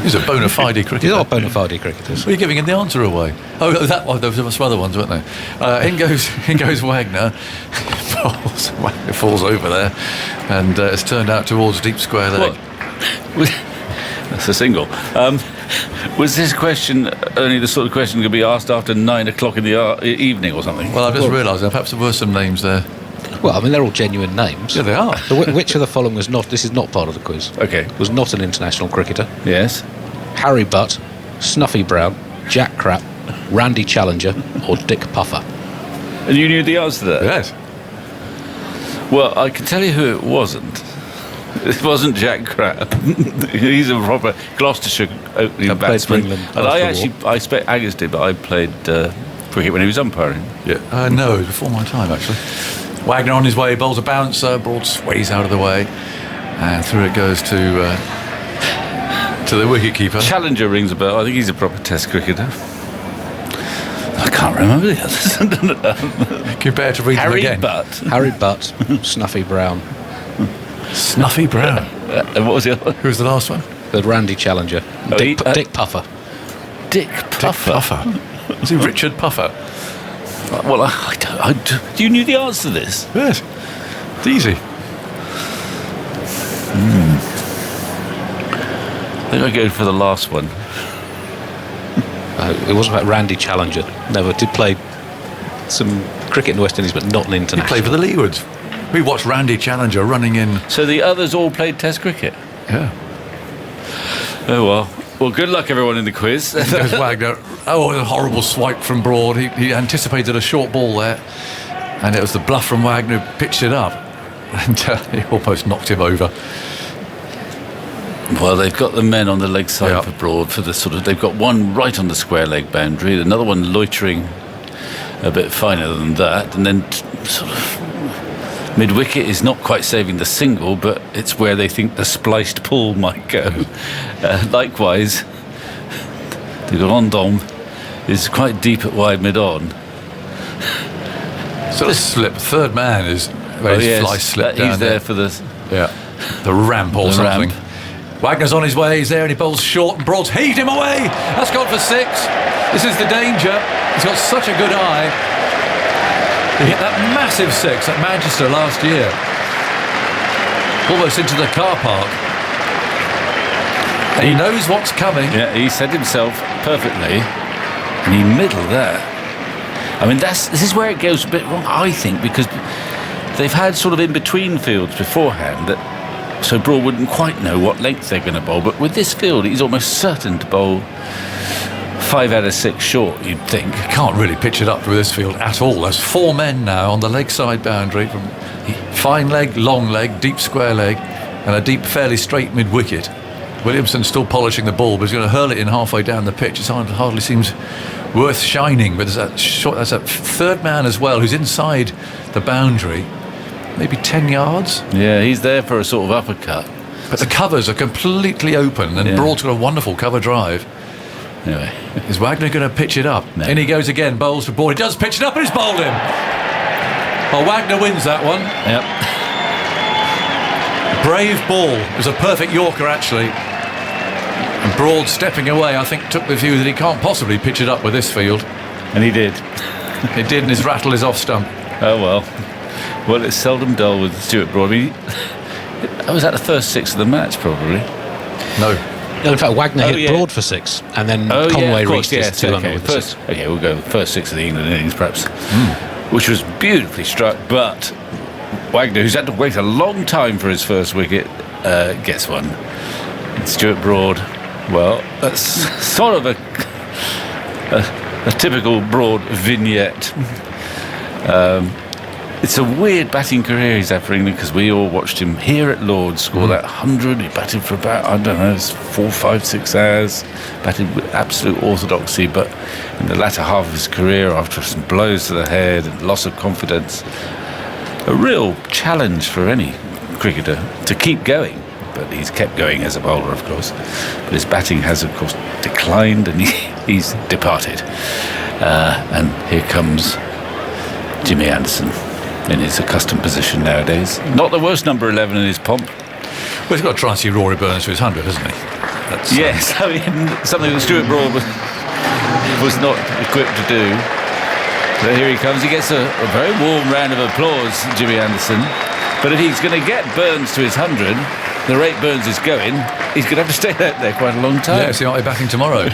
he's a bona fide cricketer. He's not a bona fide cricketer. Well, you're giving him the answer away. Oh, that one. There were some other ones, weren't there? In goes Wagner. Wagner falls over there, and it's turned out towards deep square leg. That's a single. Was this question only the sort of question could be asked after 9 o'clock in the evening or something? Well, I've just realised perhaps there were some names there. Well, I mean, they're all genuine names. Yeah, they are. Which of the following was not... This is not part of the quiz. Okay. Was not an international cricketer. Yes. Harry Butt, Snuffy Brown, Jack Crap, Randy Challenger, or Dick Puffer. And you knew the answer to that? Yes. Well, I can tell you who it wasn't. It wasn't Jack Crab. He's a proper Gloucestershire opening batsman. And I expect Aggers did, but I played cricket when he was umpiring. Yeah. No, it was before my time, actually. Wagner on his way, bowls a bouncer, Broad sways out of the way, and through it goes to the wicketkeeper. Challenger rings a bell. I think he's a proper Test cricketer. I can't remember the others. Compared to read them again. Harry Butt, Snuffy Brown, Snuffy Brown. And what was the other one? Who was the last one? The Randy Challenger. Oh, Dick Puffer. Dick Puffer. Was he Richard Puffer? Well, you knew the answer to this. Yes. It's easy. I think I go for the last one. It wasn't about Randy Challenger. Never did play some cricket in the West Indies, but not an He international. played for the Leewards. We watched Randy Challenger running in. So the others all played Test cricket. Yeah. Oh well. Well, good luck everyone in the quiz. There's Wagner. Oh, a horrible swipe from Broad. He anticipated a short ball there, and it was the bluff from Wagner who pitched it up, and he almost knocked him over. Well, they've got the men on the leg side Yeah. for Broad for the sort of. They've got one right on the square leg boundary, another one loitering a bit finer than that, and then sort of mid wicket is not quite saving the single, but it's where they think the spliced pull might go. Likewise, the Grandhomme is quite deep at wide mid on. Sort of slip. Third man is where his fly slipped down. He's there for the the ramp or The something. ramp. Wagner's on his way. He's there and he bowls short, and Broad's heaved him away. That's gone for 6. This is the danger. He's got such a good eye. He hit that massive 6 at Manchester last year, almost into the car park. And he knows what's coming. Yeah, he said himself perfectly, and he middled that. I mean, this is where it goes a bit wrong, I think, because they've had sort of in-between fields beforehand, so Broad wouldn't quite know what length they're going to bowl. But with this field, he's almost certain to bowl 5 out of 6 short, you'd think. Can't really pitch it up with this field at all. There's 4 men now on the leg side boundary, from fine leg, long leg, deep square leg, and a deep, fairly straight mid-wicket. Williamson's still polishing the ball, but he's going to hurl it in halfway down the pitch. It hardly seems worth shining, but there's that third man as well who's inside the boundary, maybe 10 yards. Yeah, he's there for a sort of uppercut. But the covers are completely open, and Broad's got a wonderful cover drive. Anyway, is Wagner going to pitch it up? No. In he goes again, bowls for Broad. He does pitch it up, and he's bowled him. Well, Wagner wins that one. Yep. Brave ball. It was a perfect Yorker, actually. And Broad, stepping away, I think took the view that he can't possibly pitch it up with this field. And he did. He did, and his rattle is off stump. Oh well. Well, it's seldom dull with Stuart Broad. I mean, I was at the first 6 of the match, probably. No, in fact, Wagner hit Broad for 6, and then Conway reached his 200 with the 6. Okay, we'll go first 6 of the England innings, perhaps, which was beautifully struck. But Wagner, who's had to wait a long time for his first wicket, gets one. And Stuart Broad, well, that's sort of a typical Broad vignette. It's a weird batting career he's had for England, because we all watched him here at Lord's score that 100. He batted for about, I don't know, 4, 5, 6 hours, batted with absolute orthodoxy, but in the latter half of his career, after some blows to the head and loss of confidence, a real challenge for any cricketer to keep going. But he's kept going as a bowler, of course. But his batting has, of course, declined, and he's departed. And here comes Jimmy Anderson in his accustomed position nowadays. Not the worst number 11 in his pomp. well, he's got to try and see Rory Burns to his 100, hasn't he? That's, Yes, I mean, something that Stuart Broad was not equipped to do. But here he comes. He gets a very warm round of applause, Jimmy Anderson. But if he's going to get Burns to his 100, the rate Burns is going, he's going to have to stay out there quite a long time. Yes, he might be batting tomorrow.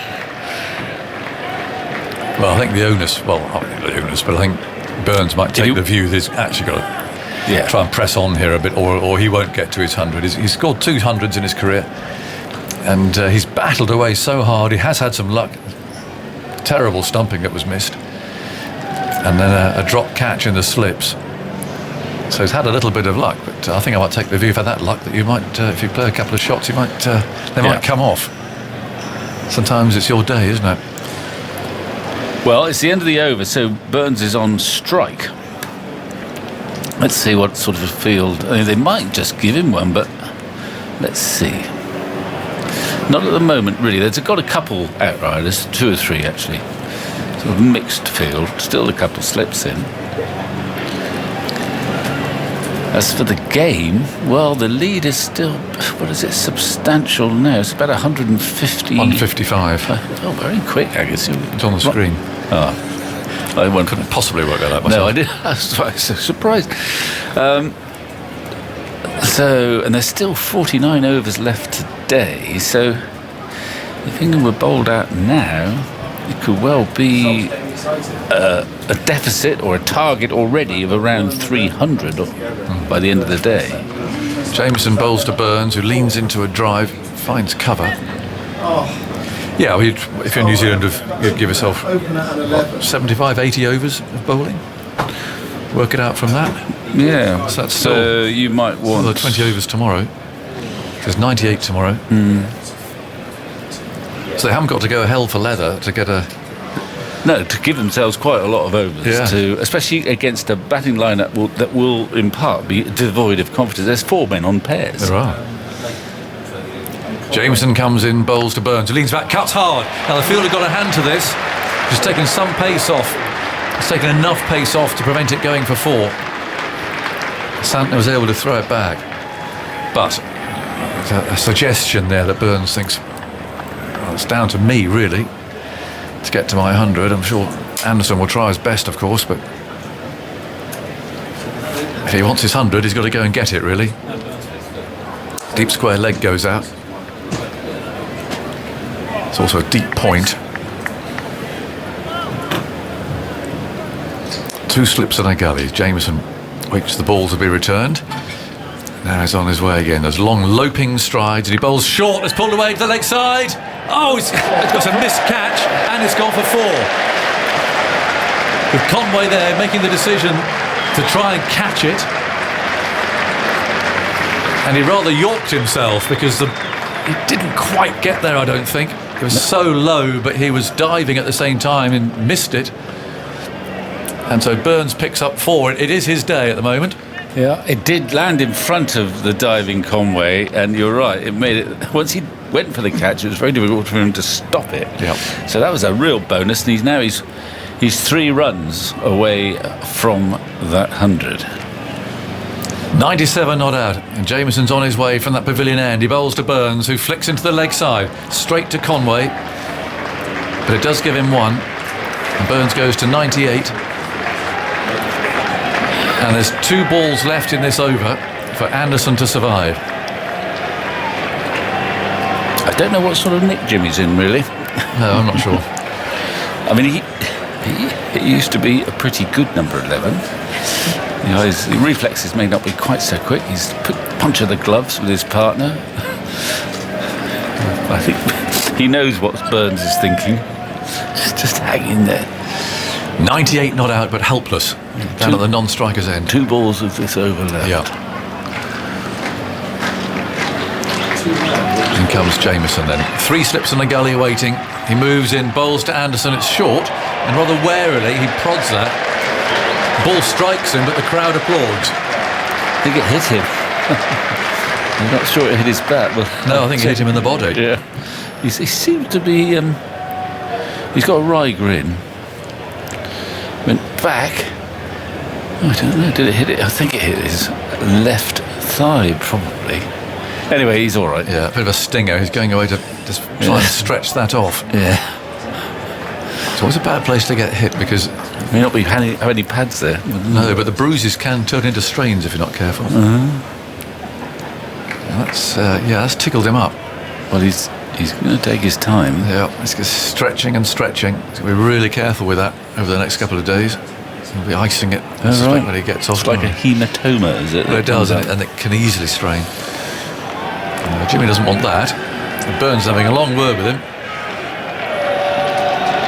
Well, I think the onus, but I think Burns might take the view that he's actually got to try and press on here a bit, or he won't get to his 100. He's scored 200s in his career, and he's battled away so hard. He has had some luck. Terrible stumping that was missed, and then a drop catch in the slips. So he's had a little bit of luck, but I think I might take the view for that luck that you might, if you play a couple of shots, you might they might come off. Sometimes it's your day, isn't it? Well, it's the end of the over, so Burns is on strike. Let's see what sort of a field. I mean, they might just give him one, but let's see. Not at the moment, really. They've got a couple outriders, 2 or 3 actually. Sort of mixed field. Still a couple slips in. As for the game, well, the lead is still, what is it, substantial now. It's about 150. 155. Oh, very quick, I guess. It's on the screen. I couldn't possibly work that out myself. No, I did. I was so surprised. And there's still 49 overs left today. So if England were bowled out now, it could well be a deficit or a target already of around 300 by the end of the day. Jameson bowls to Burns, who leans into a drive, finds cover. Yeah, if you're New Zealand, you'd give yourself 75, 80 overs of bowling. Work it out from that. Yeah, so that's still you might want another 20 overs tomorrow. There's 98 tomorrow. So they haven't got to go hell for leather to get a... No, to give themselves quite a lot of overs, especially against a batting lineup that will in part be devoid of confidence. There's 4 men on pairs. There are. Jameson comes in, bowls to Burns, who leans back, cuts hard. Now the fielder got a hand to this. He's taken some pace off. He's taken enough pace off to prevent it going for 4. Santner was able to throw it back. But a suggestion there that Burns thinks, well, it's down to me, really, to get to my 100. I'm sure Anderson will try his best, of course, but if he wants his 100, he's got to go and get it, really. Deep square leg goes out. It's also a deep point. 2 slips and a gully. Jameson waits the ball to be returned. Now he's on his way again. There's long loping strides and he bowls short. It's pulled away to the leg side. Oh, it's got a missed catch and it's gone for 4. With Conway there making the decision to try and catch it. And he rather yorked himself because he didn't quite get there, I don't think. It was so low, but he was diving at the same time and missed it. And so Burns picks up 4. It is his day at the moment. Yeah, it did land in front of the diving Conway, and you're right, it made it, once he went for the catch, it was very difficult for him to stop it. Yeah. So that was a real bonus, and he's 3 runs away from that 100. 97 not out, and Jameson's on his way from that pavilion end. He bowls to Burns, who flicks into the leg side, straight to Conway, but it does give him 1, and Burns goes to 98. And there's 2 balls left in this over for Anderson to survive. I don't know what sort of nick Jimmy's in, really. No, I'm not sure. I mean, he used to be a pretty good number 11. You know, his reflexes may not be quite so quick. He's punch of the gloves with his partner. I think he knows what Burns is thinking. Just hang in there. 98 not out, but helpless. Down at the non-striker's end. 2 balls of this over left. Yeah. In comes Jameson then. 3 slips and a gully waiting. He moves in, bowls to Anderson. It's short, and rather warily he prods that. Ball strikes him, but the crowd applauds. I think it hit him. I'm not sure it hit his bat. But no, I think it hit him in the body. Yeah. He seems to be... he's got a wry grin. Went back. I don't know, did it hit it? I think it hit his left thigh, probably. Anyway, he's all right. Yeah, a bit of a stinger. He's going away to just try and stretch that off. Yeah. So it's a bad place to get hit because... May not be have any pads there. No, but the bruises can turn into strains if you're not careful. That's tickled him up. Well, he's going to take his time. Yeah, he's stretching and stretching. He's going to be really careful with that over the next couple of days. He'll be icing it when he gets off. It's like a hematoma, is it? Well, it does, and it can easily strain. Jimmy doesn't want that. Burns having a long word with him.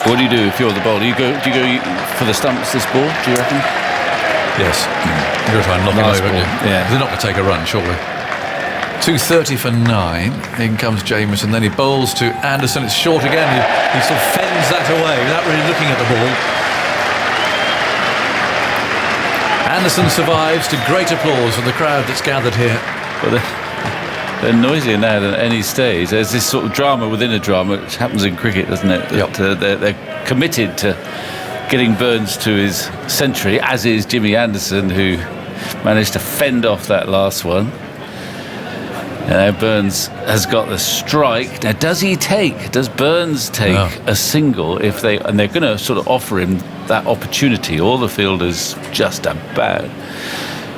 What do you do if you're the bowler? Do you go for the stumps this ball, do you reckon? Yes. You're going to try and knock him over, aren't you? Yeah. They're not going to take a run, surely. 2:30 for 9. In comes Jameson. Then he bowls to Anderson. It's short again. He sort of fends that away without really looking at the ball. Anderson survives to great applause from the crowd that's gathered here. Well, they're noisier now than at any stage. There's this sort of drama within a drama, which happens in cricket, doesn't it? Yep. They're committed to getting Burns to his century, as is Jimmy Anderson, who managed to fend off that last one. Now Burns has got the strike. Now, does Burns take a single if they're going to sort of offer him that opportunity? All the fielders just about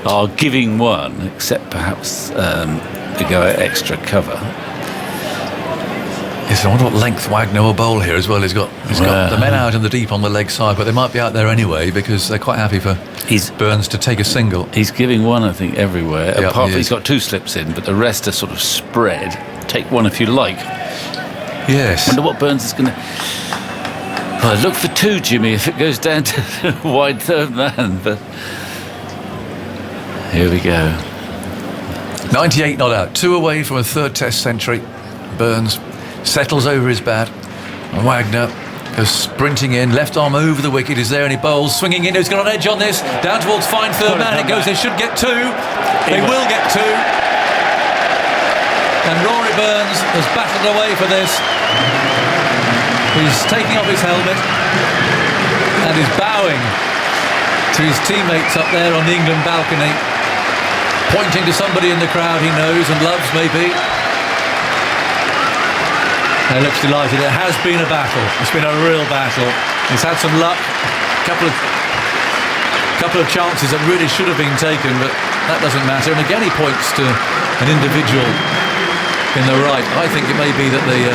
are giving one, except perhaps they go at extra cover. Yes, I wonder what length Wagner will bowl here as well. He's got the men out in the deep on the leg side, but they might be out there anyway because they're quite happy for Burns to take a single. He's giving one, I think, everywhere. Yep, Apart from he's got 2 slips in, but the rest are sort of spread. Take one if you like. Yes. Wonder what Burns is going to... Well, look for 2, Jimmy, if it goes down to wide third man, but... Here we go. 98 not out. 2 away from a 3rd Test century. Burns settles over his bat. And Wagner goes sprinting in. Left arm over the wicket. Is there any bowls? Swinging in. He's got an edge on this. Down towards fine third man. It goes. They should get 2. They will get 2. And Rory Burns has battled away for this. He's taking off his helmet and is bowing to his teammates up there on the England balcony, pointing to somebody in the crowd he knows and loves, maybe. He looks delighted. It has been a battle. It's been a real battle. He's had some luck. Couple of chances that really should have been taken, but that doesn't matter. And again, he points to an individual in the right. I think it may be that the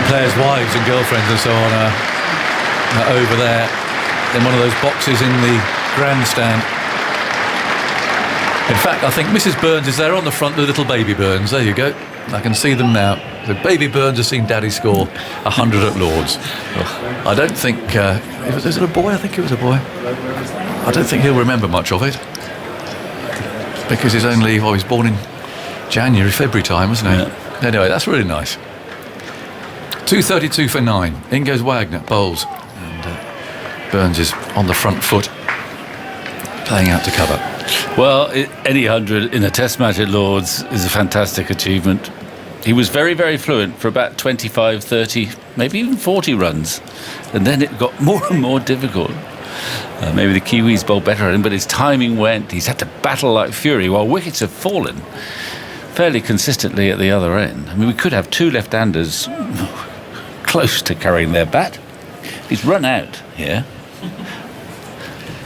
players' wives and girlfriends and so on are over there in one of those boxes in the grandstand. In fact, I think Mrs. Burns is there on the front with little baby Burns. There you go. I can see them now. The baby Burns has seen Daddy score 100 at Lords. I don't think... is it a boy? I think it was a boy. I don't think he'll remember much of it. Because he's only... Well, he was born in January, February time, wasn't he? Yeah. Anyway, that's really nice. 2:32 for 9. In goes Wagner, bowls. And Burns is on the front foot, playing out to cover. Well, any 100 in a Test match at Lords is a fantastic achievement. He was very, very fluent for about 25, 30, maybe even 40 runs. And then it got more and more difficult. Maybe the Kiwis bowled better at him, but his timing went. He's had to battle like fury while wickets have fallen fairly consistently at the other end. I mean, we could have 2 left-handers close to carrying their bat. He's run out here.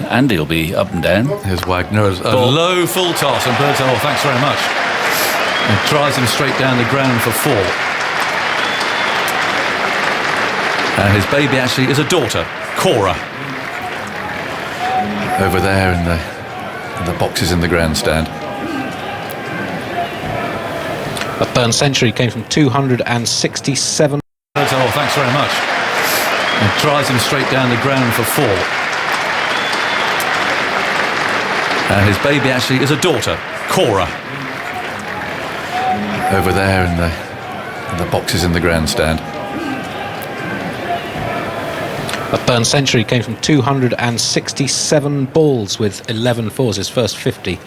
Andy will be up and down. Here's Wagner, a low full toss, and Burns, oh, thanks very much. And tries him straight down the ground for 4. And his baby actually is a daughter, Cora. Over there in the boxes in the grandstand. A Burns century came from 267. Oh, thanks very much. And tries him straight down the ground for 4. And his baby actually is a daughter, Cora. Over there in the boxes in the grandstand. A Burns century came from 267 balls with 11 fours. His first 50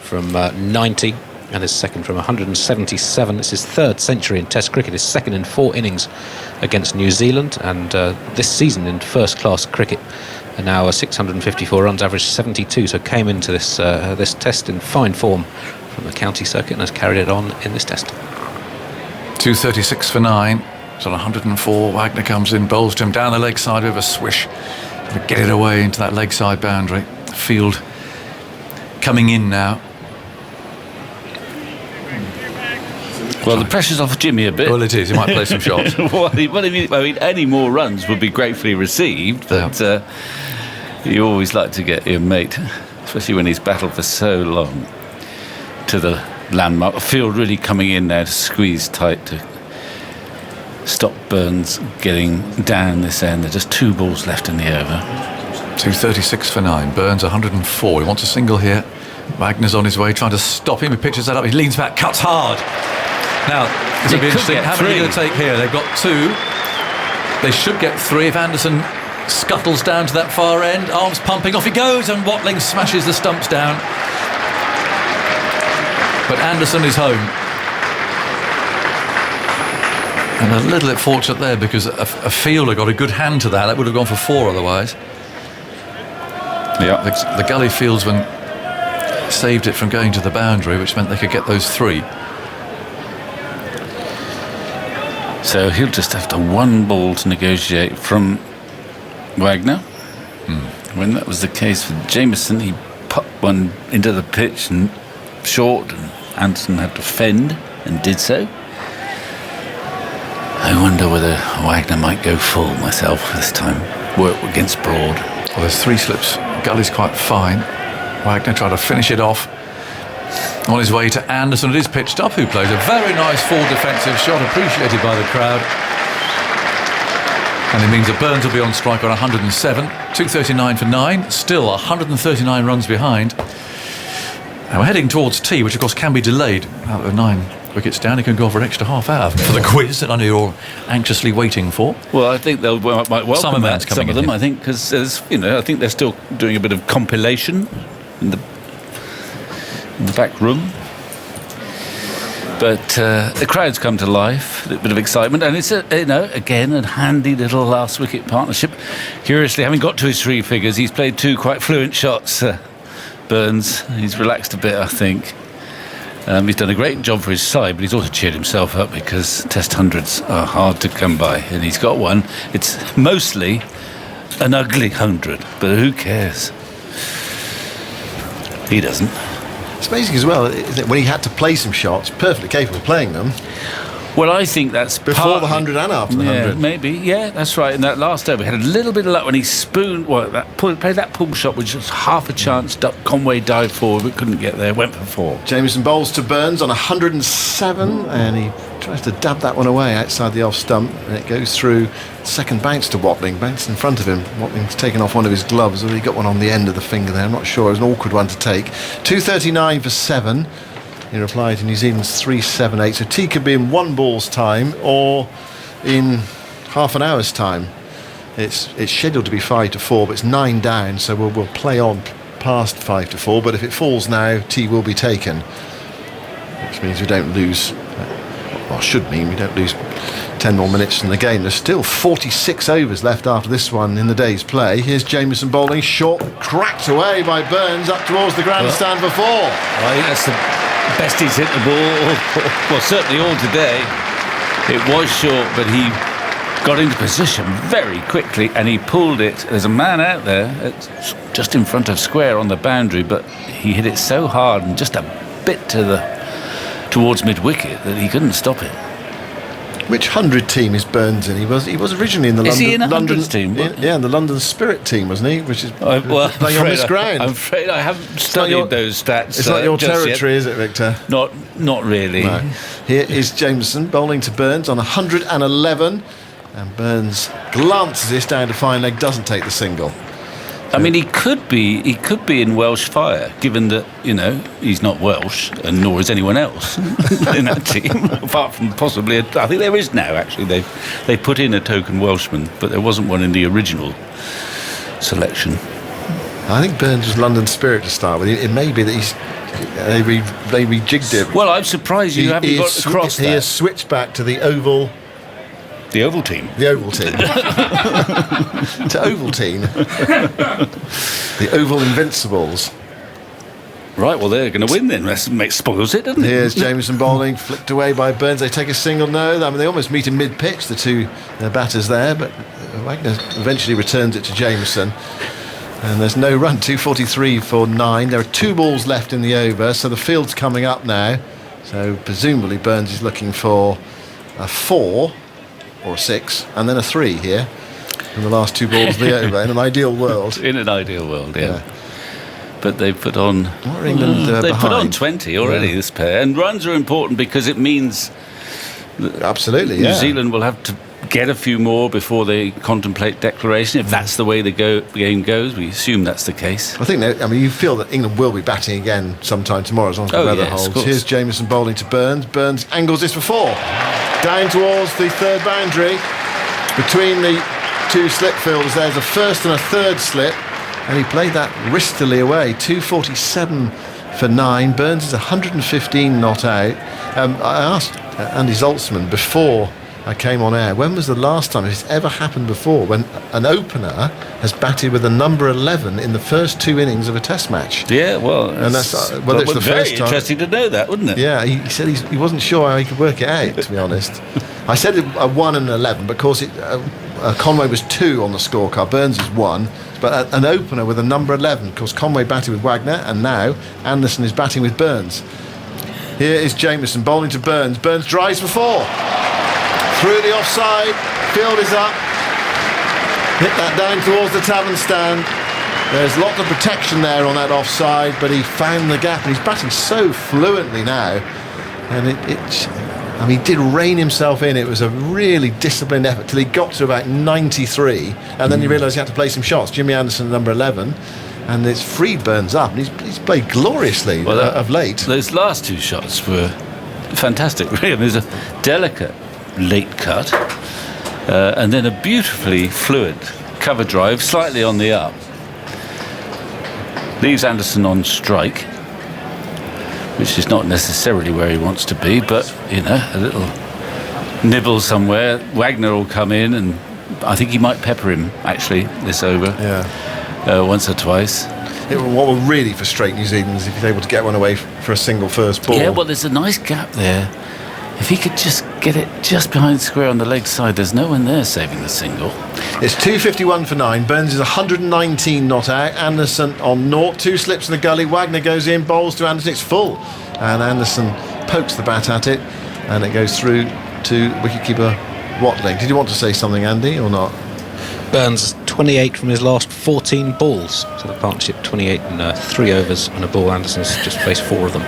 from 90 and his second from 177. It's his 3rd century in Test cricket, his 2nd in 4 innings against New Zealand, and this season in first-class cricket. And now 654 runs, averaged 72, so came into this Test in fine form from the county circuit and has carried it on in this Test. 2:36 for 9. It's on 104. Wagner comes in, bowls to him down the leg side with a swish to get it away into that leg side boundary. Field coming in now. Well, the pressure's off Jimmy a bit. Well, it is. He might play some shots. I mean, any more runs would be gratefully received, but you always like to get your mate, especially when he's battled for so long, to the landmark. Field really coming in now to squeeze tight to stop Burns getting down this end. There's just 2 balls left in the over. 2:36 for 9. Burns 104. He wants a single here. Wagner's on his way, trying to stop him. He pitches that up. He leans back, cuts hard. Now, it's going to be interesting. How many are going to take here? They've got 2. They should get 3 if Anderson scuttles down to that far end. Arms pumping, off he goes, and Watling smashes the stumps down. But Anderson is home. And a little bit fortunate there, because a fielder got a good hand to that. That would have gone for 4 otherwise. Yeah. The gully fieldsman saved it from going to the boundary, which meant they could get those 3. So he'll just have to 1 ball to negotiate from Wagner. When that was the case with Jameson, he put one into the pitch and short, and Anderson had to fend and did so. I wonder whether Wagner might go full myself this time. Work against Broad. Well, there's 3 slips. Gully's quite fine. Wagner tried to finish it off on his way to Anderson. It is pitched up, who plays a very nice full defensive shot, appreciated by the crowd. And it means that Burns will be on strike on 107. 239 for 9. Still 139 runs behind. And we're heading towards tea, which of course can be delayed. Out of 9 wickets down, he can go for an extra half hour for the quiz that I know you're all anxiously waiting for. Well, I think they'll might welcome Summerman's that, coming some of in them, here. I think, because I think they're still doing a bit of compilation in the back room. But the crowd's come to life, a bit of excitement, and it's again a handy little last wicket partnership. Curiously, having got to his 3 figures, he's played 2 quite fluent shots. Burns, he's relaxed a bit, I think. He's done a great job for his side, but he's also cheered himself up because Test hundreds are hard to come by, and he's got one. It's mostly an ugly 100, but who cares? He doesn't. It's amazing as well, isn't it, when he had to play some shots, perfectly capable of playing them. Well, I think that's Before the 100 and after the 100. Maybe, yeah, that's right. In that last over, he had a little bit of luck when he spooned, played that pull shot, which was half a chance. Conway dived forward, but couldn't get there, went for 4. Jameson bowls to Burns on 107, and he tries to dab that one away outside the off stump, and it goes through. Second bounce to Watling, bounce in front of him. Watling's taken off one of his gloves, although he got one on the end of the finger there. I'm not sure, it was an awkward one to take. 239 for 7. In reply to New Zealand's 378. So tea could be in 1 ball's time or in half an hour's time. It's scheduled to be 5 to 4, but it's 9 down, so we'll play on past 5 to 4. But if it falls now, tea will be taken, which means we don't lose. Well, should mean we don't lose 10 more minutes in the game. There's still 46 overs left after this one in the day's play. Here's Jameson bowling, short, cracked away by Burns up towards the grandstand for 4. I think that's the best he's hit the ball, well, certainly all today. It was short, but he got into position very quickly and he pulled it. There's a man out there just in front of square on the boundary, but he hit it so hard and just a bit towards mid-wicket that he couldn't stop it. Which 100 team is Burns in? He was originally in the Is London, he in a London 100s team? in the London Spirit team, wasn't he? Which is Well, playing on this ground. I'm afraid I haven't studied those stats. It's not your just territory, yet. is it, Victor? Not really. No. Here is Jameson bowling to Burns on 111, and Burns glances this down to fine leg, doesn't take the single. I mean, he could be in Welsh fire, given that he's not Welsh, and nor is anyone else in that team, apart from possibly. I think there is now. Actually, they put in a token Welshman, but there wasn't one in the original selection. I think Burns was London Spirit to start with. It may be that they rejigged it. Well, I'm surprised you haven't got across that. He has switched back to the Oval. The Oval team. The Oval team. To Ovaltine. The Oval Invincibles. Right, well, they're going to win then. That spoils it, doesn't it? Here's Jameson bowling, flicked away by Burns. They take a single. No, I mean, they almost meet in mid-pitch, the two batters there, but Wagner eventually returns it to Jameson. And there's no run, 243 for 9. There are 2 balls left in the over, so the field's coming up now. So presumably Burns is looking for a 4 or a 6, and then a 3 here in the last 2 balls of the over, in an ideal world. In an ideal world, yeah. But they've put on... What are England they've put on behind? 20 already, this pair. And runs are important because it means... Absolutely, New Zealand will have to get a few more before they contemplate declaration, if that's the way the game goes. We assume that's the case. I think, you feel that England will be batting again sometime tomorrow as long as the weather holds. Here's Jameson bowling to Burns. Burns angles this for 4. Down towards the 3rd boundary. Between the 2 slip fielders, there's a 1st and a 3rd slip. And he played that wristily away. 247 for 9. Burns is 115 not out. I asked Andy Zaltzman before I came on air. When was the last time, if it's ever happened before, when an opener has batted with a number 11 in the first 2 innings of a Test match? Yeah, well, and that's whether it's the very first time. Interesting to know that, wouldn't it? Yeah, he said he wasn't sure how he could work it out, to be honest. I said a 1 and an 11, but of course Conway was 2 on the scorecard. Burns is 1. But an opener with a number 11, because Conway batted with Wagner, and now Anderson is batting with Burns. Here is Jameson bowling to Burns. Burns drives for 4. Through the offside, field is up. Hit that down towards the tavern stand. There's lots of protection there on that offside, but he found the gap, and he's batting so fluently now. And he did rein himself in. It was a really disciplined effort till he got to about 93, and then he realised he had to play some shots. Jimmy Anderson, number 11, and it's freed Burns up, and he's played gloriously of late. Those last 2 shots were fantastic, really. There's a delicate late cut, and then a beautifully fluid cover drive, slightly on the up. Leaves Anderson on strike, which is not necessarily where he wants to be, but, a little nibble somewhere. Wagner will come in, and I think he might pepper him, actually, this over. Yeah. Once or twice. What will really frustrate New Zealand is if he's able to get one away for a single first ball. Yeah, well, there's a nice gap there. If he could just get it just behind square on the leg side, there's no one there saving the single. It's 251 for 9. Burns is 119 not out. Anderson on 0. 2 slips in the gully. Wagner goes in, bowls to Anderson. It's full. And Anderson pokes the bat at it, and it goes through to wicketkeeper Watling. Did you want to say something, Andy, or not? Burns 28 from his last 14 balls. So the partnership 28 in 3 overs and a ball. Anderson's just faced 4 of them.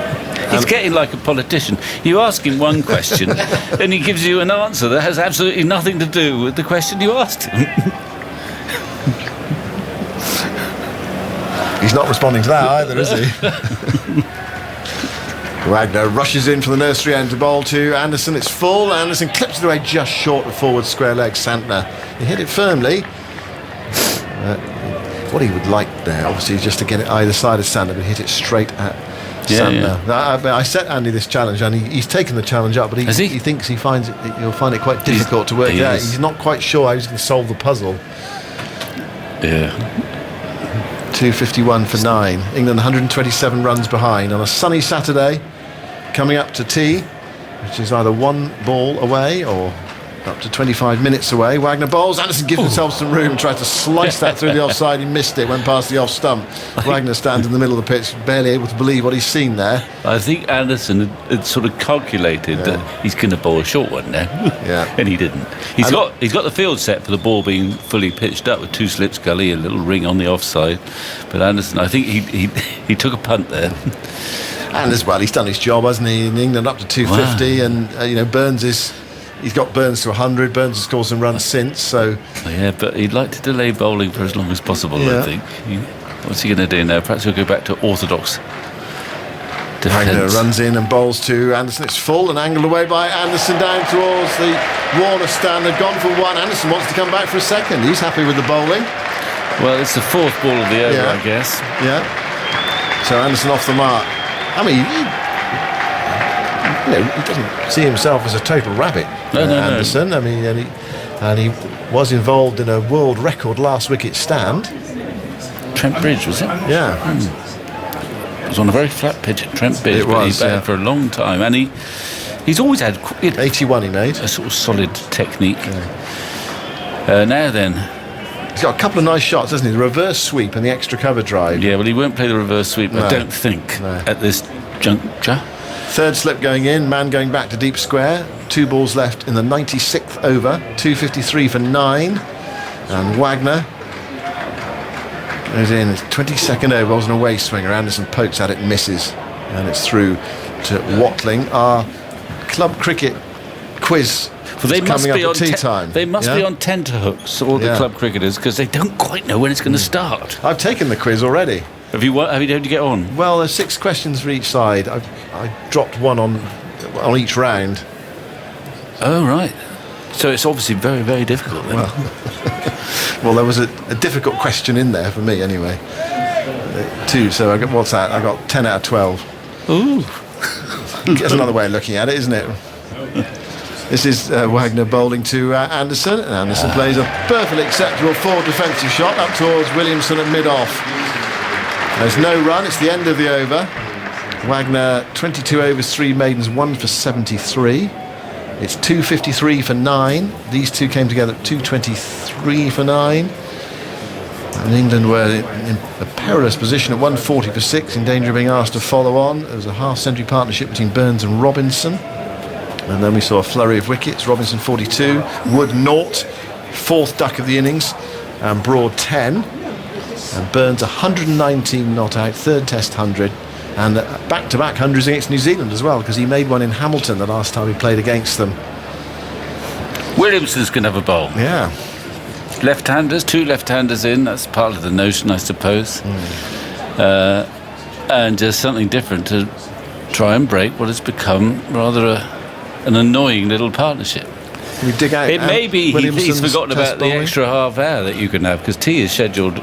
He's getting like a politician. You ask him one question, and he gives you an answer that has absolutely nothing to do with the question you asked him. He's not responding to that either, is he? Wagner rushes in from the nursery end to bowl to Anderson. It's full. Anderson clips it away just short of forward square leg Santner. He hit it firmly. What he would like there, obviously, is just to get it either side of Santner, but hit it straight at Santner. I set Andy this challenge, and he's taken the challenge up, but he thinks he'll find it quite difficult to work it out. He's not quite sure how he's going to solve the puzzle. Yeah. 251 for 9. England 127 runs behind on a sunny Saturday, coming up to tea, which is either 1 ball away or up to 25 minutes away. Wagner bowls. Anderson gives himself some room, tries to slice that through the offside. He missed it, went past the off stump. Wagner stands in the middle of the pitch, barely able to believe what he's seen there. I think Anderson had sort of calculated that he's going to bowl a short one now. And he didn't. He's got the field set for the ball being fully pitched up with 2 slips gully, a little ring on the offside. But Anderson, I think he took a punt there. And as well, he's done his job, hasn't he? In England up to 250, and Burns is. He's got Burns to 100. Burns has scored some runs since, so... Yeah, but he'd like to delay bowling for as long as possible, I think. What's he going to do now? Perhaps he'll go back to orthodox defence. Wagner runs in and bowls to Anderson. It's full and angled away by Anderson down towards the Warner stand. They've gone for 1. Anderson wants to come back for a second. He's happy with the bowling. Well, it's the 4th ball of the over, I guess. Yeah. So Anderson off the mark. I mean... he doesn't see himself as a total rabbit, Anderson. I mean, and he was involved in a world record last wicket stand. Trent Bridge, was it? Yeah. It was on a very flat pitch at Trent Bridge. It was, he batted for a long time, and he's always had 81. He made a sort of solid technique. Now then, he's got a couple of nice shots, hasn't he? The reverse sweep and the extra cover drive. Yeah, well, he won't play the reverse sweep. I don't think at this juncture. 3rd slip going in, man going back to deep square. 2 balls left in the 96th over. 253 for 9. And Wagner goes in. It's 22nd over. It was an away swinger. Anderson pokes at it and misses. And it's through to Watling. Our club cricket quiz they coming up at tea time. They must be on tenterhooks, all the club cricketers, because they don't quite know when it's going to start. I've taken the quiz already. Have you get on? Well, there's 6 questions for each side. I dropped 1 on each round. Oh, right. So it's obviously very, very difficult then. Well, there was a difficult question in there for me anyway. 2, so I got 10 out of 12. Ooh. That's another way of looking at it, isn't it? This is Wagner bowling to Anderson, and Anderson plays a perfectly acceptable forward defensive shot up towards Williamson at mid-off. There's no run, it's the end of the over. Wagner 22 overs, 3 maidens, 1 for 73. It's 253 for 9. These two came together at 223 for 9. And England were in a perilous position at 140 for 6, in danger of being asked to follow on. There was a half-century partnership between Burns and Robinson. And then we saw a flurry of wickets. Robinson 42, Wood 0, fourth duck of the innings, and Broad 10. And Burns 119 not out, third test 100. And back-to-back hundreds against New Zealand as well, because he made one in Hamilton the last time he played against them. Williamson's going to have a bowl. Yeah. Left-handers, 2 left-handers in. That's part of the notion, I suppose. And just something different to try and break what has become rather an annoying little partnership. We dig out. It may be he's forgotten about the bowling. extra half hour that you can have, because tea is scheduled.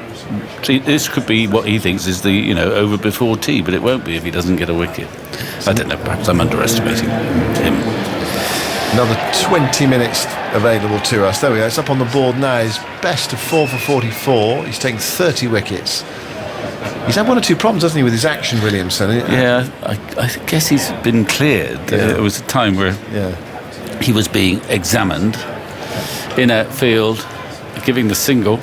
This could be what he thinks is the over before tea, but it won't be if he doesn't get a wicket. I don't know. Perhaps I'm underestimating him. Another 20 minutes available to us. There we go. It's up on the board now. He's best of 4 for 44. He's taken 30 wickets. He's had 1 or 2 problems, hasn't he, with his action, Williamson? Yeah, I guess he's been cleared. Yeah. There was a time where he was being examined in outfield, giving the single.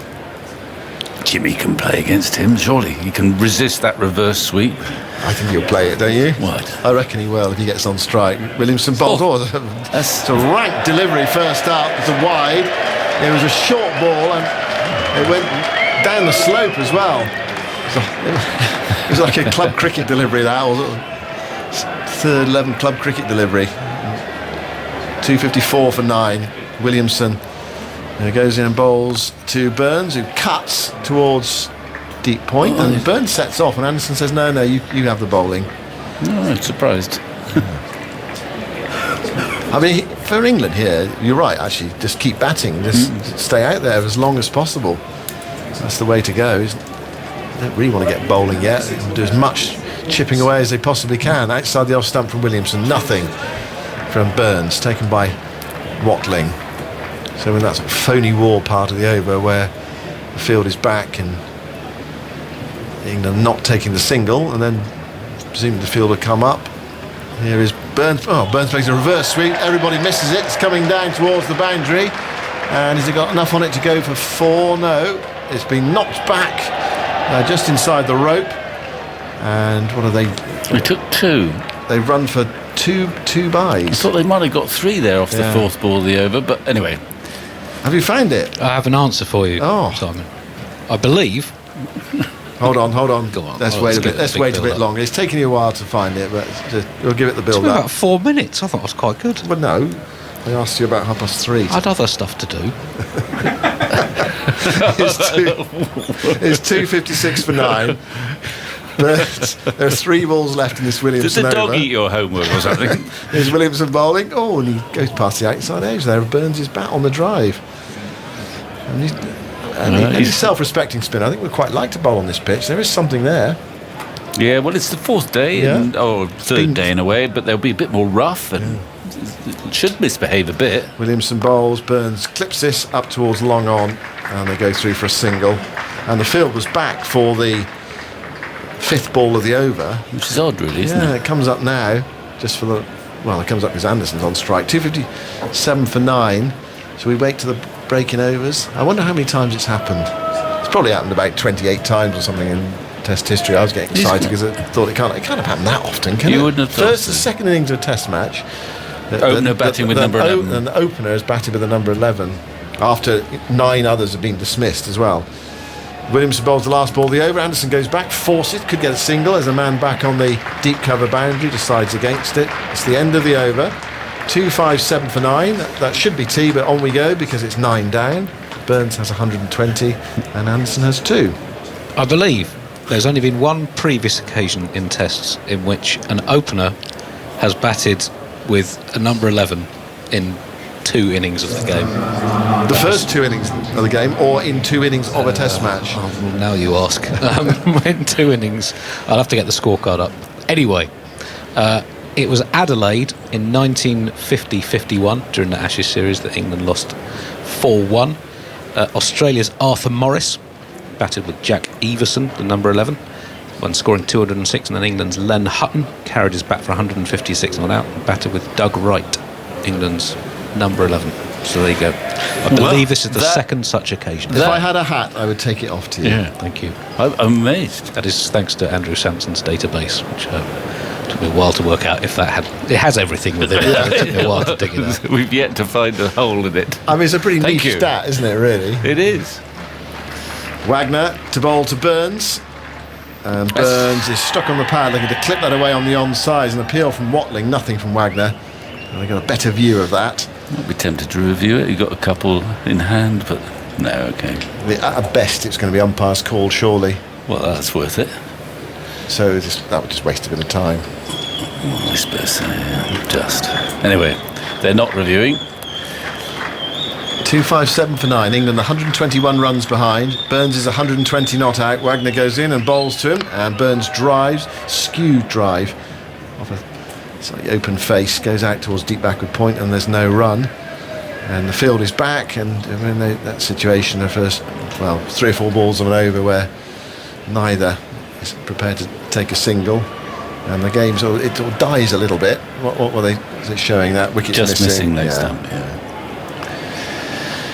Jimmy can play against him, surely. He can resist that reverse sweep. I think he'll play it, don't you? What? I reckon he will if he gets on strike. Williamson bowled. It's a rank delivery first up. It's a wide. It was a short ball and it went down the slope as well. It was like a club cricket delivery, that was third 11 club cricket delivery. 254 for 9. Williamson goes in and bowls to Burns, who cuts towards deep point, and Burns sets off, and Anderson says, no, you have the bowling. No, I'm surprised. I mean, for England here, you're right, actually, just keep batting, just stay out there as long as possible. That's the way to go. They don't really want to get bowling yet. Do as much chipping away as they possibly can. Outside the off stump from Williamson, nothing from Burns, taken by Watling. So in that sort of phony war part of the over where the field is back and England not taking the single, and then presumably the field will come up. Here is Burns. Burns makes a reverse sweep. Everybody misses it. It's coming down towards the boundary. And has he got enough on it to go for 4? No. It's been knocked back just inside the rope. And what are they? They took 2. They run for two byes. I thought they might have got 3 there off the 4th ball of the over, but anyway. Have you found it? I have an answer for you, Simon. I believe. Hold on. Go on. Let's wait a bit longer. It's taking you a while to find it, but we'll give it the build up. About 4 minutes. I thought it was quite good. Well, no. I asked you about 3:30. I had other stuff to do. It's 256 for 9. But there are 3 balls left in this Williamson Did the dog over. eat your homework or something? There's Williamson bowling. And he goes past the outside edge there. Burns his bat on the drive. And he's a self-respecting spinner. I think we'd quite like to bowl on this pitch. There is something there. Yeah, well, it's the 4th day, third day in a way, but they'll be a bit more rough and should misbehave a bit. Williamson bowls. Burns clips this up towards long on, and they go through for a single. And the field was back for the 5th ball of the over, which is odd, really, isn't it? Yeah, it comes up now just for the. Well, it comes up because Anderson's on strike. 257 for 9. So we wait to the breaking overs. I wonder how many times it's happened. It's probably happened about 28 times or something in Test history. I was getting excited because I thought it can't have happened that often, can it? You wouldn't have thought First so. and second innings of a Test match. Opener batting with number 11. And the opener is batting with the number 11 after 9 others have been dismissed as well. Williamson bowls the last ball of the over. Anderson goes back, forces, could get a single. There's a man back on the deep cover boundary, decides against it. It's the end of the over. 257 for 9. That should be tea, but on we go because it's 9 down. Burns has 120 and Anderson has 2. I believe there's only been one previous occasion in tests in which an opener has batted with a number 11 in 2 innings of the game. The first 2 innings of the game, or in 2 innings of a Test match? Well, now you ask. In 2 innings. I'll have to get the scorecard up. Anyway, It was Adelaide in 1950-51 during the Ashes series that England lost 4-1. Australia's Arthur Morris batted with Jack Everson, the number 11, when scoring 206, and then England's Len Hutton carried his bat for 156 not out, and batted with Doug Wright, England's number 11. So there you go. I believe this is the second such occasion. If I had a hat, I would take it off to you. Yeah, thank you. I'm amazed. That is thanks to Andrew Sampson's database, which took me a while to work out if that had... It has everything within it. It took me a while to dig it out. We've yet to find a hole in it. I mean, it's a pretty Thank niche you. stat, isn't it, really? It is. Wagner to bowl to Burns. And Burns is stuck on the pad, looking to clip that away on the onside. An appeal from Watling, nothing from Wagner. And I got a better view of that. I'd be tempted to review it. You've got a couple in hand, but no, okay. At best, it's going to be umpire's call, surely. Well, that's worth it. So that would just waste a bit of time. I suppose so, yeah. Just. Anyway, they're not reviewing. 257 for 9. England 121 runs behind. Burns is 120 not out. Wagner goes in and bowls to him, and Burns drives, skewed drive off a slightly open face, goes out towards deep backward point, and there's no run. And the field is back, and in that situation, the first 3 or 4 balls of an over where neither is prepared to take a single, and the game sort of dies a little bit. What were they? Is it showing that wicket's Just missing leg yeah. stump, yeah.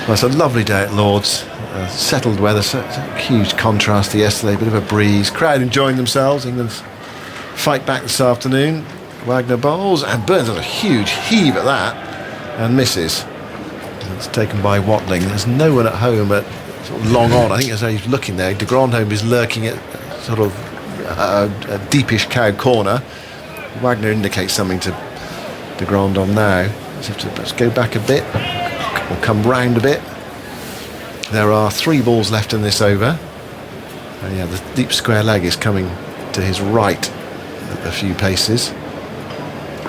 Well, it's a lovely day at Lord's. Settled weather, so huge contrast to yesterday. Bit of a breeze. Crowd enjoying themselves. England's fight back this afternoon. Wagner bowls, and Burns has a huge heave at that and misses. It's taken by Watling. There's no one at home, but sort of long on. I think as he's looking there, de Grandhomme is lurking at sort of a deepish cow corner. Wagner indicates something to de Grandhomme now. Let's go back a bit. We'll come round a bit. There are 3 balls left in this over. And the deep square leg is coming to his right a few paces.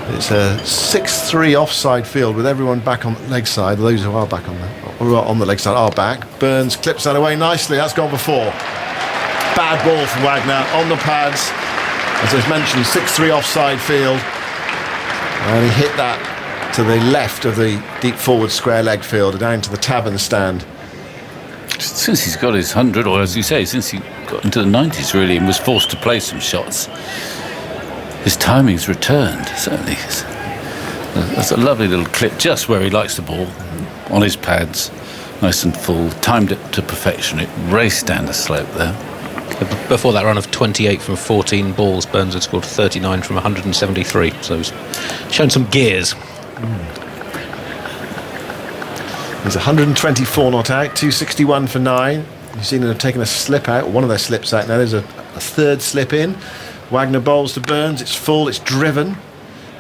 It's a 6-3 offside field with everyone back on the leg side. Those who are back on the leg side are back. Burns clips that away nicely. That's gone for 4. Bad ball from Wagner on the pads. As I mentioned, 6-3 offside field. And he hit that to the left of the deep forward square leg field, down to the tavern stand. Since he's got his 100, or as you say, since he got into the 90s really and was forced to play some shots, his timing's returned, certainly. That's a lovely little clip, just where he likes the ball, on his pads, nice and full, timed it to perfection. It raced down the slope there. Before that run of 28 from 14 balls, Burns had scored 39 from 173, so he's shown some gears. He's 124 not out, 261 for 9. New Zealand have taken a slip out, one of their slips out now. There's a third slip in. Wagner bowls to Burns, it's full, it's driven,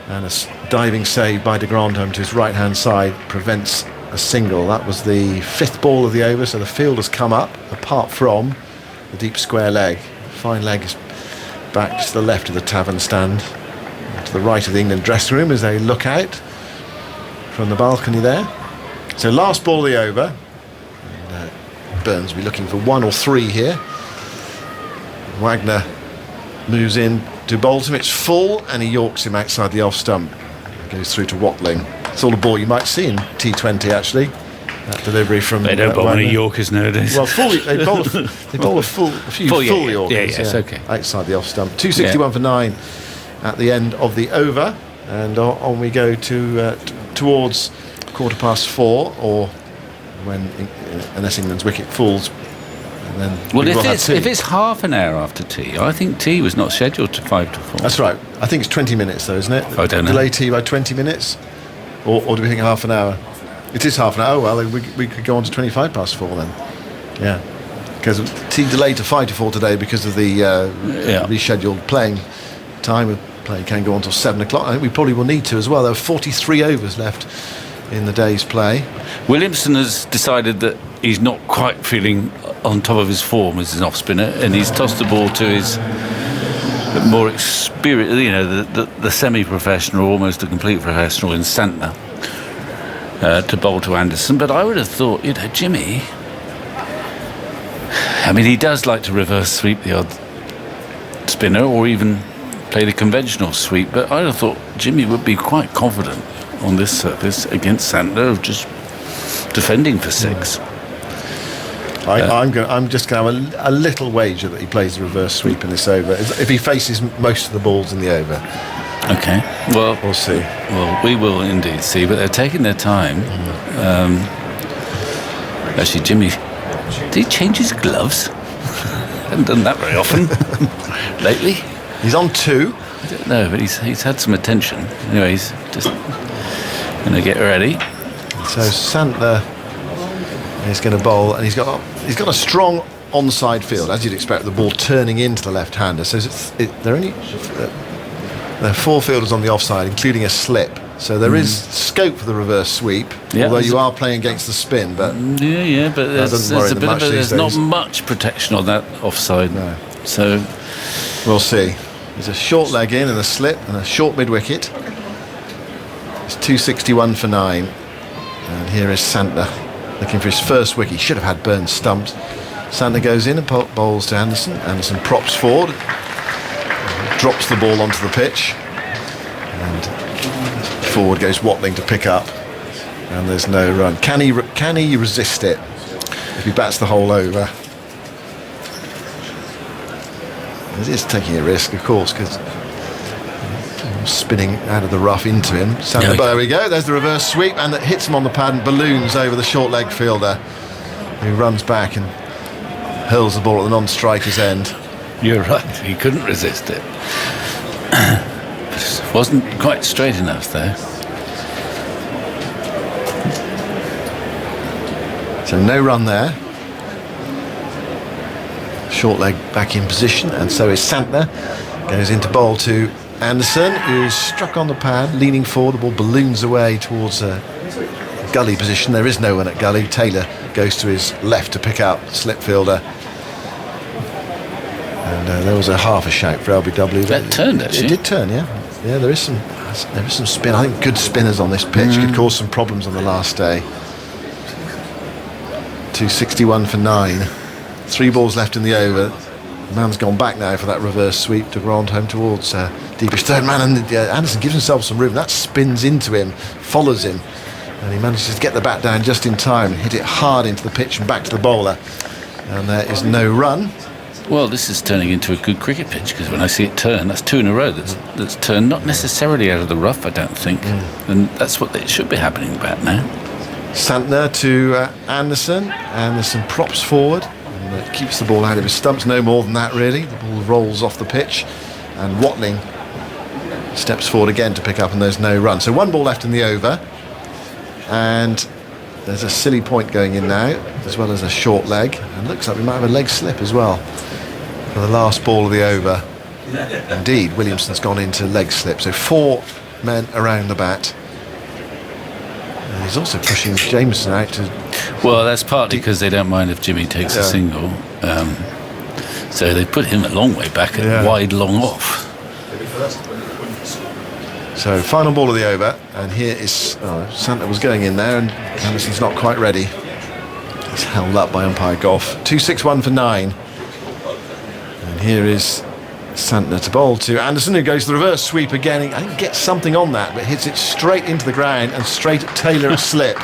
and a diving save by de Grandhomme to his right hand side prevents a single. That was the 5th ball of the over, so the field has come up apart from the deep square leg. Fine leg is back just to the left of the tavern stand, to the right of the England dressing room as they look out from the balcony there. So last ball of the over, and Burns will be looking for 1 or 3 here. Wagner moves in to bowl him, it's full, and he yorks him outside the off stump. Goes through to Watling. It's all a ball you might see in T20 actually. That delivery from They don't bowl Wagner. many Yorkers nowadays. Well, they bowl a few full Yorkers. It's okay. Outside the off stump. 261 for 9 at the end of the over, and on we go to towards 4:15, or when unless England's wicket falls. And then Well, we will have if tea. it's half an hour after tea, I think tea was not scheduled to 5 to 4. That's right. I think it's 20 minutes though, isn't it? I don't know. Delay tea by 20 minutes, or do we think half an hour? It is half an hour. Well, we could go on to 4:25 then. Yeah, because tea delayed to 5 to 4 today because of the rescheduled playing time. Of play can go on till 7 o'clock. I think we probably will need to as well. There are 43 overs left in the day's play. Williamson has decided that he's not quite feeling on top of his form as an off spinner, and he's tossed the ball to his more experienced, the semi-professional, almost a complete professional in Santner, to bowl to Anderson. But I would have thought, Jimmy, I mean, he does like to reverse sweep the odd spinner, or even played a conventional sweep, but I'd have thought Jimmy would be quite confident on this surface against Santner of just defending for 6. I'm just going to have a little wager that he plays the reverse sweep in this over if he faces most of the balls in the over. Okay, well, we'll see. Well, we will indeed see, but they're taking their time. Actually, Jimmy, did he change his gloves? Haven't done that very often lately. He's on 2. I don't know, but he's had some attention. Anyway, he's just going to get ready. So Santner is going to bowl, and he's got a strong onside field, as you'd expect, the ball turning into the left-hander. So there are 4 fielders on the offside, including a slip. So there is scope for the reverse sweep, although you are playing against the spin. But but there's not much protection on that offside. No. So we'll see. There's a short leg in and a slip and a short mid-wicket. It's 261 for 9. And here is Santner looking for his first wicket. He should have had Burns stumped. Santner goes in and bowls to Anderson. Anderson props forward, drops the ball onto the pitch, and forward goes Watling to pick up, and there's no run. Can he resist it if he bats the whole over? It is taking a risk, of course, because spinning out of the rough into him. Santner, there we go. There's the reverse sweep, and it hits him on the pad and balloons over the short leg fielder, who runs back and hurls the ball at the non-striker's end. You're right. He couldn't resist it. But it wasn't quite straight enough there. So no run there. Short leg back in position, and so is Santner. Goes into bowl to Anderson, who's struck on the pad, leaning forward. The ball balloons away towards a gully position. There is no one at gully. Taylor goes to his left to pick out slip fielder. And there was a half a shout for LBW. That turned, actually. It did turn, yeah. Yeah, there is some spin. I think good spinners on this pitch could cause some problems on the last day. 261 for 9. 3 balls left in the over. The man's gone back now for that reverse sweep to ground home towards deepish third man, and Anderson gives himself some room. That spins into him, follows him, and he manages to get the bat down just in time and hit it hard into the pitch and back to the bowler. And there is no run. Well, this is turning into a good cricket pitch, because when I see it turn, that's 2 in a row that's turned, not necessarily out of the rough, I don't think. And that's what it should be happening about now. Santner to Anderson. Anderson props forward and keeps the ball out of his stumps. No more than that, really. The ball rolls off the pitch, and Watling steps forward again to pick up, and there's no run. So 1 ball left in the over, and there's a silly point going in now, as well as a short leg, and looks like we might have a leg slip as well for the last ball of the over. Indeed, Williamson's gone into leg slip, so 4 men around the bat. And he's also pushing Jameson out to... Well, that's partly because they don't mind if Jimmy takes a single. So they put him a long way back and wide long off. So final ball of the over, and here is Santner was going in there, and Anderson's not quite ready. He's held up by umpire Goff. 261 for 9. And here is Santner to bowl to Anderson, who goes to the reverse sweep again. I think gets something on that, but hits it straight into the ground and straight at Taylor at slip.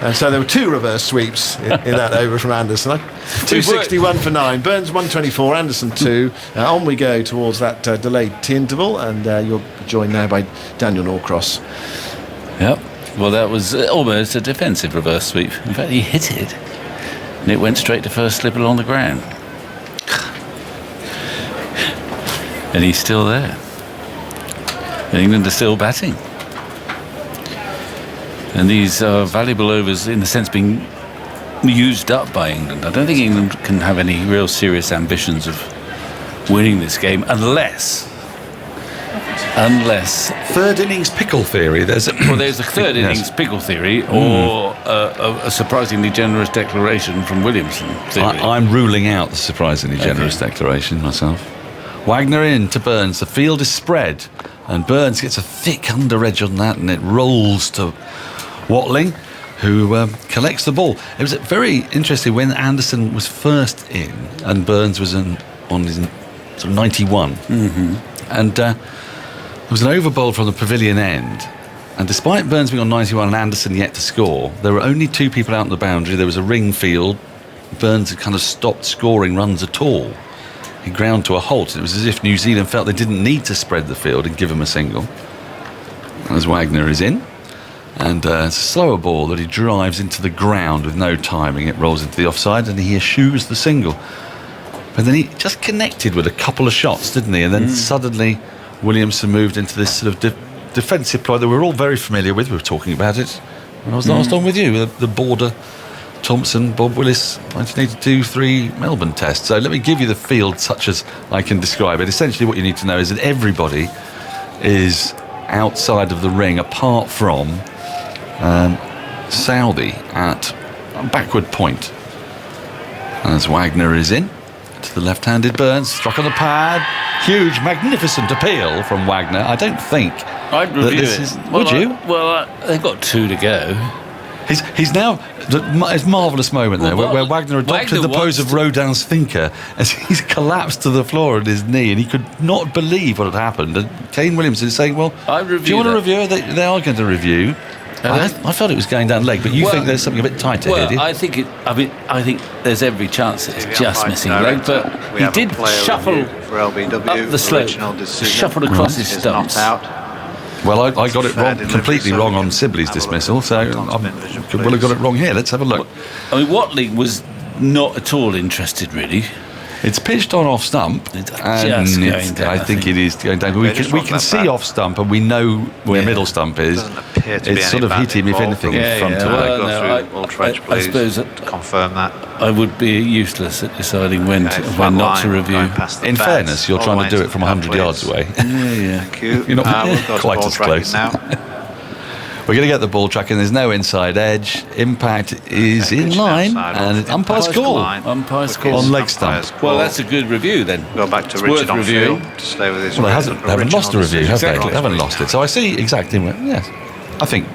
And so there were 2 reverse sweeps in that over from Anderson. 261 for 9. Burns 124, Anderson 2. On we go towards that delayed tea interval, and you're joined now by Daniel Norcross. Yep. Well, that was almost a defensive reverse sweep. In fact, he hit it, and it went straight to first slip along the ground. And he's still there. And England are still batting. And these are valuable overs in the sense being used up by England. I don't think England can have any real serious ambitions of winning this game unless third innings pickle theory. There's a third innings pickle theory, or a surprisingly generous declaration from Williamson theory. I'm ruling out the surprisingly generous declaration myself. Wagner in to Burns. The field is spread, and Burns gets a thick under edge on that, and it rolls to Watling, who collects the ball. It was very interesting when Anderson was first in and Burns was on his sort of 91. And there was an overbowl from the pavilion end. And despite Burns being on 91 and Anderson yet to score, there were only 2 people out on the boundary. There was a ring field. Burns had kind of stopped scoring runs at all. He ground to a halt. It was as if New Zealand felt they didn't need to spread the field and give him a single. As Wagner is in. And it's a slower ball that he drives into the ground with no timing. It rolls into the offside and he eschews the single. But then he just connected with a couple of shots, didn't he? And then suddenly Williamson moved into this sort of defensive ploy that we're all very familiar with. We were talking about it when I was last on with you. The border, Thompson, Bob Willis, 1982-3 Melbourne test. So let me give you the field such as I can describe it. Essentially what you need to know is that everybody is outside of the ring apart from Salvi at backward point. As Wagner is in to the left-handed Burns, struck on the pad. Huge, magnificent appeal from Wagner. I don't think I'd review it. Would you? They've got 2 to go. He's now it's a marvellous moment there where Wagner adopted the pose of Rodin's thinker as he's collapsed to the floor at his knee, and he could not believe what had happened. And Kane Williamson is saying, "Well, do you want to review it? They are going to review." I thought it was going down leg, but you think there's something a bit tighter here, do you? I think there's every chance that it's just missing leg, but he did shuffle up the slope, shuffled across his stumps. Well, I got it wrong, completely wrong on Sibley's dismissal, so I could well have got it wrong here. Let's have a look. I mean, Watling was not at all interested, really. It's pitched on off stump, and I think it is going down. We can see off stump, and we know where middle stump is. It's sort of hit him, if anything, in front of leg. I suppose confirm that. I would be useless at deciding when not to review. In fairness, you're trying to do it from 100 yards away. You're not quite as close. We're going to get the ball tracking. There's no inside edge. Impact is in line, and umpire's call. Umpire's call on leg stump. Well, that's a good review then. Go back to Richard on field to stay with his. Well, they haven't lost a review, have they? They haven't lost it. So I see exactly. Yes, I think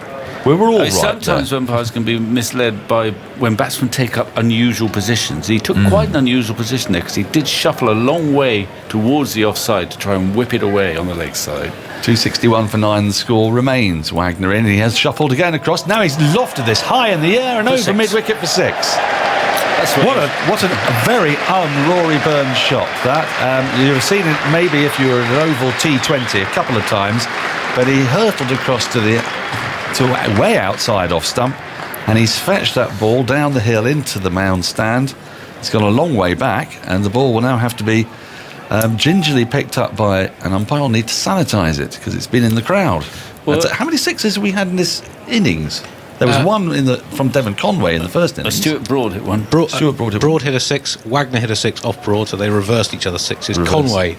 we were all right. Sometimes umpires can be misled by when batsmen take up unusual positions. He took quite an unusual position there because he did shuffle a long way towards the offside to try and whip it away on the leg side. 261 for 9, the score remains. Wagner in, he has shuffled again across. Now he's lofted this high in the air and over mid-wicket for 6. What a very un-Rory Burns shot that. You've seen it maybe if you were at an oval T20 a couple of times, but he hurtled across to way outside off stump, and he's fetched that ball down the hill into the mound stand. It's gone a long way back, and the ball will now have to be gingerly picked up by an umpire. Will need to sanitise it because it's been in the crowd. Well, how many sixes have we had in this innings? There was one from Devon Conway in the first innings. Stuart Broad hit one. Broad hit a 6. Wagner hit a 6 off Broad, so they reversed each other's sixes. Conway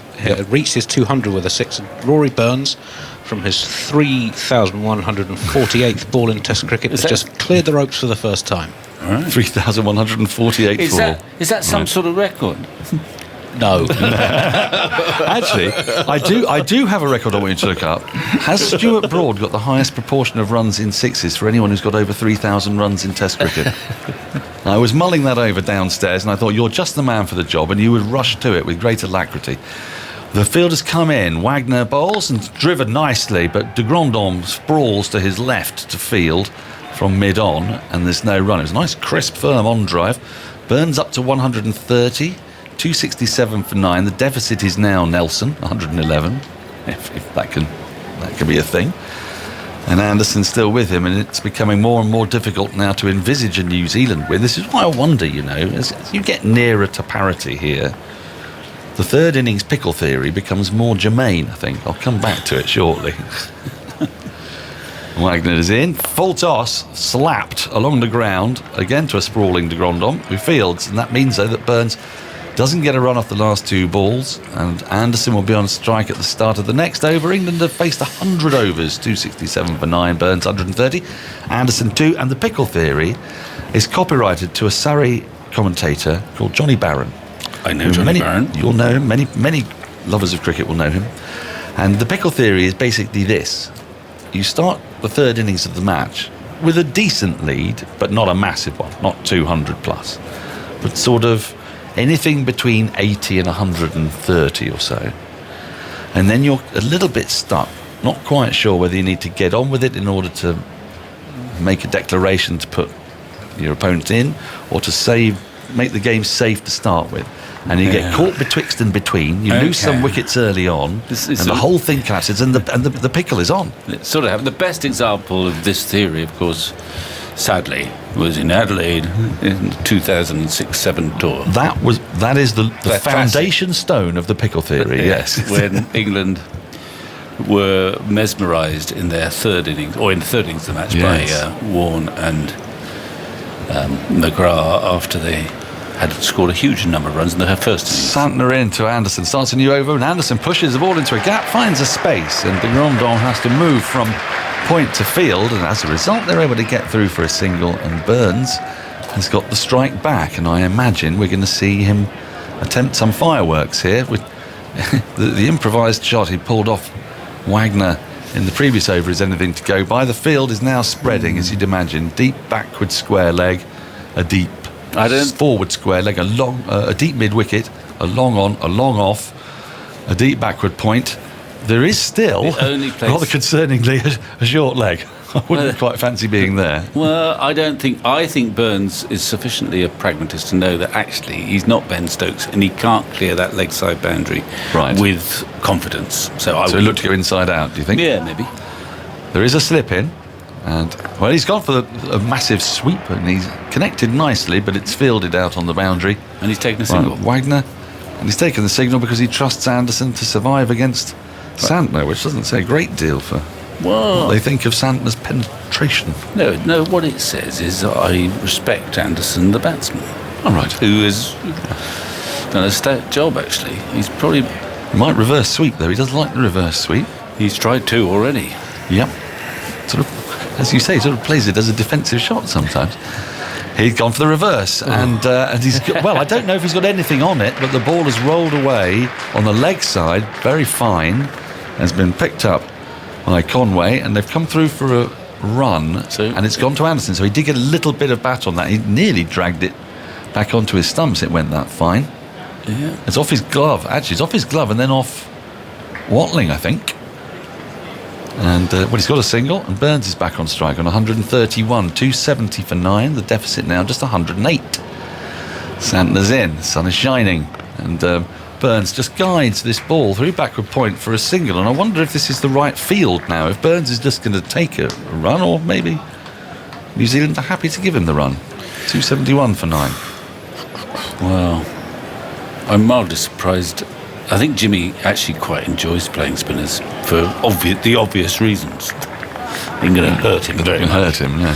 reached his 200 with a 6. And Rory Burns, from his 3,148th ball in Test cricket, has just cleared the ropes for the first time. Right. 3,148th ball. Is that some sort of record? No. Actually, I do have a record I want you to look up. Has Stuart Broad got the highest proportion of runs in sixes for anyone who's got over 3,000 runs in Test cricket? I was mulling that over downstairs, and I thought, you're just the man for the job, and you would rush to it with great alacrity. The field has come in. Wagner bowls and driven nicely, but de Grandhomme sprawls to his left to field from mid-on, and there's no run. It was a nice, crisp, firm on-drive. Burns up to 130. 267 for 9. The deficit is now Nelson, 111, if that can be a thing. And Anderson's still with him, and it's becoming more and more difficult now to envisage a New Zealand win. This is why I wonder, as you get nearer to parity here, the third innings pickle theory becomes more germane, I think. I'll come back to it shortly. Wagner is in, full toss, slapped along the ground, again to a sprawling de Grandhomme, who fields, and that means, though, that Burns doesn't get a run off the last 2 balls, and Anderson will be on strike at the start of the next over. England have faced 100 overs, 267 for 9, Burns 130, Anderson 2, and the pickle theory is copyrighted to a Surrey commentator called Johnny Barron. I know Johnny Barron. You'll know him, many lovers of cricket will know him. And the pickle theory is basically this. You start the third innings of the match with a decent lead, but not a massive one, not 200 plus, but sort of anything between 80 and 130 or so. and then you're a little bit stuck, not quite sure whether you need to get on with it in order to make a declaration to put your opponent in, or to make the game safe to start with. And you get caught betwixt and between. You lose some wickets early on, and the whole thing collapses, and the pickle is on. It sort of happened. The best example of this theory, of course, sadly, was in Adelaide in the 2006-7 tour. That is the foundation stone of the pickle theory. Yes, when England were mesmerised in their third innings, or in the third innings of the match, by Warne and McGrath, after they had scored a huge number of runs in their first innings. Santner in to Anderson, starts a new over, and Anderson pushes the ball into a gap, finds a space, and de Grandon has to move from point to field, and as a result they're able to get through for a single, and Burns has got the strike back, and I imagine we're going to see him attempt some fireworks here with the improvised shot he pulled off Wagner in the previous over is anything to go by. The field is now spreading, as you'd imagine. Deep backward square leg, a deep forward square leg, a deep mid wicket, a long on, a long off, a deep backward point. There is still, rather concerningly, a short leg. I wouldn't quite fancy being there. Well, I think Burns is sufficiently a pragmatist to know that actually he's not Ben Stokes and he can't clear that leg side boundary with confidence. So he looked to go inside out, do you think? Yeah, maybe. There is a slip in, and he's gone for a massive sweep, and he's connected nicely, but it's fielded out on the boundary. And he's taken a signal. Wagner, and he's taken the signal because he trusts Anderson to survive against Santner, which doesn't say a great deal for what they think of Santner's penetration. No, what it says is I respect Anderson, the batsman. All right. Who has done a stout job, actually. He's probably... He might reverse sweep, though. He does like the reverse sweep. He's tried 2 already. Yep. Sort of, as you say, sort of plays it as a defensive shot sometimes. He's gone for the reverse, and he's got, I don't know if he's got anything on it, but the ball has rolled away on the leg side, very fine, has been picked up by Conway, and they've come through for a run, and it's gone to Anderson. So he did get a little bit of bat on that. He nearly dragged it back onto his stumps. It went that fine. Yeah. It's off his glove. Actually, it's off his glove and then off Watling, I think. And he's got a single, and Burns is back on strike on 131, 270 for 9. The deficit now just 108. Santner's in, the sun is shining, and Burns just guides this ball through backward point for a single, and I wonder if this is the right field now, if Burns is just going to take a run, or maybe New Zealand are happy to give him the run. 271 for 9. Well, I'm mildly surprised. I think Jimmy actually quite enjoys playing spinners for the obvious reasons. They're going to hurt him. They're going to hurt him, yeah.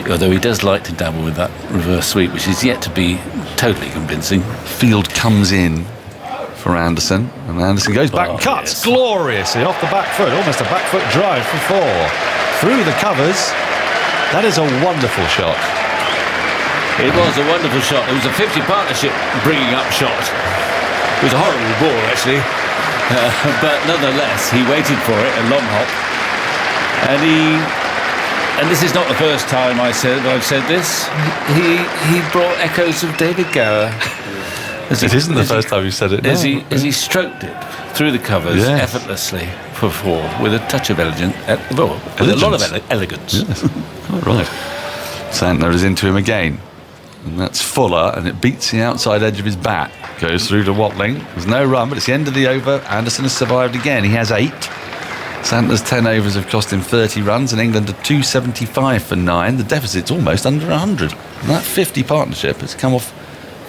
Although he does like to dabble with that reverse sweep, which is yet to be totally convincing. Field comes in for Anderson, and Anderson goes back and cuts gloriously off the back foot, almost a back foot drive for 4. Through the covers. That is a wonderful shot. It was a wonderful shot. It was a 50 partnership bringing up shot. It was a horrible ball, actually. But nonetheless, he waited for it, a long hop. And this is not the first time I've said this. He brought echoes of David Gower. It isn't the first time you said it. As he stroked it through the covers effortlessly for 4 with a touch of elegance. With a lot of elegance. Yes. All right. Santner is into him again. And that's Fuller, and it beats the outside edge of his bat. Goes through to Watling. There's no run, but it's the end of the over. Anderson has survived again. He has 8. Santner's 10 overs have cost him 30 runs, and England are 275 for 9. The deficit's almost under 100. And that 50 partnership has come off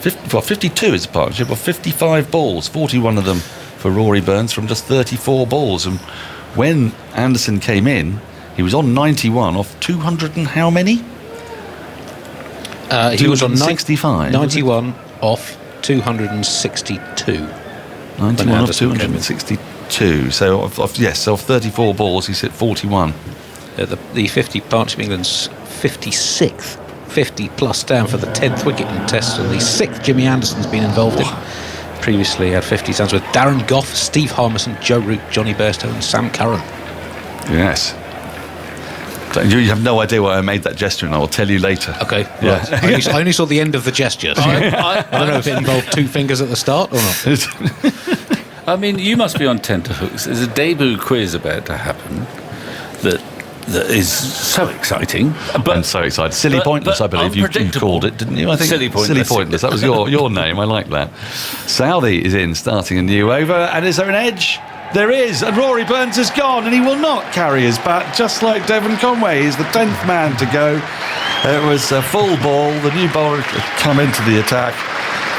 52 is a partnership of 55 balls, 41 of them for Rory Burns from just 34 balls. And when Anderson came in, he was on 91 off 200 and how many? He was on 65. 91 off 262. 91 off 262. So, off 34 balls, he's hit 41. The 50 partnership England's 56th. 50 plus down for the 10th wicket in Tests, and the 6th Jimmy Anderson's been involved in. Previously had 50 stands with Darren Gough, Steve Harmison, Joe Root, Johnny Bairstow and Sam Curran. Yes. You have no idea why I made that gesture, and I will tell you later. Okay. Yeah. Right. I only saw the end of the gesture. So I don't know if it involved 2 fingers at the start or not. I mean, you must be on tenterhooks. There's a debut quiz about to happen that is so exciting. And so excited. Silly Pointless, I believe you called it, didn't you? I think Silly Pointless. Silly Pointless. That was your name. I like that. Salvi is in, starting a new over. And is there an edge? There is. And Rory Burns is gone, and he will not carry his bat, just like Devon Conway. He's the 10th man to go. It was a full ball. The new bowler had come into the attack.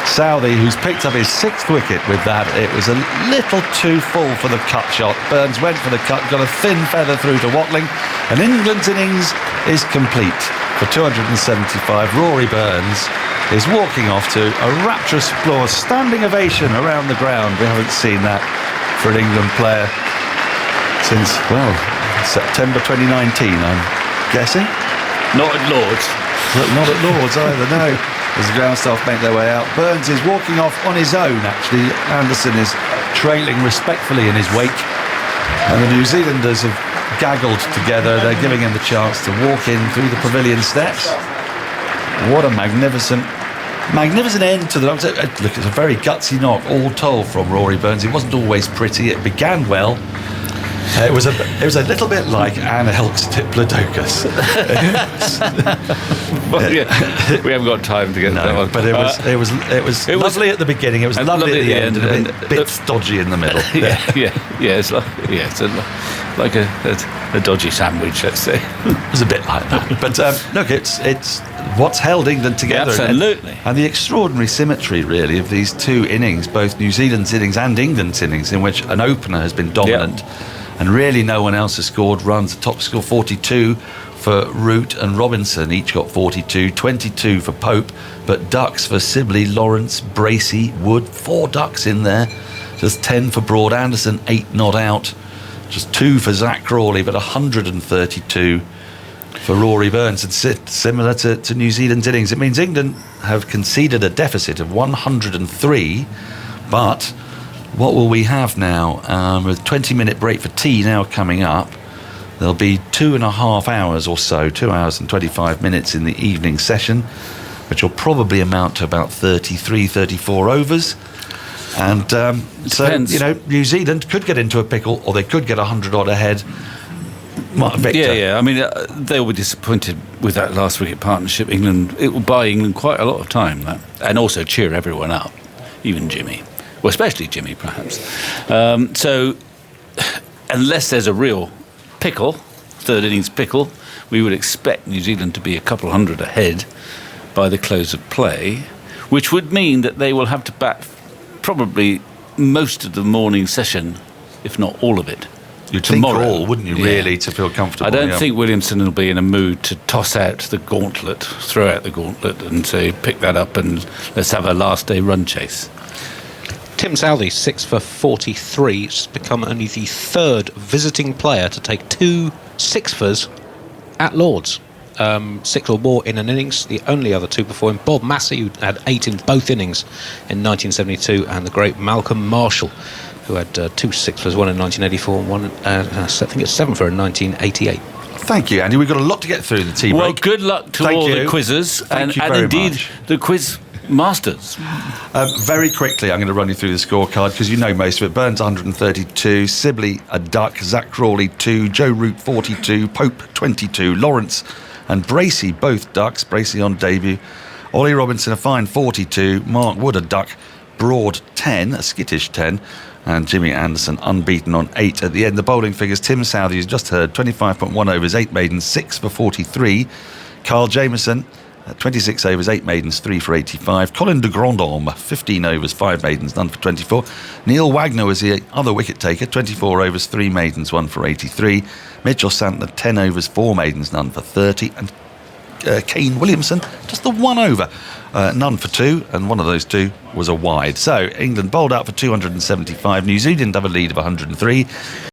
Salvi, who's picked up his 6th wicket with that. It was a little too full for the cut shot. Burns went for the cut, got a thin feather through to Watling, and England's innings is complete. For 275, Rory Burns is walking off to a rapturous applause, standing ovation around the ground. We haven't seen that for an England player since, well, September 2019, I'm guessing. Not at Lord's. Not at Lord's either, no. As the ground staff make their way out, Burns is walking off on his own, actually. Anderson is trailing respectfully in his wake. And the New Zealanders have gaggled together. They're giving him the chance to walk in through the pavilion steps. What a magnificent end to the... Look, it's a very gutsy knock, all told, from Rory Burns. It wasn't always pretty. It began well. It was a little bit like Anne Elk's Diplodocus. Well, yeah, we haven't got time to get that one. But it was lovely at the beginning. It was lovely at the end, and a bit dodgy in the middle. It's like a dodgy sandwich, let's say. It was a bit like that. But look, it's what's held England together. Absolutely. And the extraordinary symmetry, really, of these two innings, both New Zealand's innings and England's innings, in which an opener has been dominant. And really no one else has scored runs. The top score 42 for Root and Robinson, each got 42, 22 for Pope, but ducks for Sibley, Lawrence, Bracey, Wood, 4 ducks in there. Just 10 for Broad Anderson, 8 not out. Just 2 for Zach Crawley, but 132 for Rory Burns. And similar to New Zealand's innings. It means England have conceded a deficit of 103, but... what will we have now? With a 20-minute break for tea now coming up, there'll be 2.5 hours or so, 2 hours and 25 minutes in the evening session, which will probably amount to about 33, 34 overs. And so, New Zealand could get into a pickle, or they could get 100 odd ahead. Victor. Yeah. I mean, they'll be disappointed with that last wicket partnership. It will buy England quite a lot of time, that, and also cheer everyone up, even Jimmy. Well, especially Jimmy, perhaps. So, unless there's a real pickle, third innings pickle, we would expect New Zealand to be a couple hundred ahead by the close of play, which would mean that they will have to bat probably most of the morning session, if not all of it. You'd tomorrow. Think all, wouldn't you, really, to feel comfortable? I don't think Williamson will be in a mood to toss out the gauntlet, throw out the gauntlet and say, pick that up and let's have a last day run chase. Tim Salvi, 6 for 43, has become only the 3rd visiting player to take 2 sixfers at Lord's. 6 or more in an innings. The only other 2 before him, Bob Massey, who had 8 in both innings in 1972, and the great Malcolm Marshall, who had 2 sixfers, one in 1984 and one, I think it's 7 for in 1988. Thank you, Andy. We've got a lot to get through the tea break. Well, good luck to all the quizzes and indeed the quiz masters. Very quickly, I'm going to run you through the scorecard because you know most of it. Burns 132, Sibley a duck, Zach Crawley 2, Joe Root 42, Pope 22, Lawrence and Bracey both ducks. Bracey on debut. Ollie Robinson a fine 42, Mark Wood a duck, Broad 10, a skittish 10, and Jimmy Anderson unbeaten on 8 at the end. The bowling figures: Tim Southey, who's just heard, 25.1 overs, 8 maidens, 6 for 43. Carl Jameson, 26 overs, 8 maidens, 3 for 85. Colin de Grandhomme, 15 overs, 5 maidens, none for 24. Neil Wagner was the other wicket taker, 24 overs, 3 maidens, 1 for 83. Mitchell Santner, 10 overs, 4 maidens, none for 30. And Kane Williamson, just the 1 over, none for 2, and one of those 2 was a wide. So England bowled out for 275. New Zealand have a lead of 103.